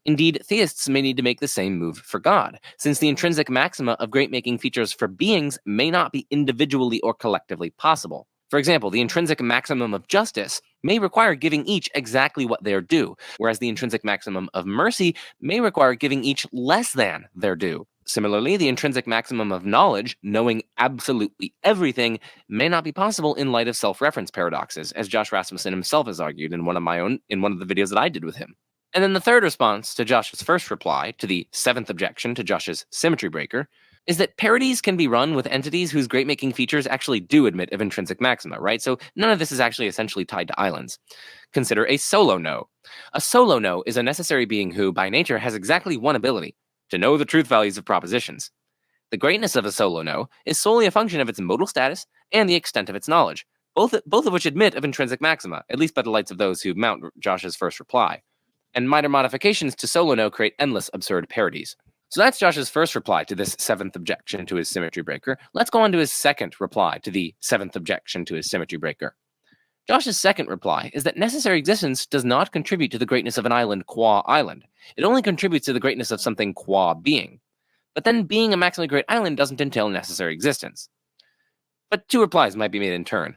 Indeed, theists may need to make the same move for God, since the intrinsic maxima of great-making features for beings may not be individually or collectively possible. For example, the intrinsic maximum of justice may require giving each exactly what they are due, whereas the intrinsic maximum of mercy may require giving each less than their due. Similarly, the intrinsic maximum of knowledge, knowing absolutely everything, may not be possible in light of self-reference paradoxes, as Josh Rasmussen himself has argued in one of the videos that I did with him. And then the third response to Josh's first reply, to the seventh objection to Josh's symmetry breaker, is that parodies can be run with entities whose great-making features actually do admit of intrinsic maxima, right? So none of this is actually essentially tied to islands. Consider a solo no. A solo no is a necessary being who, by nature, has exactly one ability, to know the truth values of propositions. The greatness of a solo no is solely a function of its modal status and the extent of its knowledge, both of which admit of intrinsic maxima, at least by the lights of those who mount Josh's first reply. And minor modifications to solo no create endless absurd parodies. So that's Josh's first reply to this seventh objection to his symmetry breaker. Let's go on to his second reply to the seventh objection to his symmetry breaker. Josh's second reply is that necessary existence does not contribute to the greatness of an island qua island. It only contributes to the greatness of something qua being. But then being a maximally great island doesn't entail necessary existence. But two replies might be made in turn.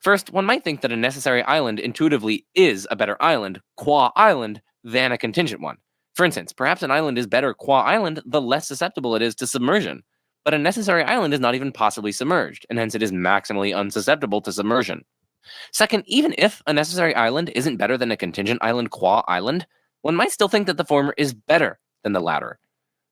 First, one might think that a necessary island intuitively is a better island, qua island, than a contingent one. For instance, perhaps an island is better qua island the less susceptible it is to submersion. But a necessary island is not even possibly submerged, and hence it is maximally unsusceptible to submersion. Second, even if a necessary island isn't better than a contingent island qua island, one might still think that the former is better than the latter.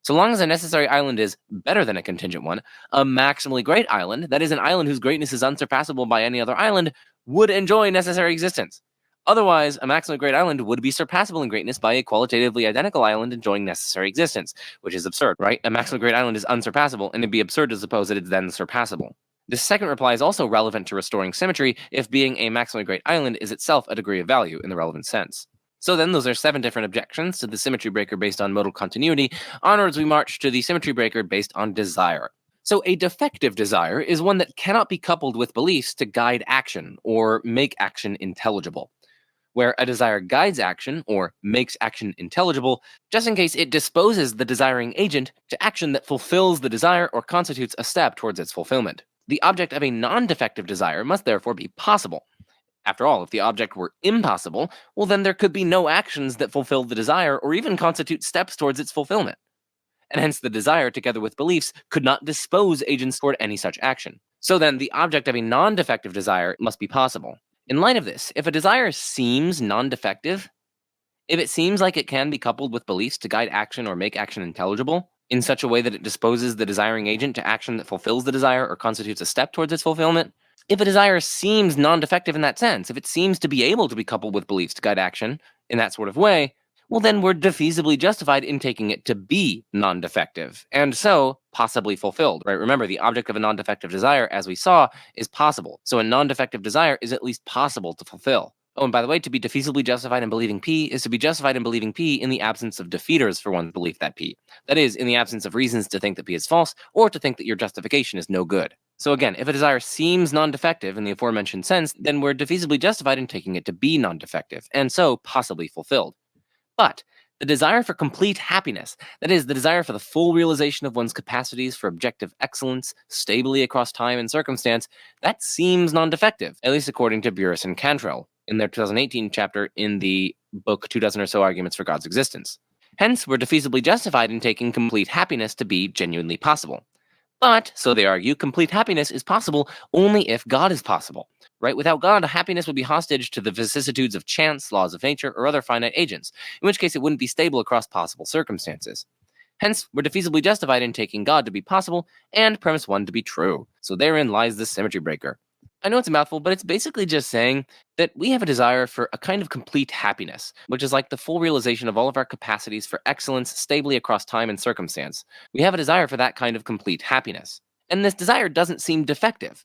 So long as a necessary island is better than a contingent one, a maximally great island, that is, an island whose greatness is unsurpassable by any other island, would enjoy necessary existence. Otherwise, a maximally great island would be surpassable in greatness by a qualitatively identical island enjoying necessary existence, which is absurd, right? A maximally great island is unsurpassable, and it'd be absurd to suppose that it's then surpassable. This second reply is also relevant to restoring symmetry if being a maximally great island is itself a degree of value in the relevant sense. So then, those are 7 different objections to the symmetry breaker based on modal continuity. Onwards, we march to the symmetry breaker based on desire. So a defective desire is one that cannot be coupled with beliefs to guide action or make action intelligible. Where a desire guides action or makes action intelligible, just in case it disposes the desiring agent to action that fulfills the desire or constitutes a step towards its fulfillment. The object of a non-defective desire must therefore be possible. After all, if the object were impossible, well, then there could be no actions that fulfill the desire or even constitute steps towards its fulfillment. And hence the desire, together with beliefs, could not dispose agents toward any such action. So then, the object of a non-defective desire must be possible. In light of this, if a desire seems non-defective, if it seems like it can be coupled with beliefs to guide action or make action intelligible, in such a way that it disposes the desiring agent to action that fulfills the desire or constitutes a step towards its fulfillment, if a desire seems non-defective in that sense, if it seems to be able to be coupled with beliefs to guide action in that sort of way, well, then we're defeasibly justified in taking it to be non-defective, and so possibly fulfilled, right? Remember, the object of a non-defective desire, as we saw, is possible. So a non-defective desire is at least possible to fulfill. Oh, and by the way, to be defeasibly justified in believing P is to be justified in believing P in the absence of defeaters for one's belief that P. That is, in the absence of reasons to think that P is false, or to think that your justification is no good. So again, if a desire seems non-defective in the aforementioned sense, then we're defeasibly justified in taking it to be non-defective, and so possibly fulfilled. But the desire for complete happiness, that is, the desire for the full realization of one's capacities for objective excellence, stably across time and circumstance, that seems non-defective, at least according to Burris and Cantrell, in their 2018 chapter in the book 24 or so Arguments for God's Existence. Hence, we're defeasibly justified in taking complete happiness to be genuinely possible. But, so they argue, complete happiness is possible only if God is possible. Right? Without God, happiness would be hostage to the vicissitudes of chance, laws of nature, or other finite agents, in which case it wouldn't be stable across possible circumstances. Hence, we're defeasibly justified in taking God to be possible and premise 1 to be true. So therein lies the symmetry breaker. I know it's a mouthful, but it's basically just saying that we have a desire for a kind of complete happiness, which is like the full realization of all of our capacities for excellence stably across time and circumstance. We have a desire for that kind of complete happiness. And this desire doesn't seem defective.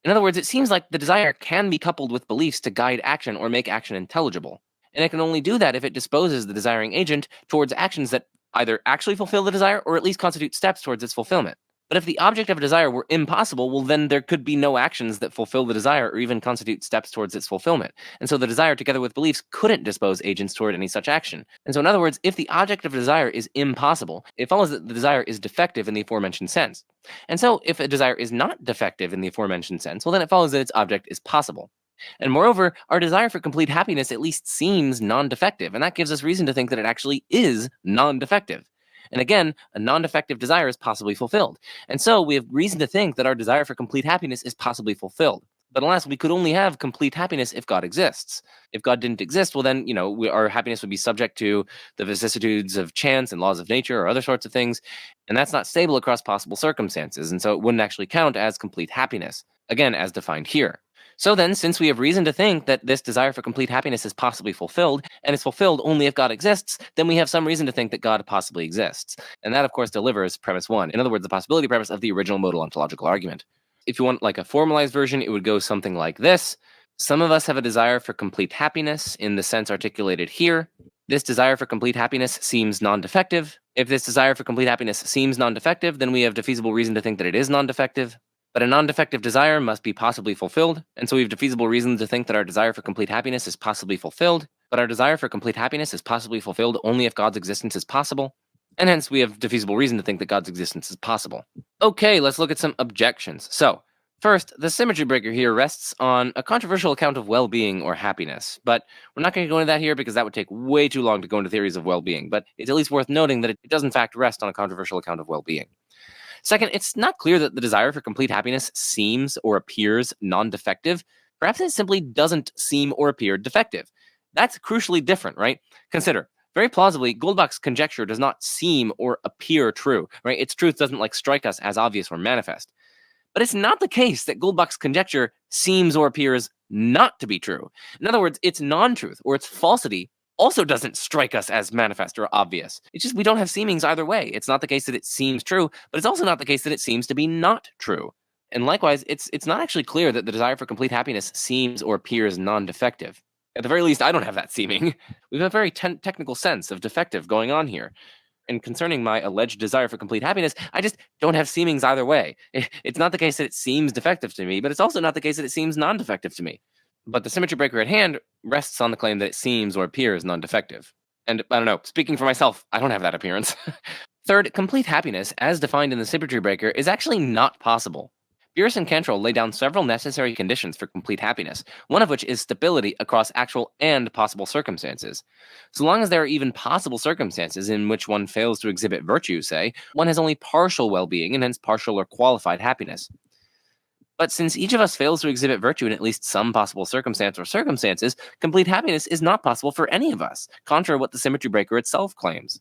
In other words, it seems like the desire can be coupled with beliefs to guide action or make action intelligible. And it can only do that if it disposes the desiring agent towards actions that either actually fulfill the desire or at least constitute steps towards its fulfillment. But if the object of a desire were impossible, well, then there could be no actions that fulfill the desire or even constitute steps towards its fulfillment. And so the desire, together with beliefs, couldn't dispose agents toward any such action. And so, in other words, if the object of a desire is impossible, it follows that the desire is defective in the aforementioned sense. And so, if a desire is not defective in the aforementioned sense, well, then it follows that its object is possible. And moreover, our desire for complete happiness at least seems non-defective, and that gives us reason to think that it actually is non-defective. And again, a non-defective desire is possibly fulfilled. And so we have reason to think that our desire for complete happiness is possibly fulfilled. But alas, we could only have complete happiness if God exists. If God didn't exist, well then, our happiness would be subject to the vicissitudes of chance and laws of nature or other sorts of things. And that's not stable across possible circumstances. And so it wouldn't actually count as complete happiness, again, as defined here. So then, since we have reason to think that this desire for complete happiness is possibly fulfilled, and is fulfilled only if God exists, then we have some reason to think that God possibly exists. And that, of course, delivers premise 1. In other words, the possibility premise of the original modal ontological argument. If you want like a formalized version, it would go something like this. Some of us have a desire for complete happiness in the sense articulated here. This desire for complete happiness seems non-defective. If this desire for complete happiness seems non-defective, then we have defeasible reason to think that it is non-defective. But a non-defective desire must be possibly fulfilled, and so we have defeasible reason to think that our desire for complete happiness is possibly fulfilled, but our desire for complete happiness is possibly fulfilled only if God's existence is possible, and hence we have defeasible reason to think that God's existence is possible. Okay, let's look at some objections. So, first, the symmetry breaker here rests on a controversial account of well-being or happiness, but we're not going to go into that here because that would take way too long to go into theories of well-being, but it's at least worth noting that it does in fact rest on a controversial account of well-being. Second, it's not clear that the desire for complete happiness seems or appears non-defective. Perhaps it simply doesn't seem or appear defective. That's crucially different, right? Consider, very plausibly, Goldbach's conjecture does not seem or appear true, right? Its truth doesn't strike us as obvious or manifest. But it's not the case that Goldbach's conjecture seems or appears not to be true. In other words, its non-truth or its falsity also doesn't strike us as manifest or obvious. It's just we don't have seemings either way. It's not the case that it seems true, but it's also not the case that it seems to be not true. And likewise, it's not actually clear that the desire for complete happiness seems or appears non-defective. At the very least, I don't have that seeming. We have a very technical sense of defective going on here. And concerning my alleged desire for complete happiness, I just don't have seemings either way. It's not the case that it seems defective to me, but it's also not the case that it seems non-defective to me. But the symmetry breaker at hand rests on the claim that it seems or appears non-defective. And I don't know, speaking for myself, I don't have that appearance. Third, complete happiness, as defined in the symmetry breaker, is actually not possible. Bierce and Cantrell lay down several necessary conditions for complete happiness, one of which is stability across actual and possible circumstances. So long as there are even possible circumstances in which one fails to exhibit virtue, say, one has only partial well-being and hence partial or qualified happiness. But since each of us fails to exhibit virtue in at least some possible circumstance or circumstances, complete happiness is not possible for any of us, contrary to what the symmetry breaker itself claims.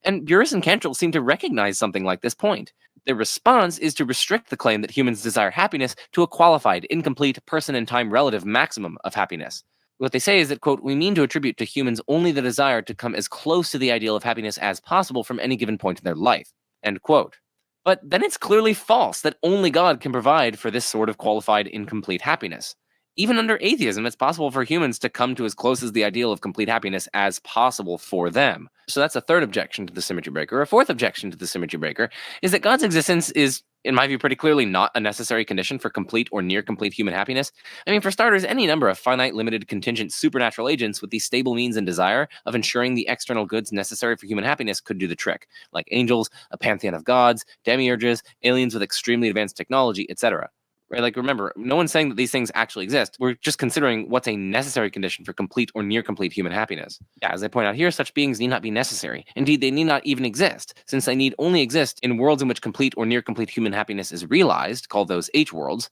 And Bierce and Cantrell seem to recognize something like this point. Their response is to restrict the claim that humans desire happiness to a qualified, incomplete, person and time relative maximum of happiness. What they say is that, quote, we mean to attribute to humans only the desire to come as close to the ideal of happiness as possible from any given point in their life, end quote. But then it's clearly false that only God can provide for this sort of qualified, incomplete happiness. Even under atheism, it's possible for humans to come to as close as the ideal of complete happiness as possible for them. So that's a third objection to the symmetry breaker. A fourth objection to the symmetry breaker is that God's existence is, in my view, pretty clearly not a necessary condition for complete or near complete human happiness. I mean, for starters, any number of finite, limited, contingent supernatural agents with the stable means and desire of ensuring the external goods necessary for human happiness could do the trick, like angels, a pantheon of gods, demiurges, aliens with extremely advanced technology, etc. Right? Like, remember, no one's saying that these things actually exist. We're just considering what's a necessary condition for complete or near complete human happiness. Yeah, as I point out here, such beings need not be necessary. Indeed, they need not even exist, since they need only exist in worlds in which complete or near complete human happiness is realized, called those H-worlds,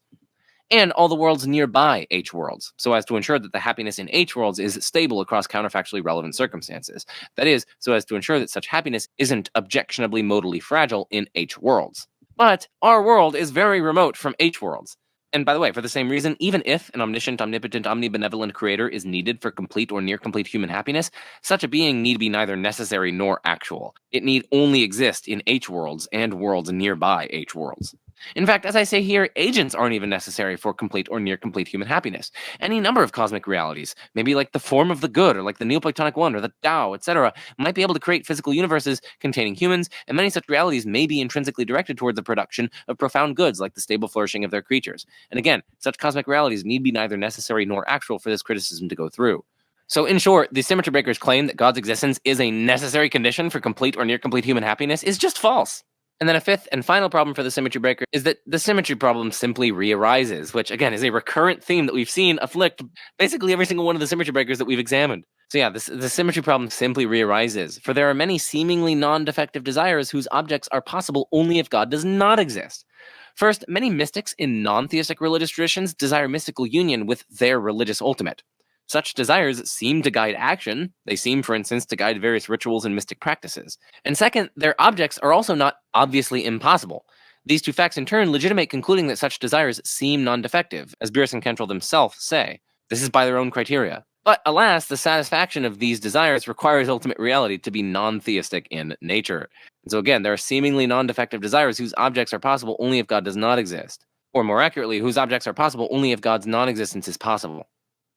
and all the worlds nearby H-worlds, so as to ensure that the happiness in H-worlds is stable across counterfactually relevant circumstances. That is, so as to ensure that such happiness isn't objectionably modally fragile in H-worlds. But our world is very remote from H-worlds. And by the way, for the same reason, even if an omniscient, omnipotent, omnibenevolent creator is needed for complete or near complete human happiness, such a being need be neither necessary nor actual. It need only exist in H-worlds and worlds nearby H-worlds. In fact, as I say here, agents aren't even necessary for complete or near complete human happiness. Any number of cosmic realities, maybe like the form of the good, or like the Neoplatonic one, or the Tao, etc., might be able to create physical universes containing humans, and many such realities may be intrinsically directed toward the production of profound goods like the stable flourishing of their creatures. And again, such cosmic realities need be neither necessary nor actual for this criticism to go through. So in short, the symmetry breakers' claim that God's existence is a necessary condition for complete or near complete human happiness is just false. And then a fifth and final problem for the symmetry breaker is that the symmetry problem simply re-arises, which again is a recurrent theme that we've seen afflict basically every single one of the symmetry breakers that we've examined. So yeah, the symmetry problem simply re-arises, for there are many seemingly non-defective desires whose objects are possible only if God does not exist. First, many mystics in non-theistic religious traditions desire mystical union with their religious ultimate. Such desires seem to guide action. They seem, for instance, to guide various rituals and mystic practices. And second, their objects are also not obviously impossible. These two facts in turn legitimate concluding that such desires seem non-defective, as Bierce and Cantrell themselves say. This is by their own criteria. But alas, the satisfaction of these desires requires ultimate reality to be non-theistic in nature. And so again, there are seemingly non-defective desires whose objects are possible only if God does not exist. Or more accurately, whose objects are possible only if God's non-existence is possible,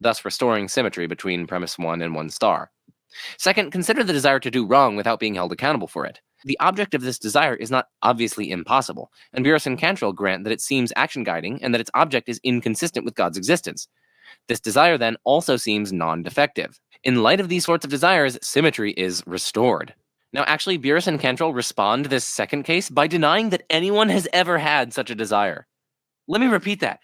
thus restoring symmetry between premise 1 and 1 star. Second, consider the desire to do wrong without being held accountable for it. The object of this desire is not obviously impossible, and Bierce and Cantrell grant that it seems action-guiding and that its object is inconsistent with God's existence. This desire, then, also seems non-defective. In light of these sorts of desires, symmetry is restored. Now, actually, Bierce and Cantrell respond to this second case by denying that anyone has ever had such a desire. Let me repeat that.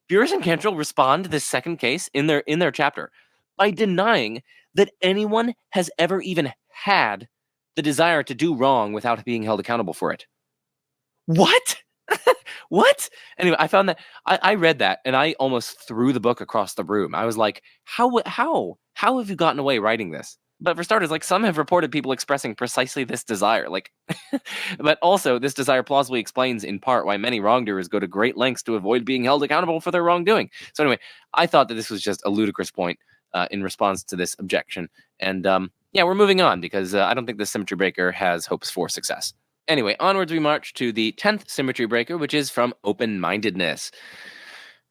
Bierce and Cantrell respond to this second case in their chapter by denying that anyone has ever even had the desire to do wrong without being held accountable for it. What? What? Anyway, I found that I read that and I almost threw the book across the room. I was like, how have you gotten away writing this? But for starters, like some have reported people expressing precisely this desire. Like, but also this desire plausibly explains in part why many wrongdoers go to great lengths to avoid being held accountable for their wrongdoing. So anyway, I thought that this was just a ludicrous point in response to this objection. And yeah, we're moving on because I don't think the symmetry breaker has hopes for success. Anyway, onwards we march to the 10th symmetry breaker, which is from open-mindedness.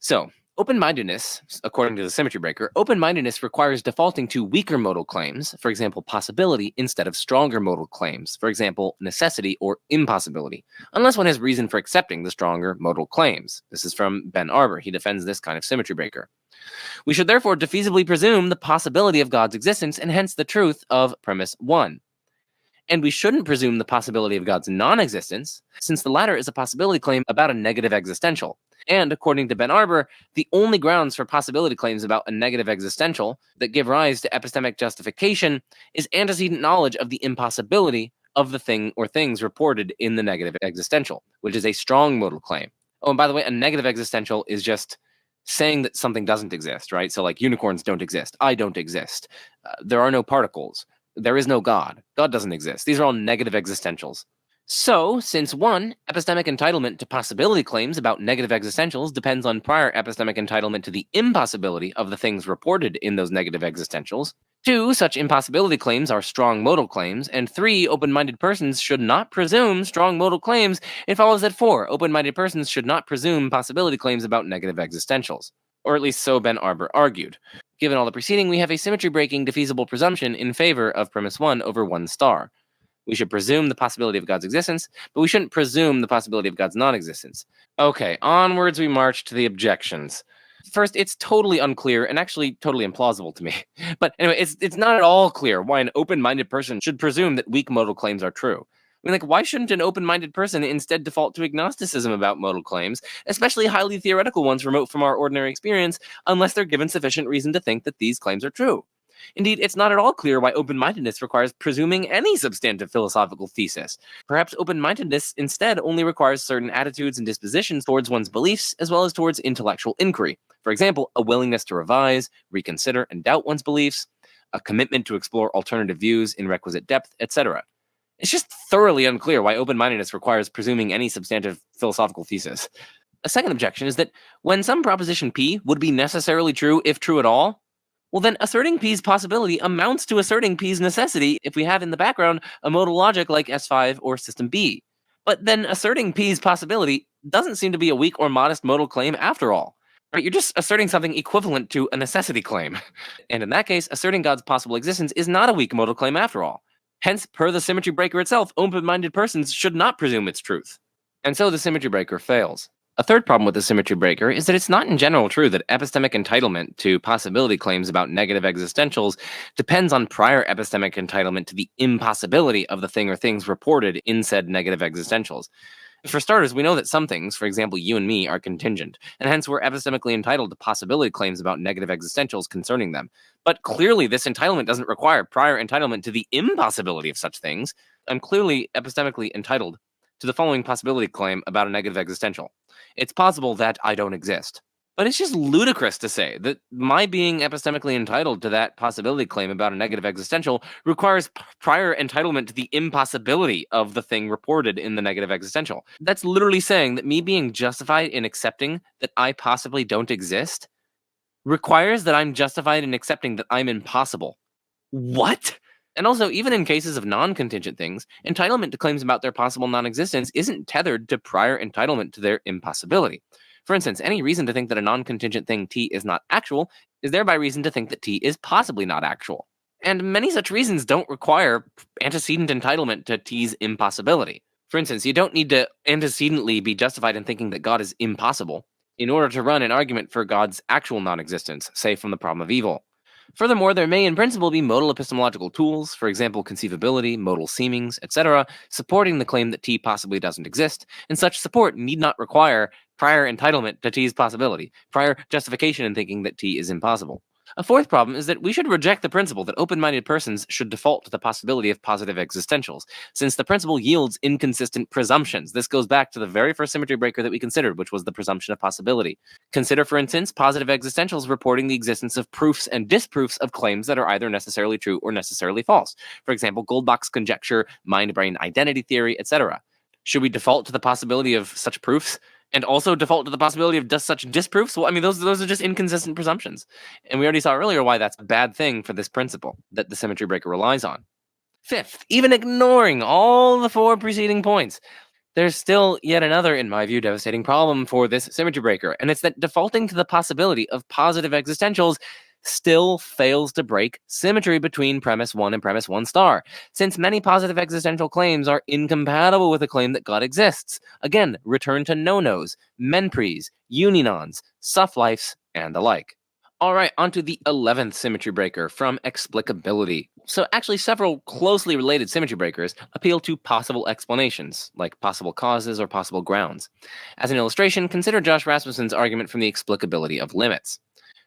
So, open-mindedness, according to the symmetry breaker, open-mindedness requires defaulting to weaker modal claims, for example, possibility, instead of stronger modal claims, for example, necessity or impossibility, unless one has reason for accepting the stronger modal claims. This is from Ben Arbour. He defends this kind of symmetry breaker. We should therefore defeasibly presume the possibility of God's existence and hence the truth of premise 1. And we shouldn't presume the possibility of God's non-existence, since the latter is a possibility claim about a negative existential. And according to Ben Arbour, the only grounds for possibility claims about a negative existential that give rise to epistemic justification is antecedent knowledge of the impossibility of the thing or things reported in the negative existential, which is a strong modal claim. Oh, and by the way, a negative existential is just saying that something doesn't exist, right? So like unicorns don't exist. I don't exist. There are no particles. There is no God. God doesn't exist. These are all negative existentials. So, since 1, epistemic entitlement to possibility claims about negative existentials depends on prior epistemic entitlement to the impossibility of the things reported in those negative existentials, 2, such impossibility claims are strong modal claims, and 3, open-minded persons should not presume strong modal claims, it follows that 4, open-minded persons should not presume possibility claims about negative existentials. Or at least so Ben Arbour argued. Given all the preceding, we have a symmetry-breaking defeasible presumption in favor of premise 1 over 1 star. We should presume the possibility of God's existence, but we shouldn't presume the possibility of God's non-existence. Okay, onwards we march to the objections. First, it's totally unclear and actually totally implausible to me. But anyway, it's not at all clear why an open-minded person should presume that weak modal claims are true. I mean, like, why shouldn't an open-minded person instead default to agnosticism about modal claims, especially highly theoretical ones remote from our ordinary experience, unless they're given sufficient reason to think that these claims are true? Indeed, it's not at all clear why open-mindedness requires presuming any substantive philosophical thesis. Perhaps open-mindedness instead only requires certain attitudes and dispositions towards one's beliefs, as well as towards intellectual inquiry. For example, a willingness to revise, reconsider, and doubt one's beliefs, a commitment to explore alternative views in requisite depth, etc. It's just thoroughly unclear why open-mindedness requires presuming any substantive philosophical thesis. A second objection is that when some proposition P would be necessarily true if true at all, well then asserting P's possibility amounts to asserting P's necessity if we have in the background a modal logic like S5 or System B. But then asserting P's possibility doesn't seem to be a weak or modest modal claim after all. Right? You're just asserting something equivalent to a necessity claim. And in that case, asserting God's possible existence is not a weak modal claim after all. Hence, per the symmetry breaker itself, open-minded persons should not presume its truth. And so the symmetry breaker fails. A third problem with the symmetry breaker is that it's not in general true that epistemic entitlement to possibility claims about negative existentials depends on prior epistemic entitlement to the impossibility of the thing or things reported in said negative existentials. For starters, we know that some things, for example you and me, are contingent, and hence we're epistemically entitled to possibility claims about negative existentials concerning them. But clearly this entitlement doesn't require prior entitlement to the impossibility of such things. I'm clearly epistemically entitled to the following possibility claim about a negative existential. It's possible that I don't exist. But it's just ludicrous to say that my being epistemically entitled to that possibility claim about a negative existential requires prior entitlement to the impossibility of the thing reported in the negative existential. That's literally saying that me being justified in accepting that I possibly don't exist requires that I'm justified in accepting that I'm impossible. What? And also, even in cases of non-contingent things, entitlement to claims about their possible non-existence isn't tethered to prior entitlement to their impossibility. For instance, any reason to think that a non-contingent thing T is not actual is thereby reason to think that T is possibly not actual. And many such reasons don't require antecedent entitlement to T's impossibility. For instance, you don't need to antecedently be justified in thinking that God is impossible in order to run an argument for God's actual non-existence, say from the problem of evil. Furthermore, there may in principle be modal epistemological tools, for example conceivability, modal seemings, etc., supporting the claim that T possibly doesn't exist, and such support need not require prior entitlement to T's possibility, prior justification in thinking that T is impossible. A fourth problem is that we should reject the principle that open-minded persons should default to the possibility of positive existentials, since the principle yields inconsistent presumptions. This goes back to the very first symmetry breaker that we considered, which was the presumption of possibility. Consider, for instance, positive existentials reporting the existence of proofs and disproofs of claims that are either necessarily true or necessarily false. For example, Goldbach's conjecture, mind-brain identity theory, etc. Should we default to the possibility of such proofs? And also default to the possibility of just such disproofs? Well, I mean, those are just inconsistent presumptions. And we already saw earlier why that's a bad thing for this principle that the symmetry breaker relies on. Fifth, even ignoring all the four preceding points, there's still yet another, in my view, devastating problem for this symmetry breaker, and it's that defaulting to the possibility of positive existentials still fails to break symmetry between premise 1 and premise 1 star, since many positive existential claims are incompatible with the claim that God exists. Again, return to no-nos, menpres, unionons, suff-lifes, and the like. All right, on to the 11th symmetry breaker from Explicability. So actually, several closely related symmetry breakers appeal to possible explanations, like possible causes or possible grounds. As an illustration, consider Josh Rasmussen's argument from the explicability of limits.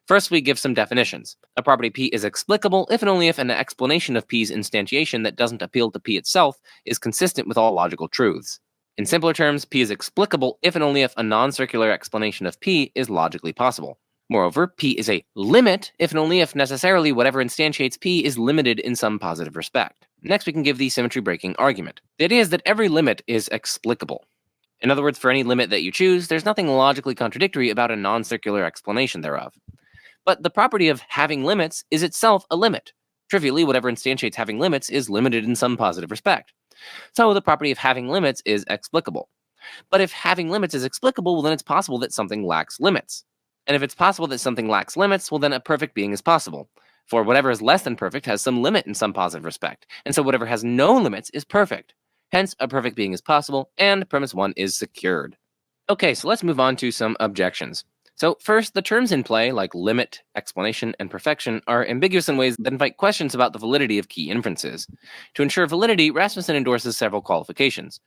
First, we give some definitions. A property P is explicable if and only if an explanation of P's instantiation that doesn't appeal to P itself is consistent with all logical truths. In simpler terms, P is explicable if and only if a non-circular explanation of P is logically possible. Moreover, P is a limit if and only if necessarily whatever instantiates P is limited in some positive respect. Next, we can give the symmetry breaking argument. The idea is that every limit is explicable. In other words, for any limit that you choose, there's nothing logically contradictory about a non-circular explanation thereof. But the property of having limits is itself a limit. Trivially, whatever instantiates having limits is limited in some positive respect. So the property of having limits is explicable. But if having limits is explicable, well, then it's possible that something lacks limits. And if it's possible that something lacks limits, well, then a perfect being is possible. For whatever is less than perfect has some limit in some positive respect. And so whatever has no limits is perfect. Hence, a perfect being is possible, and premise 1 is secured. Okay, so let's move on to some objections. So first, the terms in play, like limit, explanation, and perfection, are ambiguous in ways that invite questions about the validity of key inferences. To ensure validity, Rasmussen endorses several qualifications.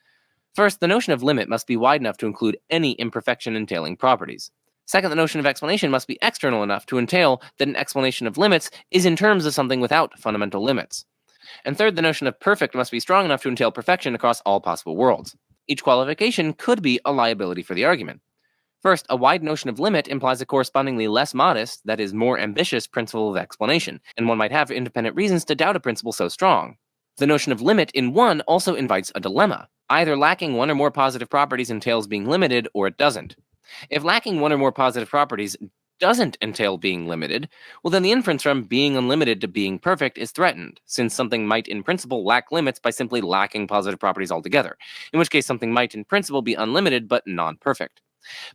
First, the notion of limit must be wide enough to include any imperfection entailing properties. Second, the notion of explanation must be external enough to entail that an explanation of limits is in terms of something without fundamental limits. And third, the notion of perfect must be strong enough to entail perfection across all possible worlds. Each qualification could be a liability for the argument. First, a wide notion of limit implies a correspondingly less modest, that is, more ambitious principle of explanation, and one might have independent reasons to doubt a principle so strong. The notion of limit in one also invites a dilemma. Either lacking one or more positive properties entails being limited, or it doesn't. If lacking one or more positive properties doesn't entail being limited, well, then the inference from being unlimited to being perfect is threatened, since something might in principle lack limits by simply lacking positive properties altogether, in which case something might in principle be unlimited but non-perfect.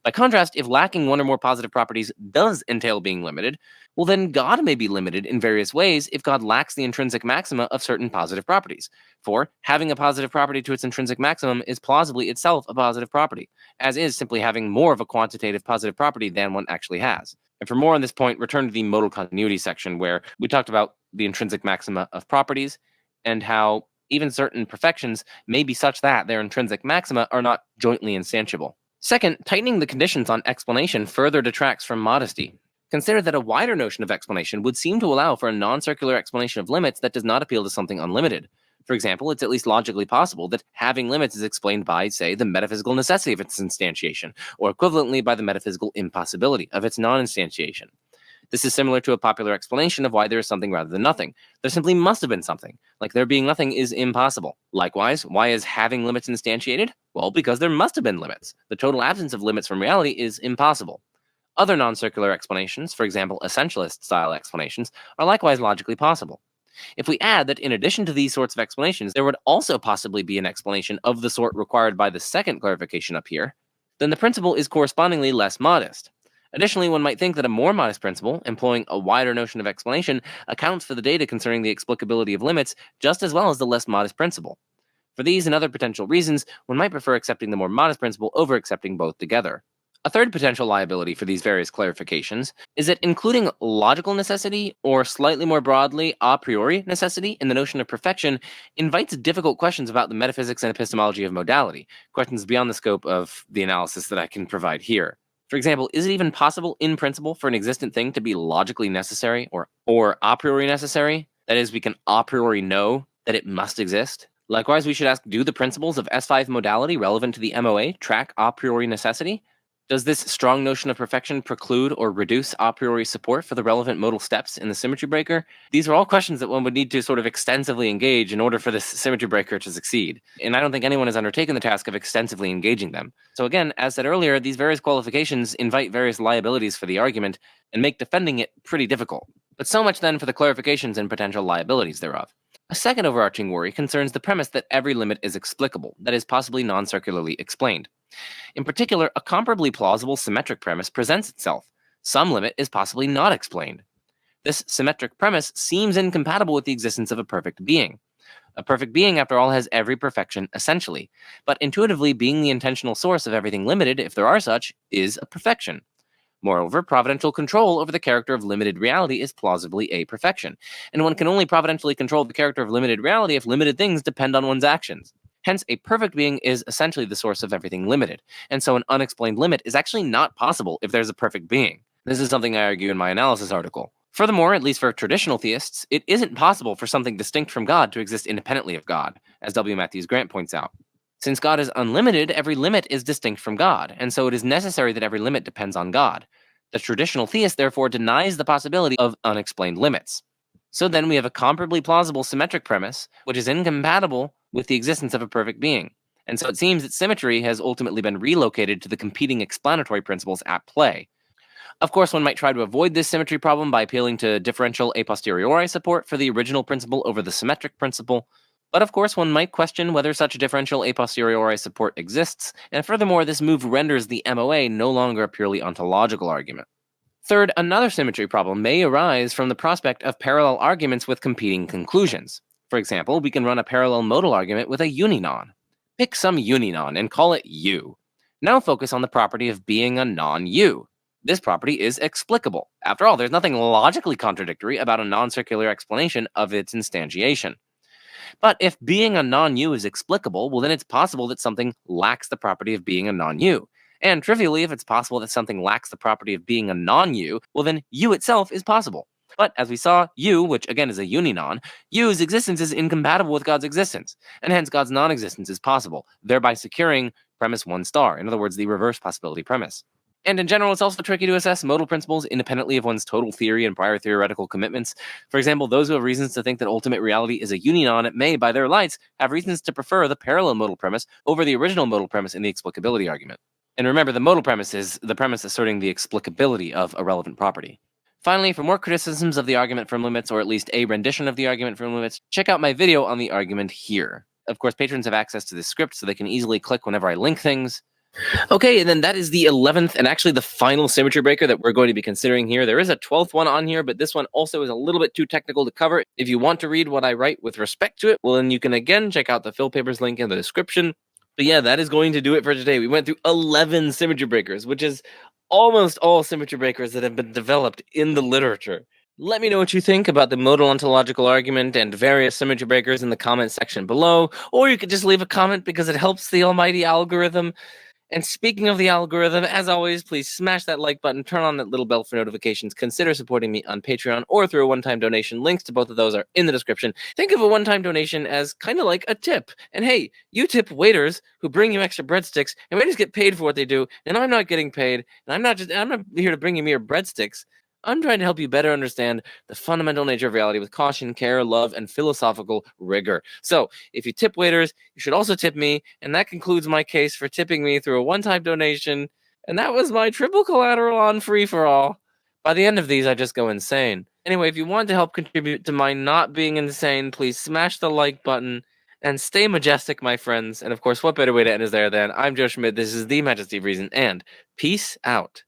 By contrast, if lacking one or more positive properties does entail being limited, well, then God may be limited in various ways if God lacks the intrinsic maxima of certain positive properties. For having a positive property to its intrinsic maximum is plausibly itself a positive property, as is simply having more of a quantitative positive property than one actually has. And for more on this point, return to the modal continuity section where we talked about the intrinsic maxima of properties and how even certain perfections may be such that their intrinsic maxima are not jointly instantiable. Second, tightening the conditions on explanation further detracts from modesty. Consider that a wider notion of explanation would seem to allow for a non-circular explanation of limits that does not appeal to something unlimited. For example, it's at least logically possible that having limits is explained by, say, the metaphysical necessity of its instantiation, or equivalently by the metaphysical impossibility of its non-instantiation. This is similar to a popular explanation of why there is something rather than nothing. There simply must have been something. Like there being nothing is impossible. Likewise, why is having limits instantiated? Well, because there must have been limits. The total absence of limits from reality is impossible. Other non-circular explanations, for example, essentialist-style explanations, are likewise logically possible. If we add that in addition to these sorts of explanations, there would also possibly be an explanation of the sort required by the second clarification up here, then the principle is correspondingly less modest. Additionally, one might think that a more modest principle, employing a wider notion of explanation, accounts for the data concerning the explicability of limits just as well as the less modest principle. For these and other potential reasons, one might prefer accepting the more modest principle over accepting both together. A third potential liability for these various clarifications is that including logical necessity, or slightly more broadly, a priori necessity, in the notion of perfection invites difficult questions about the metaphysics and epistemology of modality, questions beyond the scope of the analysis that I can provide here. For example, is it even possible in principle for an existent thing to be logically necessary or a priori necessary? That is, we can a priori know that it must exist. Likewise, we should ask, do the principles of S5 modality relevant to the MOA track a priori necessity? Does this strong notion of perfection preclude or reduce a priori support for the relevant modal steps in the symmetry breaker? These are all questions that one would need to sort of extensively engage in order for this symmetry breaker to succeed. And I don't think anyone has undertaken the task of extensively engaging them. So again, as said earlier, these various qualifications invite various liabilities for the argument and make defending it pretty difficult. But so much then for the clarifications and potential liabilities thereof. A second overarching worry concerns the premise that every limit is explicable, that is, possibly non-circularly explained. In particular, a comparably plausible symmetric premise presents itself. Some limit is possibly not explained. This symmetric premise seems incompatible with the existence of a perfect being. A perfect being, after all, has every perfection essentially, but intuitively being the intentional source of everything limited, if there are such, is a perfection. Moreover, providential control over the character of limited reality is plausibly a perfection, and one can only providentially control the character of limited reality if limited things depend on one's actions. Hence, a perfect being is essentially the source of everything limited, and so an unexplained limit is actually not possible if there's a perfect being. This is something I argue in my analysis article. Furthermore, at least for traditional theists, it isn't possible for something distinct from God to exist independently of God, as W. Matthews Grant points out. Since God is unlimited, every limit is distinct from God, and so it is necessary that every limit depends on God. The traditional theist therefore denies the possibility of unexplained limits. So then we have a comparably plausible symmetric premise, which is incompatible with the existence of a perfect being. And so it seems that symmetry has ultimately been relocated to the competing explanatory principles at play. Of course, one might try to avoid this symmetry problem by appealing to differential a posteriori support for the original principle over the symmetric principle. But of course, one might question whether such differential a posteriori support exists, and furthermore, this move renders the MOA no longer a purely ontological argument. Third, another symmetry problem may arise from the prospect of parallel arguments with competing conclusions. For example, we can run a parallel modal argument with a uninon. Pick some uninon and call it U. Now focus on the property of being a non-U. This property is explicable. After all, there's nothing logically contradictory about a non-circular explanation of its instantiation. But if being a non-U is explicable, well then it's possible that something lacks the property of being a non-U. And trivially, if it's possible that something lacks the property of being a non-U, well then U itself is possible. But as we saw, U, which again is a uninon, U's existence is incompatible with God's existence, and hence God's non-existence is possible, thereby securing premise 1 star, in other words, the reverse possibility premise. And in general, it's also tricky to assess modal principles independently of one's total theory and prior theoretical commitments. For example, those who have reasons to think that ultimate reality is a union may, by their lights, have reasons to prefer the parallel modal premise over the original modal premise in the explicability argument. And remember, the modal premise is the premise asserting the explicability of a relevant property. Finally, for more criticisms of the argument from limits, or at least a rendition of the argument from limits, check out my video on the argument here. Of course, patrons have access to this script, so they can easily click whenever I link things. Okay, and then that is the 11th and actually the final symmetry breaker that we're going to be considering here. There is a 12th one on here, but this one also is a little bit too technical to cover. If you want to read what I write with respect to it, well, then you can again check out the fill papers link in the description. But yeah, that is going to do it for today. We went through 11 symmetry breakers, which is almost all symmetry breakers that have been developed in the literature. Let me know what you think about the modal ontological argument and various symmetry breakers in the comment section below, or you could just leave a comment because it helps the almighty algorithm. And speaking of the algorithm, as always, please smash that like button, turn on that little bell for notifications, consider supporting me on Patreon or through a one-time donation. Links to both of those are in the description. Think of a one-time donation as kind of like a tip. And hey, you tip waiters who bring you extra breadsticks, and waiters get paid for what they do, and I'm not getting paid, and I'm not here to bring you mere breadsticks. I'm trying to help you better understand the fundamental nature of reality with caution, care, love, and philosophical rigor. So, if you tip waiters, you should also tip me, and that concludes my case for tipping me through a one-time donation, and that was my triple collateral on free-for-all. By the end of these, I just go insane. Anyway, if you want to help contribute to my not being insane, please smash the like button, and stay majestic, my friends. And of course, what better way to end is there than I'm Joe Schmidt, this is The Majesty of Reason, and peace out.